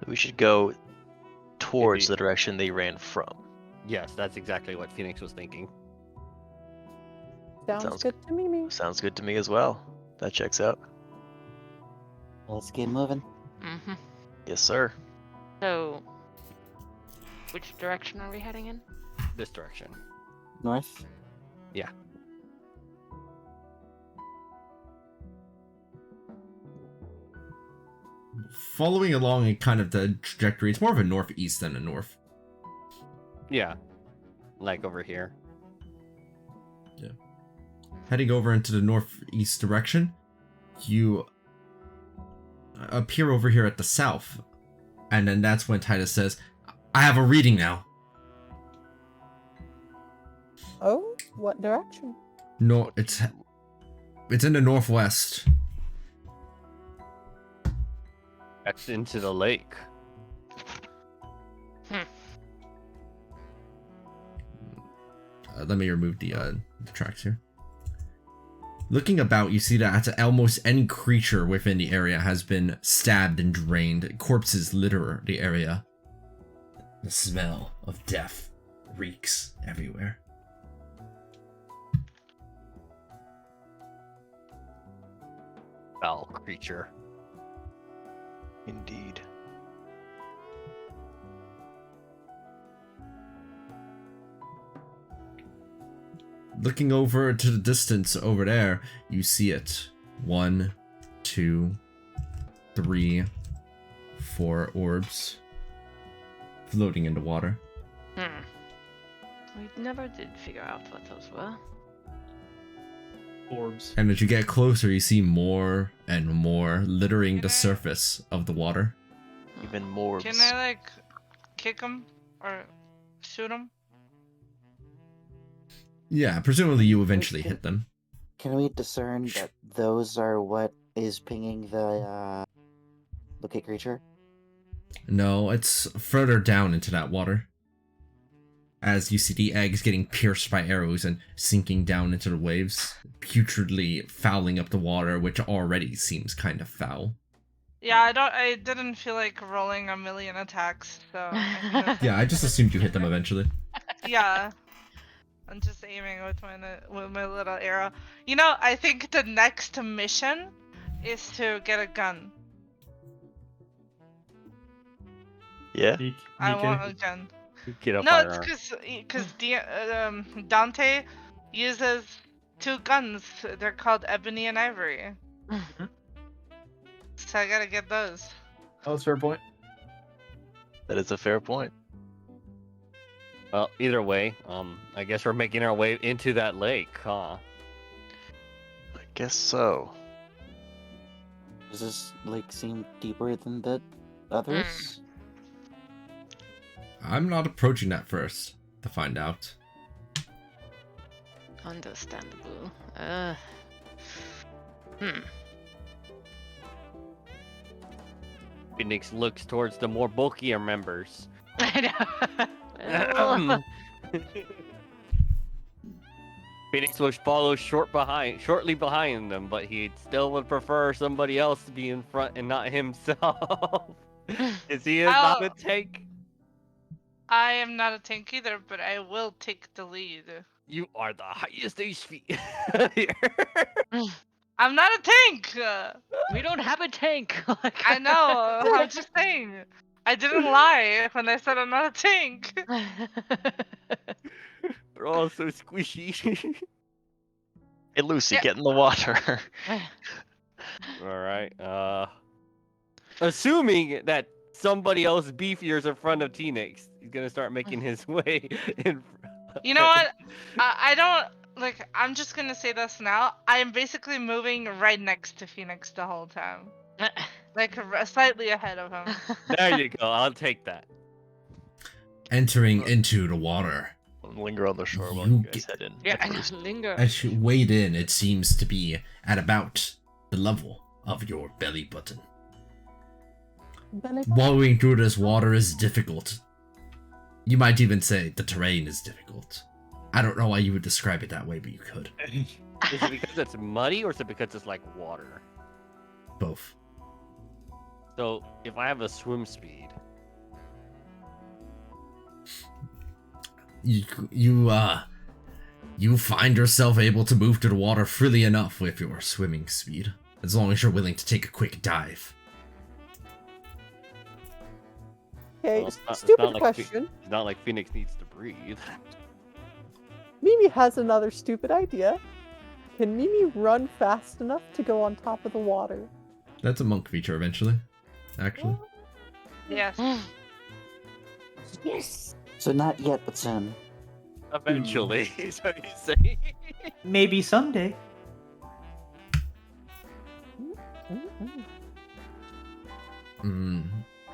We should go towards Indeed. the direction they ran from. Yes, that's exactly what Phoenix was thinking. Sounds good to me. Sounds good to me as well. That checks out. Let's get moving. Mm-hmm. Yes, sir. So, which direction are we heading in? This direction. North. Yeah. Following along in kind of the trajectory, it's more of a northeast than a north. Yeah. Like over here. Heading over into the northeast direction, you appear over here at the south, and then that's when Titus says, I have a reading now. Oh, what direction? No, it's in the northwest. That's into the lake. Let me remove the tracks here. Looking about, you see that almost any creature within the area has been stabbed and drained. Corpses litter the area. The smell of death reeks everywhere. Foul creature. Indeed. Looking over to the distance over there, you see it. 1, 2, 3, 4 orbs floating in the water. We never did figure out what those were. Orbs. And as you get closer, you see more and more littering the surface of the water. Even more. Can I like kick him or shoot him? Yeah, presumably you eventually hit them. Can we discern that those are what is pinging the locate creature? No, it's further down into that water. As you see the eggs getting pierced by arrows and sinking down into the waves, putridly fouling up the water, which already seems kind of foul. Yeah, I didn't feel like rolling a million attacks, so I'm gonna Yeah, I just assumed you hit them eventually. yeah. I'm just aiming with my little arrow. You know, I think the next mission is to get a gun. Yeah. I want a gun. Get a No, it's firearm. because Dante uses 2 guns. They're called Ebony and Ivory. So I gotta get those. Oh, that's a fair point. That is a fair point. Well, either way, I guess we're making our way into that lake, huh? I guess so. Does this lake seem deeper than the others? I'm not approaching that first to find out. Understandable. Phoenix looks towards the more bulkier members. I know. Well, Phoenix would follow shortly behind them, but he still would prefer somebody else to be in front and not himself. Is he not a tank? I am not a tank either, but I will take the lead. You are the highest HP here. I'm not a tank! we don't have a tank. I know, I'm just saying. I didn't lie when I said I'm not a tank. They're all so squishy. Hey, Lucy, Yeah. get in the water. Alright, assuming that somebody else beefier is in front of T-Nix, he's gonna start making his way in. You know what? I don't, like, I'm just gonna say this now. I am basically moving right next to Phoenix the whole time. Like, slightly ahead of him. There you go. I'll take that. Entering into the water. Linger on the shore while You you guys head in. Yeah, at first. linger. As you wade in, it seems to be at about the level of your belly button. Belly Wallowing through this water is difficult. You might even say the terrain is difficult. I don't know why you would describe it that way, but you could. Is it because it's muddy or is it because it's like water? Both. So if I have a swim speed, You find yourself able to move through the water freely enough with your swimming speed, as long as you're willing to take a quick dive. Okay, well, it's not stupid like question. it's not like Phoenix needs to breathe. Mimi has another stupid idea. Can Mimi run fast enough to go on top of the water? That's a monk feature eventually, actually. Yes. Yes. So not yet, but soon. Eventually, is what he's saying. Maybe someday.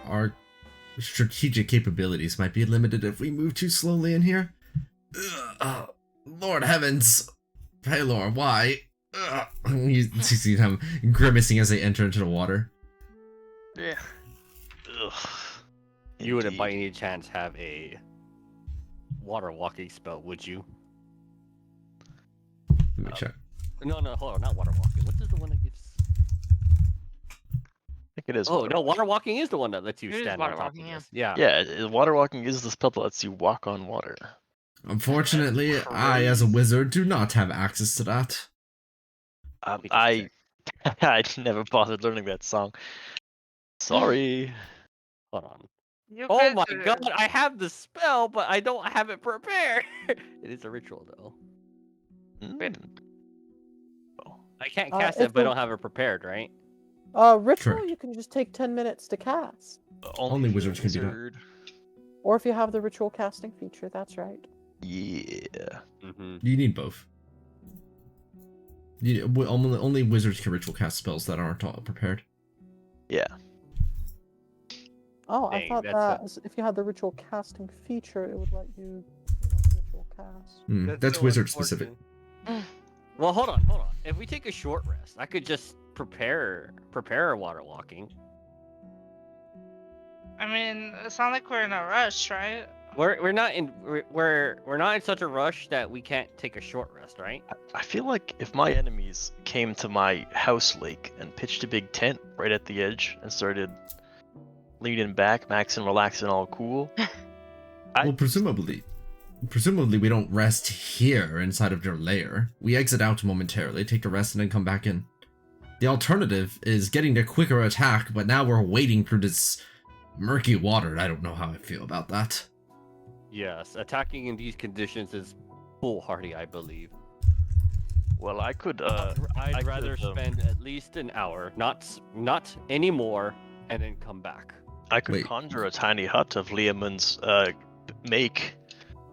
Our strategic capabilities might be limited if we move too slowly in here. Lord heavens. Paylor, why? You see him grimacing as they enter into the water. Yeah. Ugh. You wouldn't by Indeed. any chance have a water walking spell, would you? Let me check. No, hold on, not water walking. What is the one that gets? I think it is. Oh water no, walking. water walking is the one that lets you It is stand water on top walking, of yeah. this. Yeah. Yeah, water walking is the spell that lets you walk on water. Unfortunately, I, as a wizard, do not have access to that. We just I checked. I never bothered learning that song. Sorry. Hold on. You Oh guys my are- god, I have the spell, but I don't have it prepared. It is a ritual though. Mm. I can't Uh, cast if it, but I the- don't have it prepared, right? Ritual, Correct. you can just take 10 minutes to cast. Only if you're wizards a can do that. wizard. Or if you have the ritual casting feature, that's right. Yeah. Mm-hmm. You need both. Only wizards can ritual cast spells that aren't all prepared. Yeah. Oh, I Dang, thought that's that if you had the ritual casting feature, it would let you, ritual cast. That's so wizard specific. unfortunate. Well, hold on. If we take a short rest, I could just prepare water walking. I mean, it's not like we're in a rush, right? We're not in such a rush that we can't take a short rest, right? I feel like if my enemies came to my house lake and pitched a big tent right at the edge and started leaning back, maxing, relaxing, all cool. Well, presumably we don't rest here inside of your lair. We exit out momentarily, take a rest, and then come back in. The alternative is getting the quicker attack, but now we're wading through this murky water, and I don't know how I feel about that. Yes, attacking in these conditions is foolhardy, I believe. Well, I could. I'd I rather could, spend at least an hour, not any more, and then come back. I could Wait. conjure a tiny hut of Liamon's make.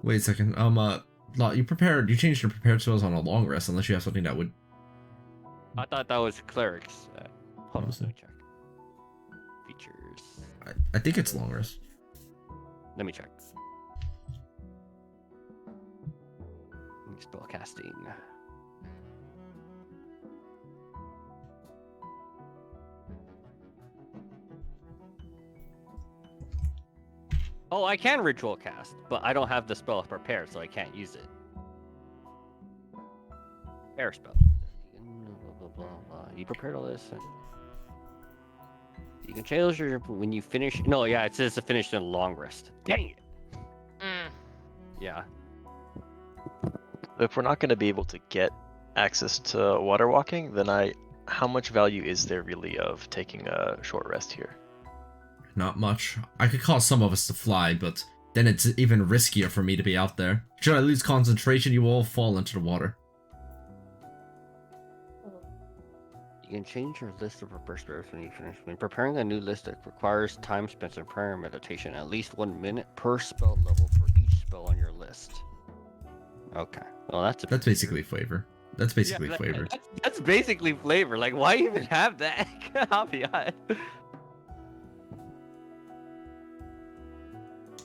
Wait a second. You changed your prepared spells on a long rest unless you have something that would. I thought that was clerics. Hold on, Was let me it? check. Features. I think it's long rest. Let me check. Spell casting. Oh, I can ritual cast, but I don't have the spell prepared, so I can't use it. Air spell. Blah, blah, blah. You prepared all this? You can change your when you finish. No, yeah, it says to finish in a long rest. Dang it. Mm. Yeah. If we're not going to be able to get access to water walking, then how much value is there really of taking a short rest here? Not much. I could cause some of us to fly, but then it's even riskier for me to be out there. Should I lose concentration, you will all fall into the water. You can change your list of prepared spells when you finish. When preparing a new list, it requires time spent in prayer and meditation, at least 1 minute per spell level for each spell on your list. Okay. Well, that's basically flavor. That's basically flavor. That's basically flavor. Like, why even have that caveat?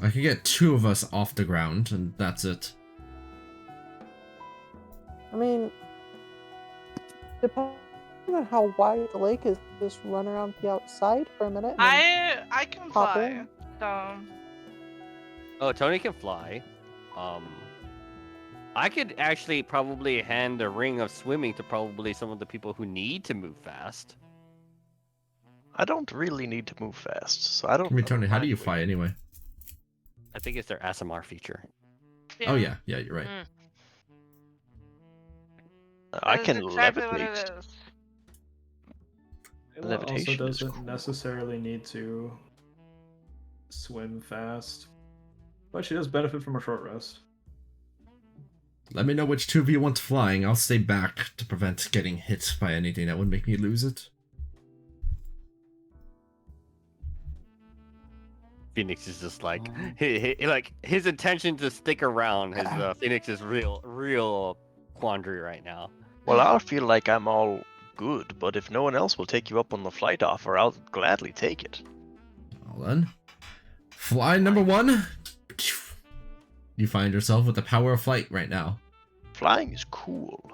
I could get 2 of us off the ground, and that's it. I mean, depending on how wide the lake is, just run around the outside for a minute. And I can hop fly. in. So Oh, Tony can fly. I could actually probably hand a ring of swimming to probably some of the people who need to move fast. I don't really need to move fast, so I don't. I mean, Tony, how do you Wait. fly anyway? I think it's their ASMR feature. Oh yeah, you're right. Mm. I that is can exactly what levitate. it is. Ayla also Levitation is doesn't cool. necessarily need to swim fast, but she does benefit from a short rest. Let me know which 2 of you want flying. I'll stay back to prevent getting hit by anything that would make me lose it. Phoenix is just like, his intention to stick around. His Phoenix is real quandary right now. Well, I feel like I'm all good, but if no one else will take you up on the flight offer, I'll gladly take it. Well then, fly number 1. You find yourself with the power of flight right now. Flying is cool.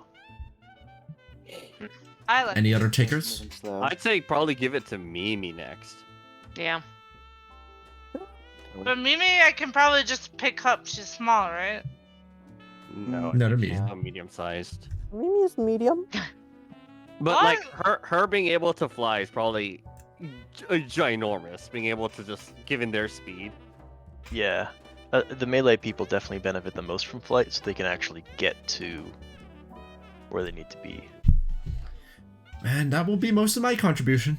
I like. Any other takers? Moving slow. I'd say probably give it to Mimi next. Yeah. But Mimi, I can probably just pick up. She's small, right? No, No, they're she's medium. still medium-sized. Mimi's medium. But What? like her being able to fly is probably ginormous. Being able to just given their speed. Yeah. The melee people definitely benefit the most from flight, so they can actually get to where they need to be. And that will be most of my contribution.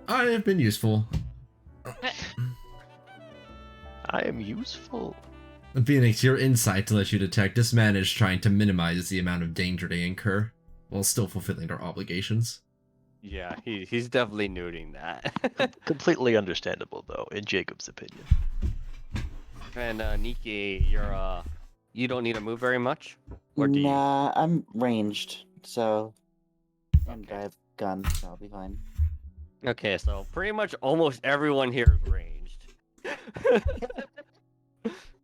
I have been useful. I am useful. Phoenix, your insight to let you detect this man is trying to minimize the amount of danger they incur, while still fulfilling their obligations. Yeah, he's definitely noting that. Completely understandable, though, in Jacob's opinion. And Nikki, you don't need to move very much, or do you? Nah, I'm ranged, so. And I have guns, so I'll be fine. Okay, so pretty much almost everyone here is ranged.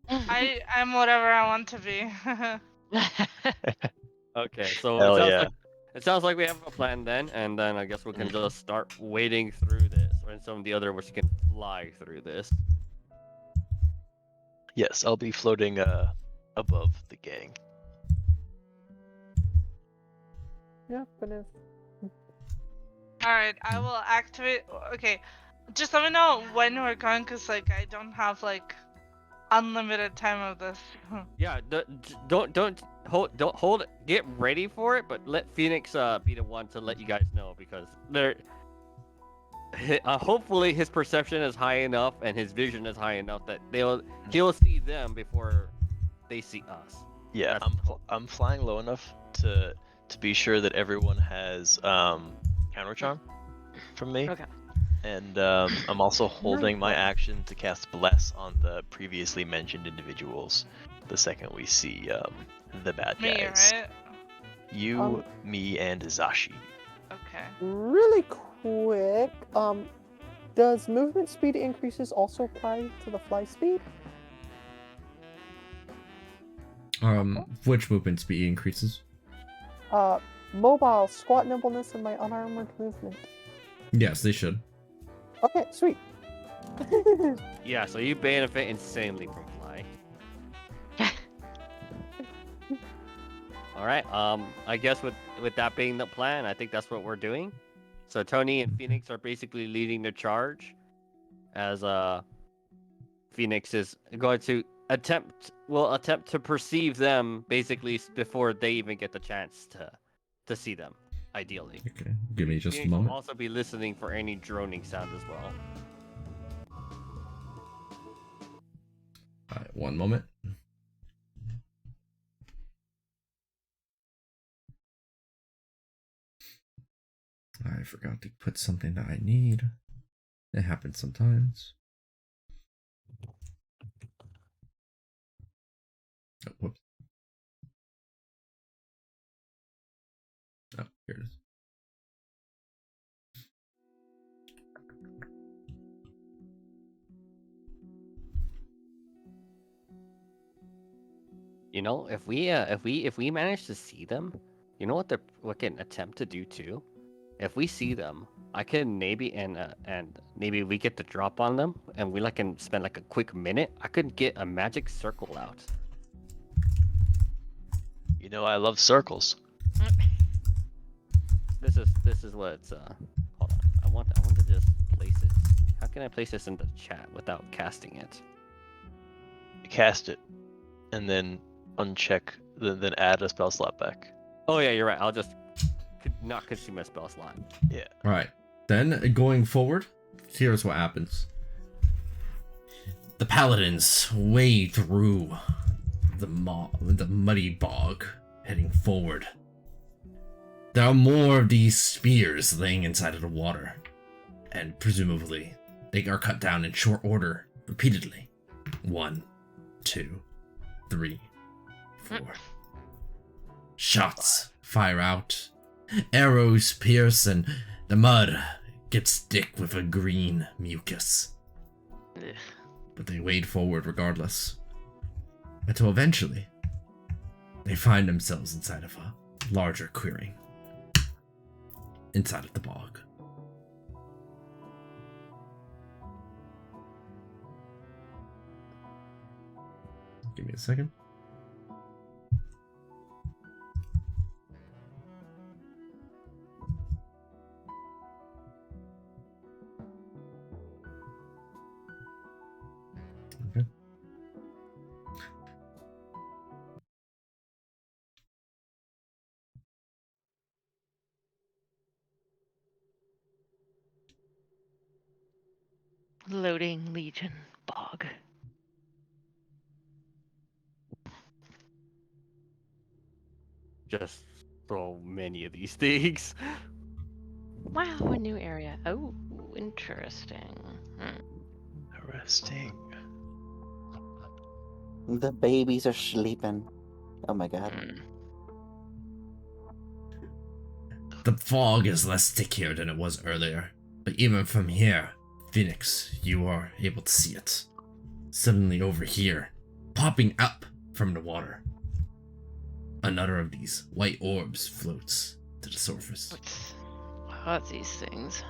I'm whatever I want to be. Okay, so Hell it sounds, yeah. it sounds like we have a plan then, and then I guess we can just start wading through this, and some of the other which can fly through this. Yes, I'll be floating above the gang. Yeah, but if Alright, I will activate. Okay, just let me know when we're going, cause like I don't have like unlimited time of this. Yeah, don't hold. Get ready for it, but let Phoenix be the one to let you guys know because they're. Hopefully his perception is high enough and his vision is high enough that he'll see them before they see us. Yeah, That's the hope. I'm flying low enough to to be sure that everyone has counter charm from me. Okay. And I'm also holding my action to cast Bless on the previously mentioned individuals the second we see the bad Me, guys. right? You, me, and Zashi. Okay. Really quick, does movement speed increases also apply to the fly speed? Which movement speed increases? Mobile, squat nimbleness, and my unarmored movement. Yes, they should. Okay, sweet. Yeah, so you benefit insanely from fly. All right. I guess with that being the plan, I think that's what we're doing. So Tony and Phoenix are basically leading the charge, as Phoenix is going to attempt to perceive them basically before they even get the chance to see them, ideally. Okay, give me just a Phoenix will moment. also be listening for any droning sound as well. Alright, one moment. I forgot to put something that I need. It happens sometimes. Oh, whoops. Oh, here it is. You know, if we manage to see them, you know what we can attempt to do too. If we see them, I can maybe and maybe we get the drop on them, and we can spend like a quick minute. I could get a magic circle out. You know I love circles. This is what it's hold on. I want to just place it. How can I place this in the chat without casting it? Cast it, and then uncheck, then add a spell slot back. Oh yeah, you're right. I'll just not consume my spell slot. Yeah. Alright, then going forward, here's what happens. The paladins wade through the muddy bog, heading forward. There are more of these spears laying inside of the water, and presumably they are cut down in short order, repeatedly. 1, 2, 3, 4. Shots fire out, arrows pierce, and the mud gets thick with a green mucus. Ugh. But they wade forward regardless, until eventually they find themselves inside of a larger clearing, inside of the bog. Give me a second. Okay. Loading Legion Bog. Just so many of these things. Wow, a new area. Oh, interesting. Interesting. The babies are sleeping. Oh my god. The fog is less thick here than it was earlier, but even from here, Phoenix, you are able to see it. Suddenly over here, popping up from the water, another of these white orbs floats to the surface. What are these things?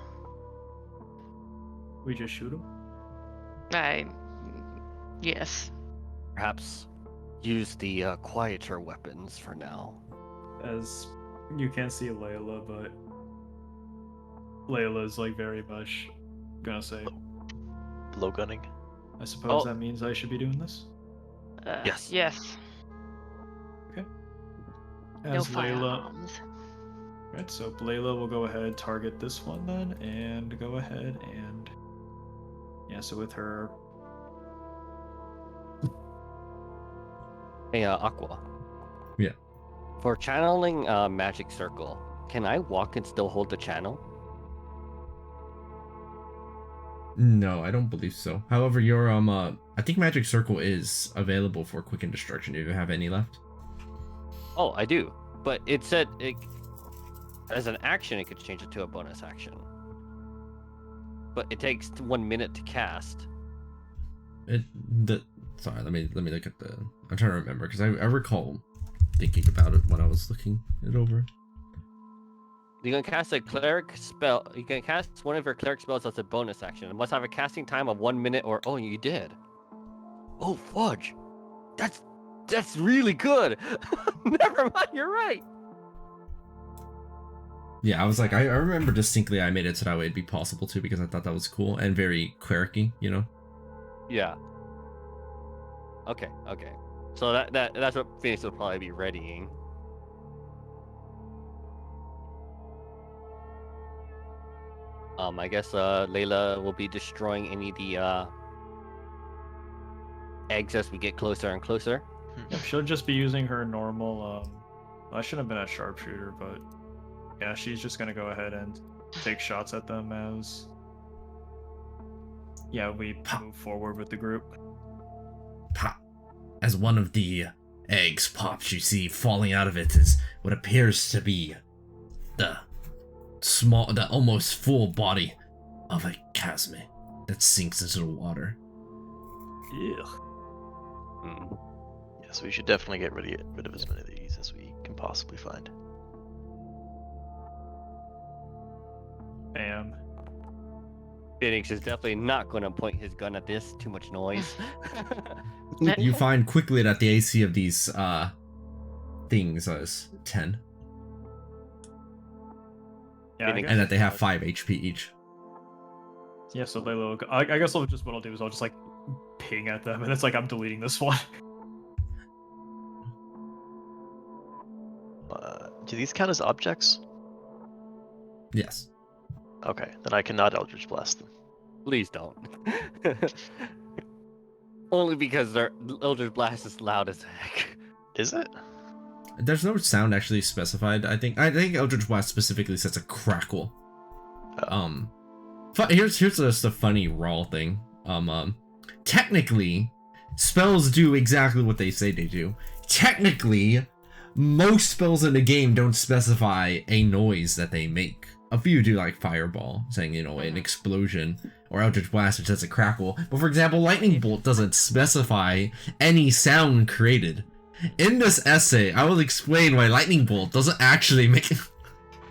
We just shoot them. Yes. Perhaps use the quieter weapons for now. As you can't see Layla, but Layla is like very much gonna say, Blow gunning. I suppose Oh. that means I should be doing this. Yes. Yes. No As Layla, firearms. right? So Layla will go ahead, target this one then, and go ahead and so with her. Hey, Aqua. Yeah. For channeling magic circle, can I walk and still hold the channel? No, I don't believe so. However, your I think Magic Circle is available for Quicken Destruction. Do you have any left? Oh, I do. But it said as an action, it could change it to a bonus action. But it takes 1 minute to cast. Sorry, let me look at the. I'm trying to remember because I recall thinking about it when I was looking it over. You can cast a cleric spell. You can cast one of your cleric spells as a bonus action. It must have a casting time of 1 minute or. Oh, you did. Oh, fudge. That's really good. Never mind. You're right. Yeah, I was like, I remember distinctly I made it so that way it'd be possible to because I thought that was cool and very cleric-y, you know? Yeah. Okay. So that's what Phoenix will probably be readying. I guess Layla will be destroying any of the eggs as we get closer and closer. Yep, she'll just be using her normal. I shouldn't have been a sharpshooter, but yeah, she's just gonna go ahead and take shots at them as. Yeah, we move forward with the group. Pop. As one of the eggs pops, you see falling out of it is what appears to be the almost full body of a Casme that sinks into the water. Yeah. Yeah, so we should definitely get rid of as many of these as we can possibly find. Bam. Phoenix is definitely not going to point his gun at this. Too much noise. You find quickly that the AC of these things is 10. Yeah, And that they have 5 HP each. Yeah, so Layla, I guess what I'll do is I'll just like ping at them, and it's like I'm deleting this one. Do these count as objects? Yes. Okay, then I cannot Eldritch Blast them. Please don't. Only because their Eldritch Blast is loud as heck. Is it? There's no sound actually specified. I think Eldritch Blast specifically says a crackle. Here's just a funny raw thing. Technically, spells do exactly what they say they do. Technically, most spells in the game don't specify a noise that they make. A few do, like Fireball, saying, an explosion, or Eldritch Blast, which says a crackle. But for example, Lightning Bolt doesn't specify any sound created. In this essay, I will explain why Lightning Bolt doesn't actually make.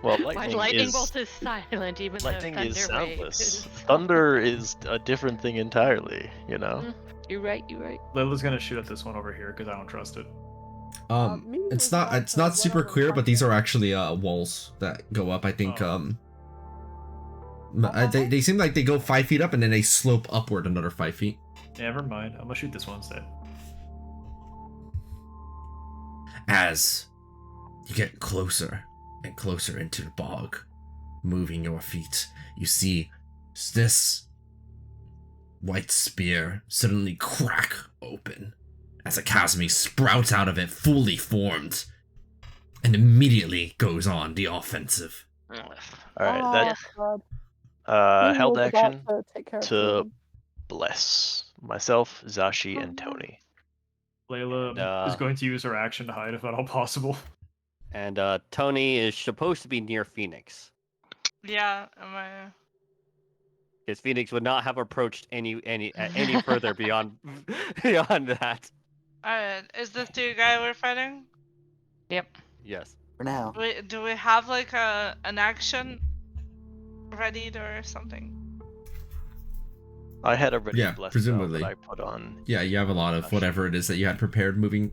Well, lightning bolt is silent, even lightning though thunder is soundless. is. Thunder is a different thing entirely, you know? You're right. Layla's gonna shoot at this one over here because I don't trust it. It's not super clear, but these are actually walls that go up. I think they seem like they go 5 feet up and then they slope upward another 5 feet. Never mind. I'm gonna shoot this one instead. As you get closer and closer into the bog, moving your feet, you see this white spear suddenly crack open as a Casme sprouts out of it, fully formed, and immediately goes on the offensive. Alright, that held action to bless myself, Zashi, and Tony. Layla is going to use her action to hide if at all possible. And Tony is supposed to be near Phoenix. Yeah, am I? Because Phoenix would not have approached any further beyond that. Alright, is this the guy we're fighting? Yep. Yes. For now. Do we have like an action readied or something? I had a ready bless presumably. that I put on. Yeah, you have a lot of whatever it is that you had prepared moving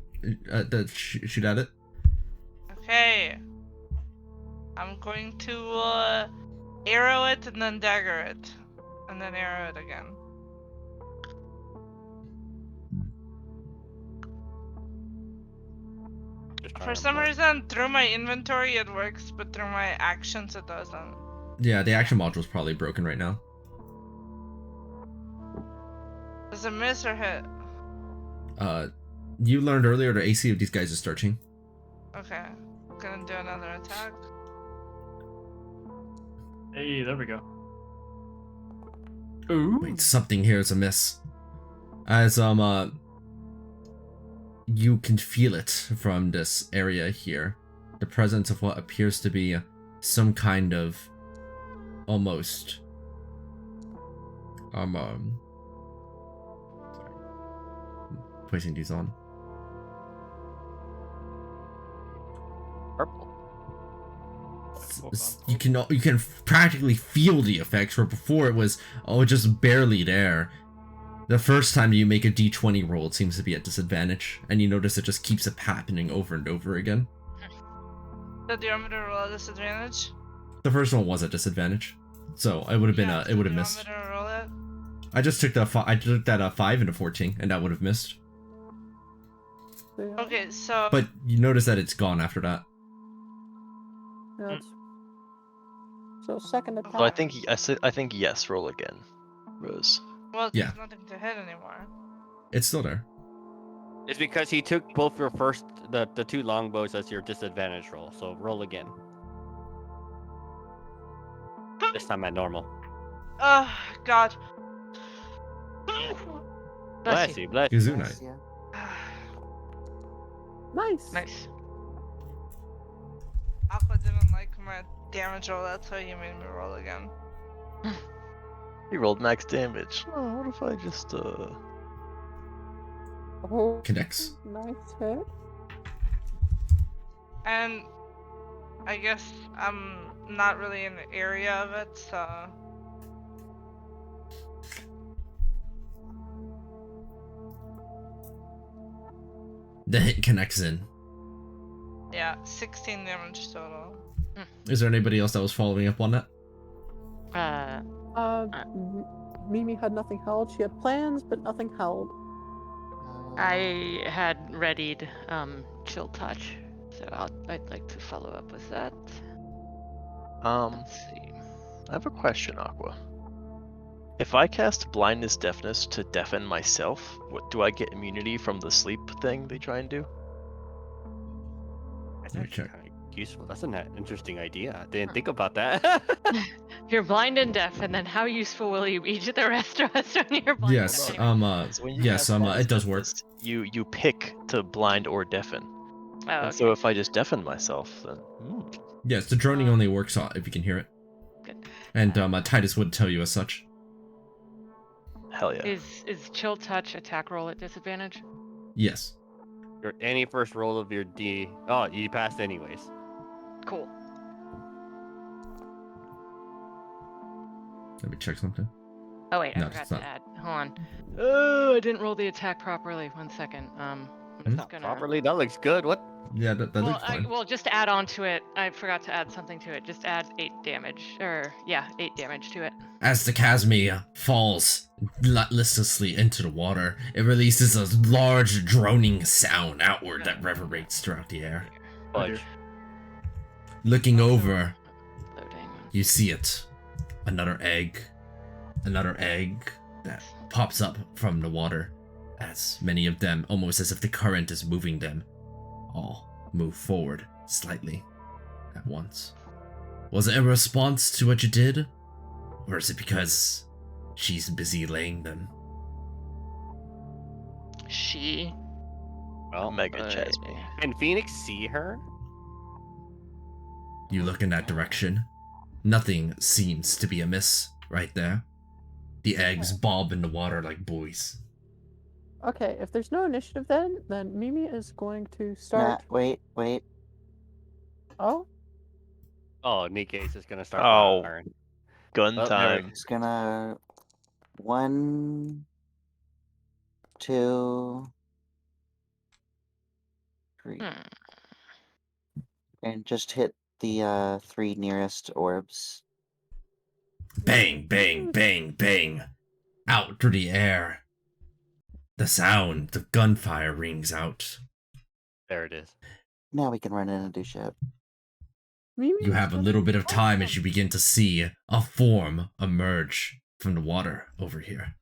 to shoot at it. Okay. I'm going to arrow it and then dagger it. And then arrow it again. For some reason, through my inventory it works, but through my actions it doesn't. Yeah, the action module's probably broken right now. Does it miss or hit? You learned earlier the AC of these guys is searching. Okay. Okay. Gonna do another attack. Hey, there we go. Ooh. Wait, something here is amiss. As you can feel it from this area here. The presence of what appears to be some kind of almost sorry. Placing these on. Purple. You can practically feel the effects, where before it was just barely there. The first time you make a d20 roll, it seems to be at disadvantage, and you notice it just keeps happening over and over again. So do you want me to roll a disadvantage? The first one was at disadvantage, so it would have been it would have missed. Do you want me to roll it? I just took that 5 into 14, and that would have missed. Okay, so. But you notice that it's gone after that. Yeah, so second attack. So I think yes. Roll again, Rose. Well, Yeah. there's nothing to hit anymore. It's still there. It's because he took both your the two longbows as your disadvantage roll. So roll again. This time at normal. Oh, God. Bless you, bless you. Kazunai. Nice. Nice. Aqua didn't like my damage roll, that's why you made me roll again. He rolled max damage. Oh, what if I just Oh, Connects. nice hit. And I guess I'm not really in the area of it, so. The hit connects in. Yeah, 16 damage total. Is there anybody else that was following up on that? Mimi had nothing held. She had plans, but nothing held. I had readied chill touch, so I'd like to follow up with that. Let's see. I have a question, Aqua. If I cast blindness deafness to deafen myself, what do I get immunity from the sleep thing they try and do? That's Let me actually check. kind of useful. That's an interesting idea. I didn't think about that. You're blind and deaf, and then how useful will you be to the rest of us when you're blind? Yes. and deaf? So when you Yes. cast blindness It does work. deafness, You pick to blind or deafen. Oh, And okay. so if I just deafen myself, then Yes. The droning only works if you can hear it. Good. And Titus would tell you as such. hell yeah. Is chill touch attack roll at disadvantage? Yes. Any first roll of your D. Oh, you passed anyways. Cool. Let me check something. Oh wait, No, I forgot it's to not. add. Hold on. Oh, I didn't roll the attack properly. 1 second. I'm just gonna. Properly, that looks good. What? Yeah, that Well, looks fine. well, just add on to it. I forgot to add something to it. Just add 8 damage, or yeah, 8 damage to it. As the Casmia falls listlessly into the water, it releases a large droning sound outward that reverberates throughout the air. Fudge. Looking over, Loading. you see it. Another egg that pops up from the water, as many of them, almost as if the current is moving them, all move forward slightly at once. Was it a response to what you did? Or is it because she's busy laying them? She. Well, Mega Chasmy. can Phoenix see her? You look in that direction. Nothing seems to be amiss right there. The eggs bob in the water like buoys. Okay, if there's no initiative then Mimi is going to start. Wait. Oh, Oh, Nikkei's just gonna start. Oh. firing. Gun Oh, there time. It's gonna 1, 2, 3, and just hit the 3 nearest orbs. Bang, bang, bang, bang. Out through the air. The sound of gunfire rings out. There it is. Now we can run in and do shit. Mimi. You have a little bit of time as you begin to see a form emerge from the water over here.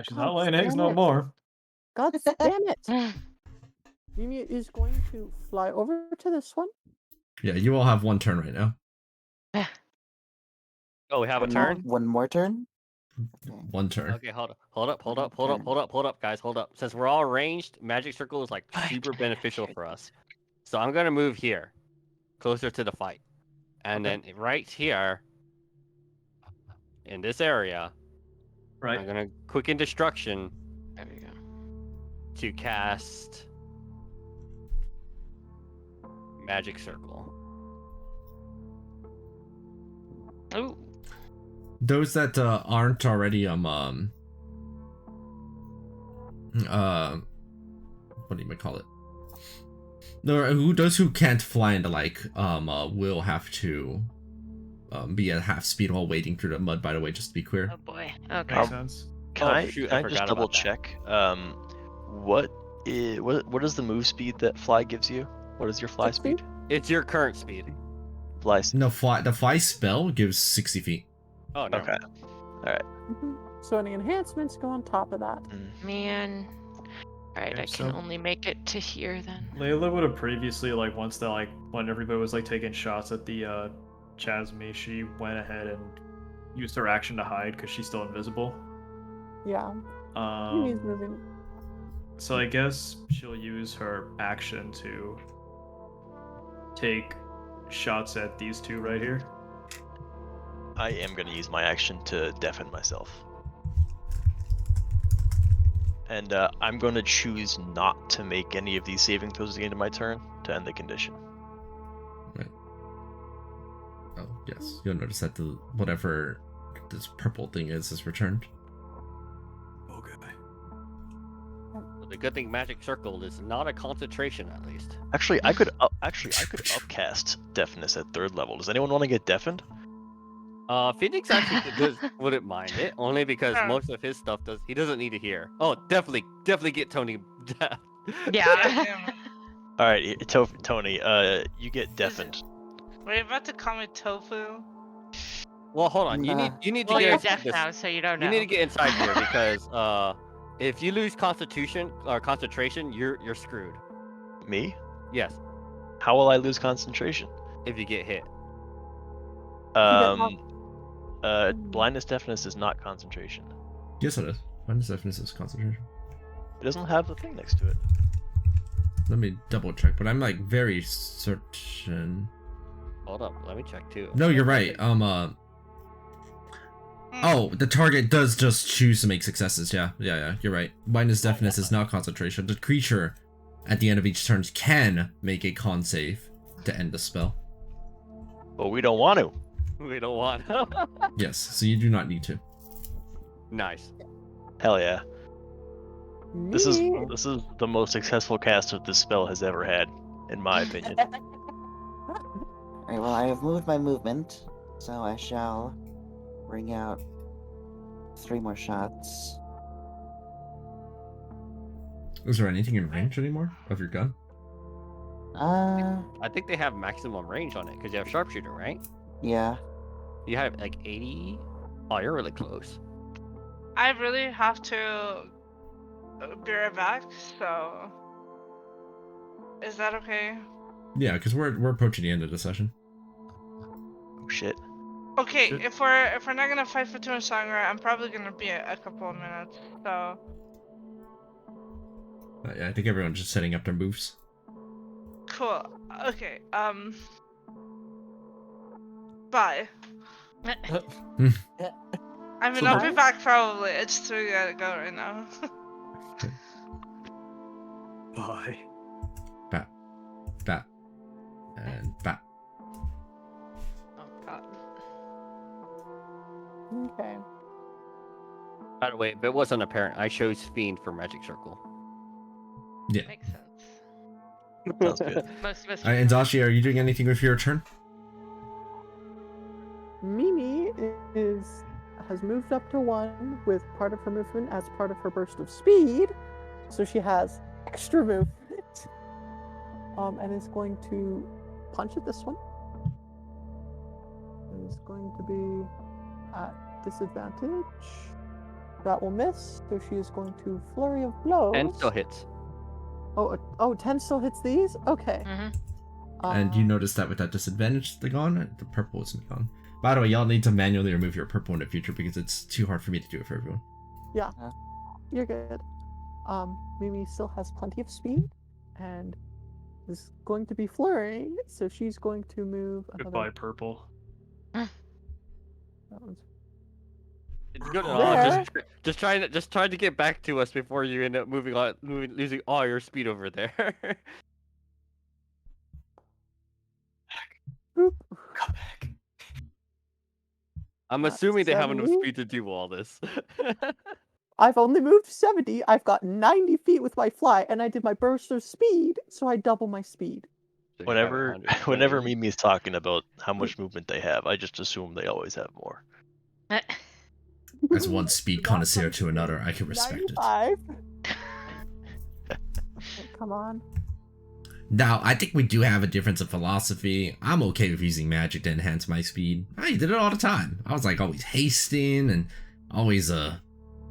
She's God not laying eggs damn no it. more. God damn it! Mimi is going to fly over to this one. Yeah, you all have one turn right now. Oh, we have a turn? One more turn? Okay. One turn. Okay, hold up, guys, hold up. Since we're all ranged, Magic Circle is like super beneficial for us. So I'm gonna move here, closer to the fight. And then right here, in this area, Right. I'm gonna quicken destruction There we go. to cast Magic Circle. Ooh. Those that aren't already what do you call it? Those who can't fly and the like will have to be at half speed while wading through the mud. By the way, just to be clear. Oh boy. Okay. Makes sense. Can Oh, I, shoot, can I I just forgot double about that. check? What is the move speed that fly gives you? What is your fly 60? speed? It's your current speed. Fly. No, the fly spell gives 60 feet. Oh, no. Okay. So any enhancements go on top of that. Man. Alright, Okay, I can so- only make it to here then. Layla would have previously, like, when everybody was like taking shots at the Chasme, she went ahead and used her action to hide because she's still invisible. Yeah. Mimi's Um, moving. so I guess she'll use her action to take shots at these two right here. I am gonna use my action to deafen myself. And I'm gonna choose not to make any of these saving throws at the end of my turn to end the condition. Oh yes, you'll notice that the whatever this purple thing is returned. Okay. The good thing Magic Circle is not a concentration, at least. Actually, I could upcast deafness at 3rd level. Does anyone want to get deafened? Phoenix actually wouldn't mind it, only because Sure. most of his stuff he doesn't need to hear. Oh, definitely get Tony deaf. Yeah. All right, Tony, you get deafened. Were you about to call me tofu? Well, hold on. You Nah. need to Well, get you're inside deaf this. now, so you don't know. You need to get inside here because if you lose Constitution or concentration, you're screwed. Me? Yes, How will I lose concentration? if you get hit. Blindness, deafness is not concentration. Yes, it is. Blindness, deafness is concentration. It doesn't have the thing next to it. Let me double check, but I'm like very certain. Hold up, let me check too. No, you're right. Oh, the target does just choose to make successes. Yeah, you're right. Blindness, deafness is not concentration. The creature, at the end of each turn, can make a con save to end the spell. But we don't want to. We don't want. Yes, so you do not need to. Nice. Hell yeah. This is Me- the most successful cast of this spell has ever had, in my opinion. Alright, well, I have moved my movement, so I shall bring out 3 more shots. Is there anything in range anymore of your gun? I think they have maximum range on it because you have sharpshooter, right? Yeah. You have like 80. Oh, you're really close. I really have to be right back, so is that okay? Yeah, because we're approaching the end of the session. Oh shit. Okay, Should- if we're not gonna fight for too much longer, I'm probably gonna be a couple of minutes. So Yeah, I think everyone's just setting up their moves. cool. Okay. Bye. I mean, So I'll the- be back probably. I just really gotta go right now. Bye. Bat, and bat. Oh god. Okay. By the way, if it wasn't apparent, I chose Fiend for Magic Circle. Yeah. Makes sense. Sounds good. Most of us. And Dashi, are you doing anything with your turn? Mimi has moved up to 1 with part of her movement as part of her burst of speed, so she has extra movement. And is going to punch at this one. And is going to be at disadvantage. That will miss, so she is going to flurry of blows. And still hits. Oh, Oh, 10 still hits these? Okay. And you notice that with that disadvantage, the purple isn't gone. By the way, y'all need to manually remove your purple in the future because it's too hard for me to do it for everyone. Yeah, you're good. Mimi still has plenty of speed and is going to be flurrying, so she's going to move another. Goodbye, purple. That one's No, just trying to get back to us before you end up losing all your speed over there. Boop. Come back. I'm assuming they have enough 70. speed to do all this. I've only moved 70. I've got 90 feet with my fly, and I did my burst of speed, so I double my speed. So you have Whenever 120. Mimi's talking about how much movement they have, I just assume they always have more. As one speed connoisseur to another, I can respect 95. Come on. Now, I think we do have a difference of philosophy. I'm okay with using magic to enhance my speed. I did it all the time. I was like always hasting and always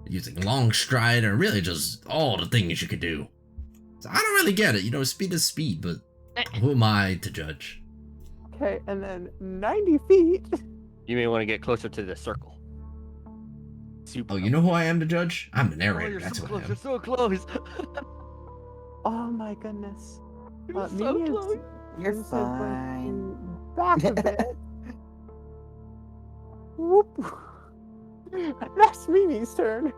using long stride and really just all the things you could do. So I don't really get it. Speed is speed, but who am I to judge? Okay, and then 90 feet. You may want to get closer to the circle. Oh, you know who I am to judge? I'm the Oh, narrator. you're That's so what close. I You're am. so close. Oh my goodness. You're so Mimi is close. You're Mimi's going fine. to back a bit. Whoop. That's Mimi's turn.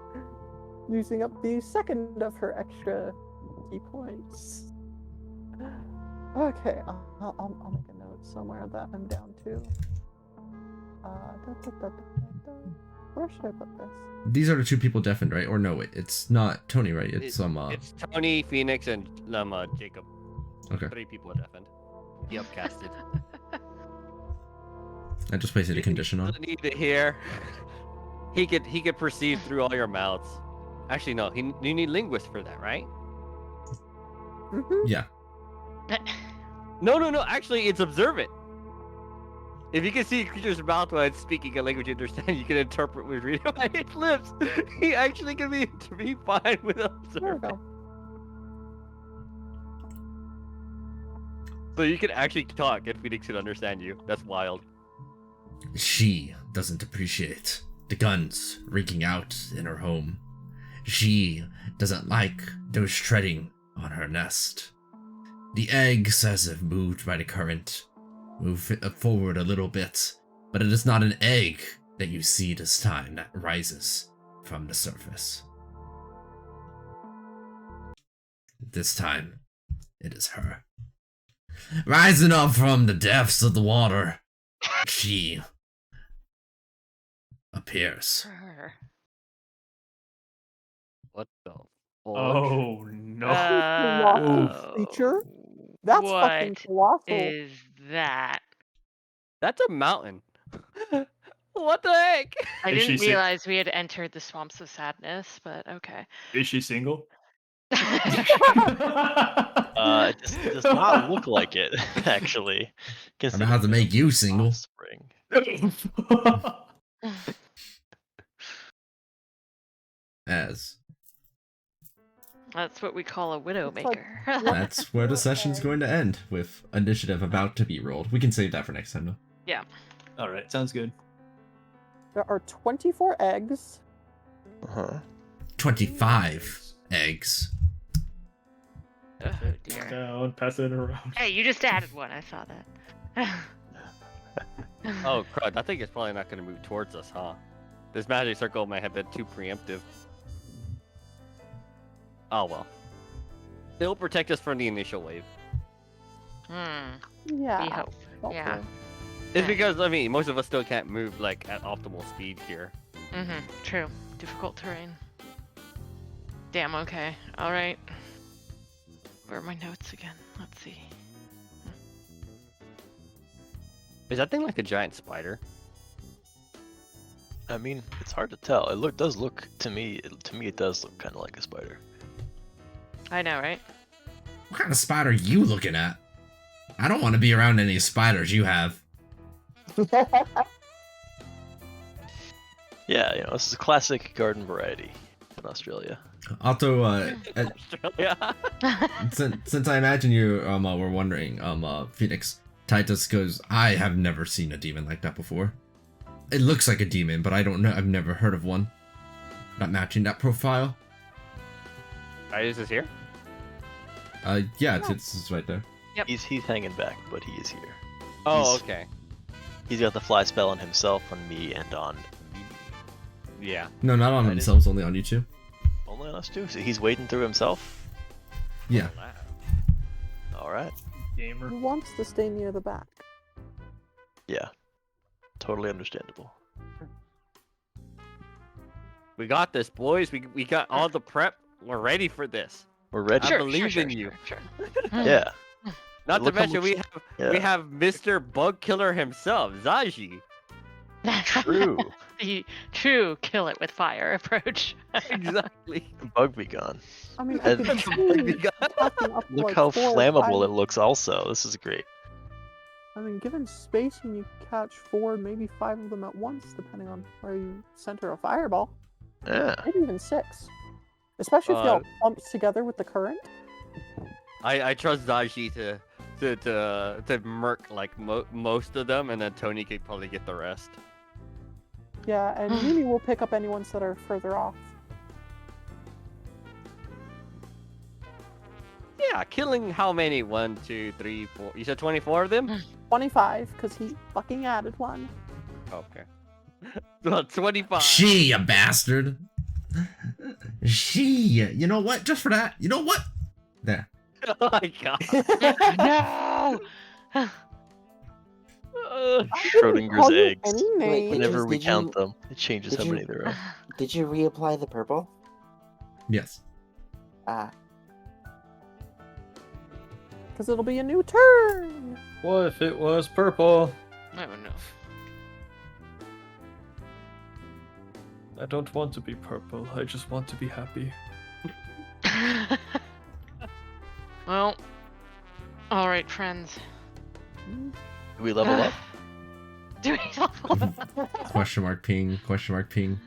Using up the second of her extra key points. Okay, I'll make a note somewhere that I'm down to. Where should I put this? These are the two people deafened, right? Or no, wait, it's not Tony, right? It's It's Tony, Phoenix, and Jacob. Okay. 3 people are deafened. He upcasted. I just placed a condition on. Doesn't need to hear. He could perceive through all your mouths. Actually, no. You need linguist for that, right? Mm-hmm. Yeah. No. Actually, it's observant. If you can see a creature's mouth while it's speaking a language you understand, you can interpret with reading by its lips. He actually can be fine with There we observant. go. So you can actually talk and Phoenix can understand you. That's wild. She doesn't appreciate the guns ringing out in her home. She doesn't like those treading on her nest. The eggs, as if moved by the current, move forward a little bit, but it is not an egg that you see this time that rises from the surface. This time, it is her. Rising up from the depths of the water, she appears. What the fuck? Oh no. Colossal creature? That's fucking What colossal. is that? That's a mountain. What the heck? I Is she didn't sick? realize we had entered the swamps of sadness, but okay. Is she single? It does not look like it, actually. I'm about to make you single. Offspring. As That's what we call a widow It's like- maker. that's where the session's going to end, with initiative about to be rolled. We can save that for next time, though. All right, sounds good. There are 24 eggs. Uh-huh. 25 eggs. Oh dear. Down, pass it around. Hey, you just added one. I saw that. Oh crud! I think it's probably not going to move towards us, huh? This magic circle might have been too preemptive. Oh well. It'll protect us from the initial wave. Hmm. Yeah. We hope. Yeah. hopefully. It's because most of us still can't move like at optimal speed here. Mm-hmm. True. Difficult terrain. Damn. Okay. All right. Where are my notes again? Let's see. Is that thing like a giant spider? I mean, it's hard to tell. It does look to me. It does look kind of like a spider. I know, right? What kind of spider are you looking at? I don't want to be around any spiders you have. Yeah, this is a classic garden variety. Australia. Also, Australia. since I imagine you were wondering, Phoenix, Titus goes, I have never seen a demon like that before. It looks like a demon, but I don't know. I've never heard of one. Not matching that profile. Titus is here. Yeah, it's right there. He's hanging back, but he is here. Oh, He's- okay. He's got the fly spell on himself, on me, and on Mimi. Yeah. No, not on That is- themselves, only on you two. Only on us two. So he's wading through himself. Yeah. All right. Gamer. He wants to stay near the back. Yeah. Totally understandable. We got this, boys. We got all the prep. We're ready for this. We're ready. I believe in you. Sure. Yeah. Not to Look how mention much- we have Mr. Bug Killer himself, Zaji. True. The true kill it with fire approach. Exactly. Bug be gone. I mean, I And- could see attacking up to, Look like, how 4 or flammable 5. it looks. Also, this is great. I mean, given spacing, you catch 4, maybe 5 of them at once, depending on where you center a fireball. Yeah. Maybe even 6. Especially if y'all Uh, bumps together with the current. I trust Zaji to murk like most of them, and then Tony could probably get the rest. Yeah, and Mimi will pick up any ones that are further off. Yeah, killing how many? 1, 2, 3, 4. You said 24 of them? 25, because he fucking added one. Okay. Well, 25. She, you bastard. She, you know what? Just for that, you know what? There. Oh my god. No. Schrodinger's Call you eggs. any name. Whenever we Did count you- them, it changes did how you- many there are. Did you reapply the purple? Yes. Ah, Because it'll be a new turn. What if it was purple? Oh no. I don't want to be purple. I just want to be happy. Well, all right, friends. Do we level up? Do we level up? Question mark ping. Question mark ping.